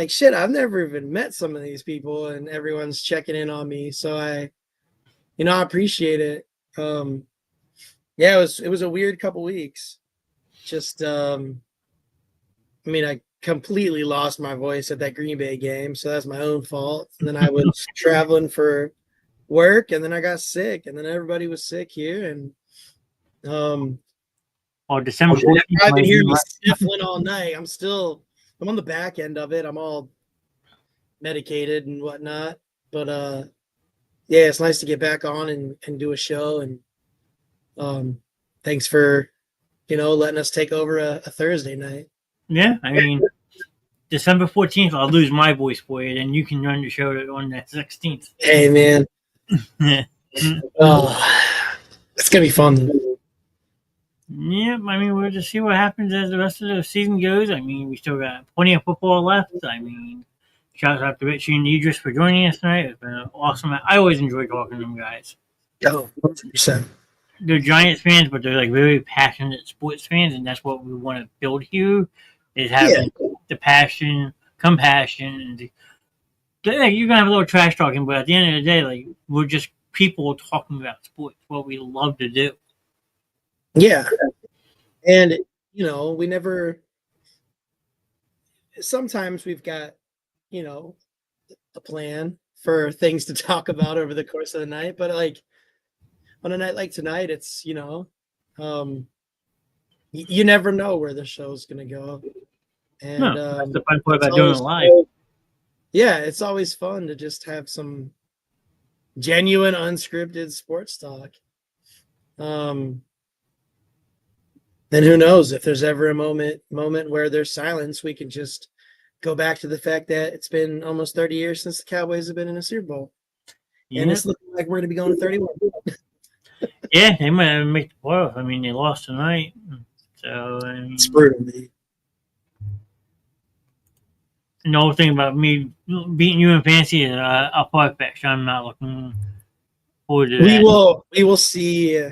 shit. I've never even met some of these people, and everyone's checking in on me. So I appreciate it. Yeah, it was a weird couple weeks. Just I mean, I completely lost my voice at that Green Bay game, so that's my own fault. And then I was traveling for work, and then I got sick, and then everybody was sick here, and December 14th. I've been might hearing be me right. sniffling all night. I'm on the back end of it. I'm all medicated and whatnot. But yeah, it's nice to get back on and do a show. And thanks for letting us take over a Thursday night. Yeah, I mean, December 14th, I'll lose my voice for you, and you can run the show on that 16th. Hey man, Yeah. it's gonna be fun. Yep, I mean, we'll just see what happens as the rest of the season goes. I mean, we still got plenty of football left. I mean, shout out to Richie and Idris for joining us tonight. It's been awesome. I always enjoy talking to them guys. Oh, 100%. They're Giants fans, but they're like very passionate sports fans, and that's what we want to build here. Is having the passion, compassion, and you're gonna have a little trash talking, but at the end of the day, like we're just people talking about sports, what we love to do. Yeah, and we never. Sometimes we've got a plan for things to talk about over the course of the night, but like on a night like tonight, it's you never know where the show's gonna go. And That's the fun part about it's doing it always live. fun. Yeah, it's always fun to just have some genuine, unscripted sports talk. Then who knows if there's ever a moment where there's silence, we can just go back to the fact that it's been almost 30 years since the Cowboys have been in a Super Bowl, Yeah. and it's looking like we're going to be going to 31. Yeah, they might even make the playoffs. I mean, they lost tonight, so I mean, It's brutal, man. the whole thing about me beating you in fantasy is a perfect. I'm not looking forward to that. We will see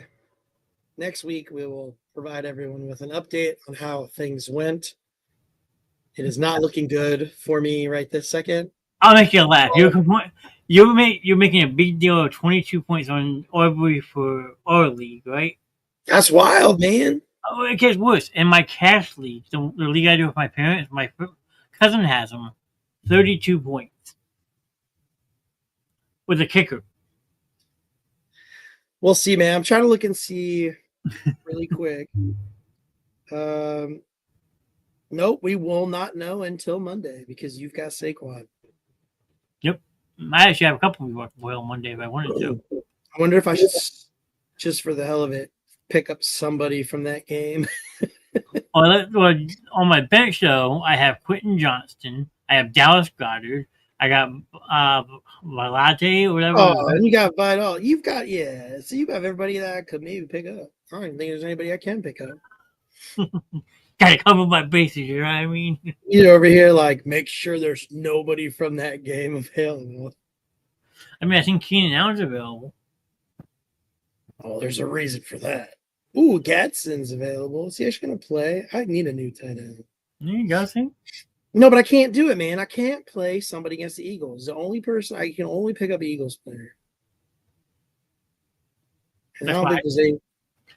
next week. We will provide everyone with an update on how things went. It is not looking good for me right this second. I'll make you laugh. You're making a big deal of 22 points on Aubrey for our league, right? That's wild, man. Oh, it gets worse. In my cash league, the league I do with my parents, my cousin has them, 32 points with a kicker. We'll see, man. I'm trying to look and see really quick. Nope, we will not know until Monday because you've got Saquon. Yep. I actually have a couple of people on Monday if I wanted to. I wonder if I should, just for the hell of it, pick up somebody from that game. On my bench, though, I have Quentin Johnston. I have Dallas Goddard. I got Valate or whatever. Oh, and you got Vidal. You've got, yeah. So you have everybody that I could maybe pick up. I don't even think there's anybody I can pick up. Gotta cover my bases, you know what I mean? You're over here like, make sure there's nobody from that game available. I mean, I think Keenan Allen's available. Oh, there's a reason for that. Ooh, Gadsden's available. Is he actually going to play? I need a new tight end. There you go, see? No, but I can't do it, man. I can't play somebody against the Eagles. The only person I can only pick up an Eagles player. And I don't think there's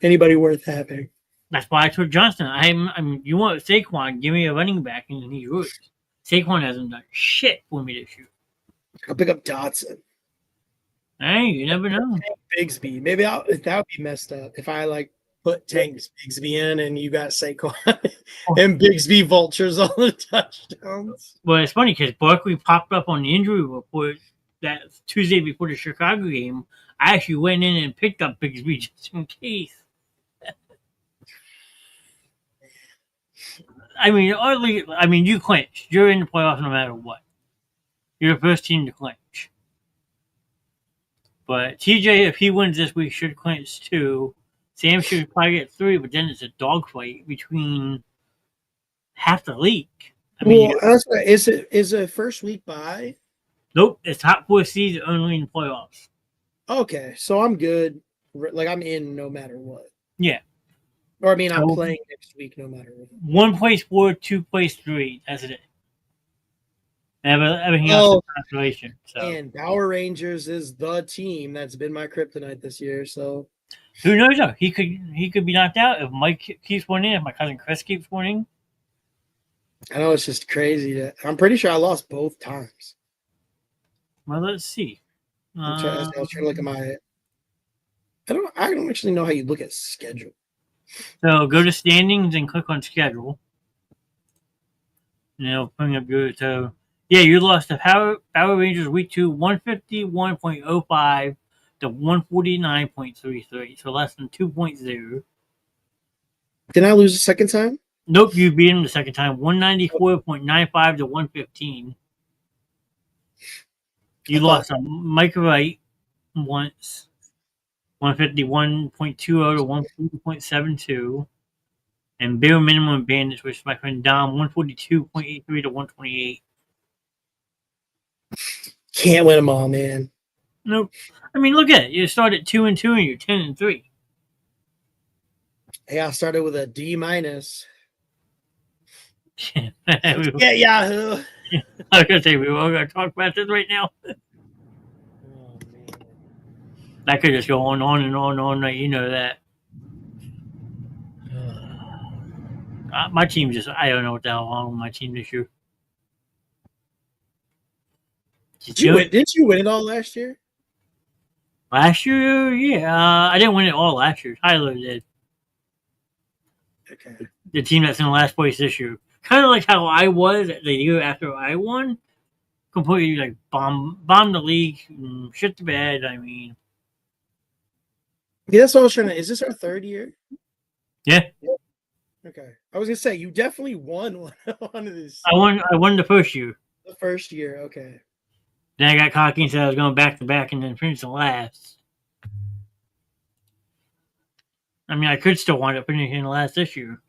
anybody worth having. That's why I took Johnston. I mean, you want Saquon, give me a running back, and he's yours. Saquon hasn't done shit for me this year. I'll pick up Dotson. Hey, you never know. Bigsby. Maybe that would be messed up if I like put Tank Bigsby in and you got Saquon and Bigsby vultures all the touchdowns. Well, it's funny because Barkley popped up on the injury report that Tuesday before the Chicago game. I actually went in and picked up Bigsby just in case. I mean, you clinched. You're in the playoffs no matter what. You're the first team to clinch. But TJ, if he wins this week, should clinch 2. Sam should probably get 3, but then it's a dogfight between half the league. I mean, that's right. Is it first week bye? Nope, it's top 4 seeds only in the playoffs. Okay, so I'm good. Like I'm in no matter what. Yeah. Or I mean, I'm playing next week no matter what. 1 place 4, 2 place 3. That's it. Everything else is consolation. So. And Power Rangers is the team that's been my kryptonite this year. So who knows? Though he could be knocked out if Mike keeps winning. If my cousin Chris keeps winning. I know it's just crazy. I'm pretty sure I lost both times. Well, let's see. I was trying to look at my. I don't actually know how you look at schedule. So go to standings and click on schedule. And it'll bring up your. So Yeah, you lost the Power Rangers week 2, 151.05 to 149.33, so less than 2.0. Did I lose the second time? Nope, you beat him the second time, 194.95 to 115. You I lost thought- to Mike Wright once, 151.20 to 140.72. And Bare Minimum Bandits, which is my friend Dom, 142.83 to 128. Can't win them all, man. Nope. I mean, look at it. You started 2-2 and you're 10-3. Hey, I started with a D minus. I Yeah, Yahoo. was gonna say we all gotta talk about this right now. Oh, man. That could just go on and on. Like, you know that. My team I don't know what the hell wrong with my team this year. Didn't you win it all last year? Last year, yeah. I didn't win it all last year. Tyler did. Okay. The team that's in last place this year. Kind of like how I was the year after I won. Completely like bomb the league, and shit the bed. I mean, Yeah, that's what I was trying to. Is this our third year? yeah. Okay. I was gonna say you definitely won one of these. I won the first year. The first year. Okay. Then I got cocky and said I was going back to back and then finished the last. I mean, I could still wind up finishing the last this year.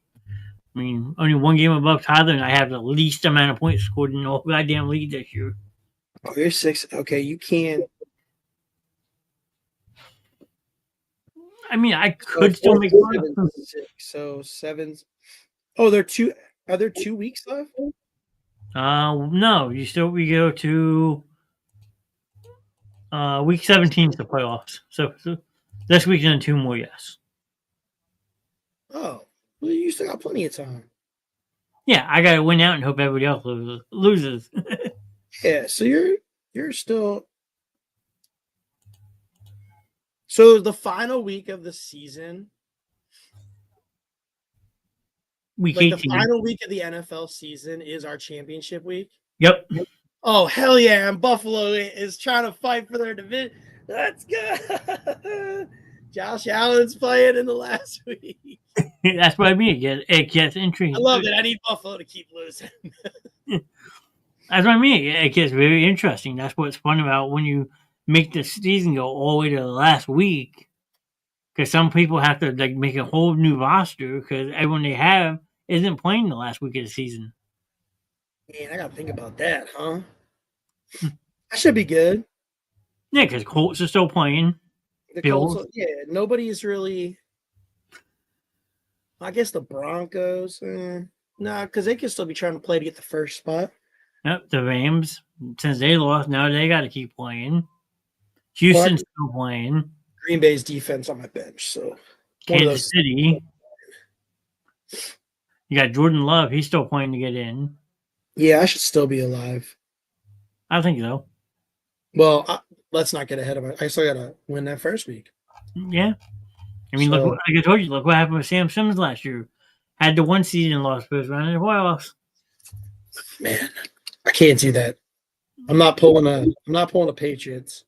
I mean, only one game above Tyler, and I have the least amount of points scored in the whole goddamn league this year. Oh, you're 6. Okay, you can't. I mean, I could still make one. 7, 6. So 7's. Oh, there are 2. Are there 2 weeks left? No, we go to week 17 is the playoffs. So this week and 2 more, yes. Oh, well, you still got plenty of time. Yeah, I got to win out and hope everybody else loses. Yeah, so you're still. So the final week of the season, Week like the 18. final week of the NFL season, is our championship week. Yep. Oh hell yeah! And Buffalo is trying to fight for their division. Let's go. Josh Allen's playing in the last week. That's what I mean. It gets interesting. I love it. I need Buffalo to keep losing. That's what I mean. It gets very interesting. That's what's fun about when you make the season go all the way to the last week. Because some people have to like make a whole new roster because everyone they have isn't playing the last week of the season. Man, I gotta think about that, huh? That should be good. Yeah, because Colts are still playing. The Bills. Colts, yeah, nobody's really. I guess the Broncos, nah, because they can still be trying to play to get the first spot. Yep, the Rams, since they lost, now they got to keep playing. Houston's still playing. Green Bay's defense on my bench, so one of Kansas those. City. You got Jordan Love. He's still playing to get in. Yeah, I should still be alive. I think so. Well, let's not get ahead of it. I still gotta win that first week. Yeah. I mean, So- like I told you, look what happened with Sam Simmons last year. Had the one season, lost first round in the playoffs. Man, I can't do that. I'm not pulling a Patriots.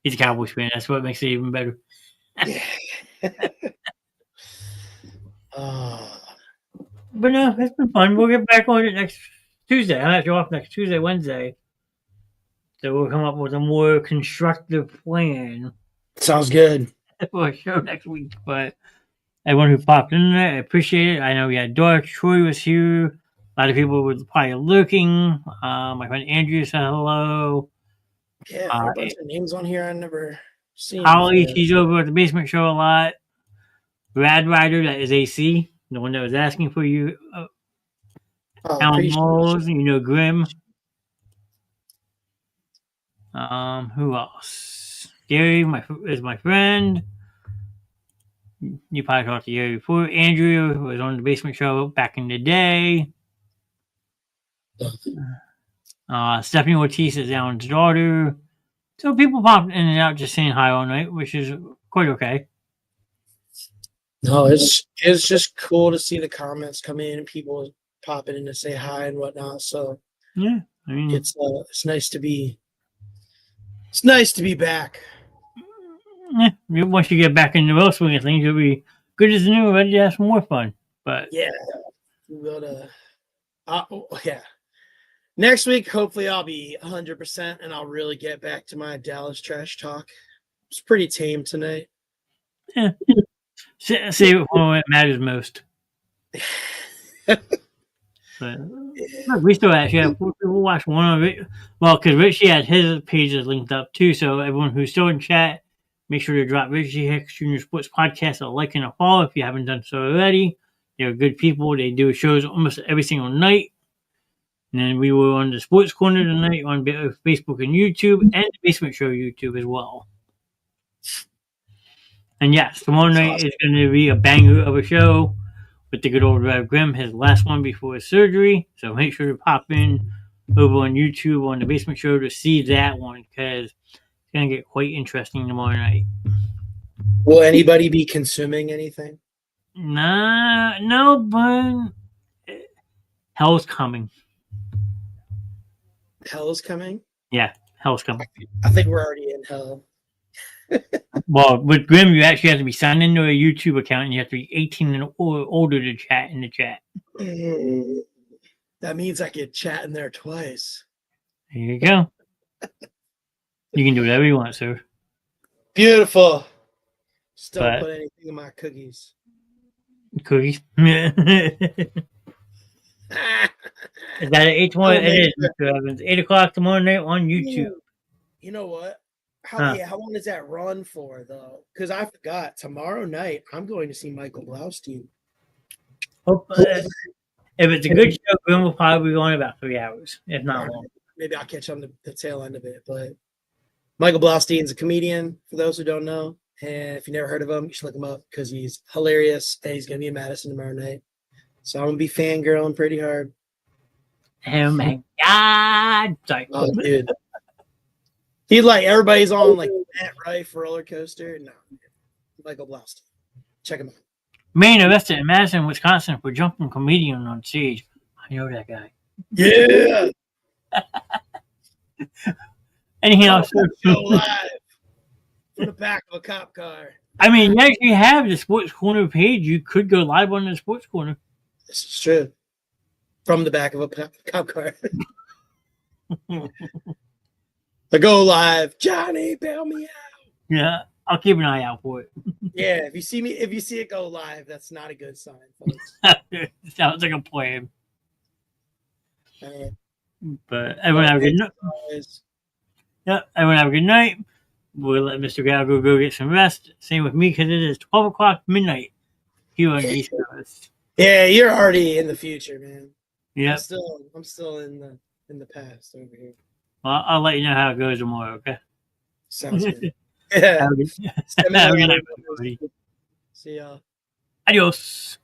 He's a Cowboys fan. That's what makes it even better. But no, it's been fun. We'll get back on it next Tuesday. I'm actually off next Tuesday, Wednesday. So we'll come up with a more constructive plan Sounds good. for a show next week. But everyone who popped in there, I appreciate it. I know we had Dark, Troy was here. A lot of people were probably looking. My friend Andrew said hello. Yeah, there are a bunch of names on here I never seen. Holly, before. she's over at the basement show a lot. Brad Ryder, that is AC, the one that was asking for you. Oh, Alan appreciate Moles, you know Grim. Who else? Gary is my friend. You probably talked to Gary before. Andrew was on the basement show back in the day. Stephanie Ortiz is Alan's daughter. So people pop in and out just saying hi all night, which is quite okay. No, it's just cool to see the comments come in and people popping in to say hi and whatnot. So Yeah. I mean, It's nice to be. It's nice to be back. once you get back in the real swing of things, you'll be good as new, ready to have some more fun. But Yeah, we'll go to. Yeah. Next week, hopefully, I'll be 100% and I'll really get back to my Dallas trash talk. It's pretty tame tonight. save it for when it matters most. But look, we still actually have 4 people watch one of it. Well, because Richie had his pages linked up too. So everyone who's still in chat, make sure to drop Richie Hicks Junior Sports Podcast a like and a follow if you haven't done so already. They're good people. They do shows almost every single night. And then we were on the Sports Corner tonight on Facebook and YouTube, and the Basement Show YouTube as well. And yes, tomorrow night is going to be a banger of a show with the good old Rev Grimm, his last one before his surgery. So make sure to pop in over on YouTube on the Basement Show to see that one, because it's going to get quite interesting tomorrow night. Will anybody be consuming anything? Nah, no, but hell's coming. Hell's coming? Yeah, hell's coming. I think we're already in hell. Well, with Grimm, you actually have to be signed into a YouTube account, and you have to be 18 and older to chat in the chat. That means I could chat in there twice. There you go. You can do whatever you want, sir. Beautiful. Just don't But- put anything in my cookies. Cookies. Is that at 8:20? Oh, It man. is, Mr. Evans. 8 o'clock tomorrow night on YouTube. You know what? Huh. How long does that run for, though? Because I forgot. Tomorrow night, I'm going to see Michael Blaustein. Hope, if it's a good show, Grimm will probably be going about 3 hours, if not longer. Maybe I'll catch on the tail end of it. But Michael Blaustein's a comedian, for those who don't know. And if you never heard of him, you should look him up because he's hilarious. And he's going to be in Madison tomorrow night. So I'm going to be fangirling pretty hard. Oh my God. Sorry. Oh, dude. He everybody's on Matt Rife roller coaster. No, Michael Blaustein. Check him out. Man arrested in Madison, Wisconsin for jumping comedian on stage. I know that guy. Yeah. Anything else? Go live from the back of a cop car. I mean, you actually have the Sports Corner page. You could go live on the Sports Corner. This is true. From the back of a cop car. I go live. Johnny, bail me out. Yeah, I'll keep an eye out for it. Yeah, if you see it go live, that's not a good sign, folks. Sounds like a plan. Uh, But everyone have a good night. guys. Yeah, everyone have a good night. We'll let Mr. Gallagher go get some rest. Same with me, because it is 12 o'clock midnight here on the East Coast. Yeah, you're already in the future, man. Yep. I'm still in the past over here. Well, I'll let you know how it goes tomorrow, okay? Sounds good. Yeah. Have a good, Send me have a good the- night, everybody. See y'all. Adios.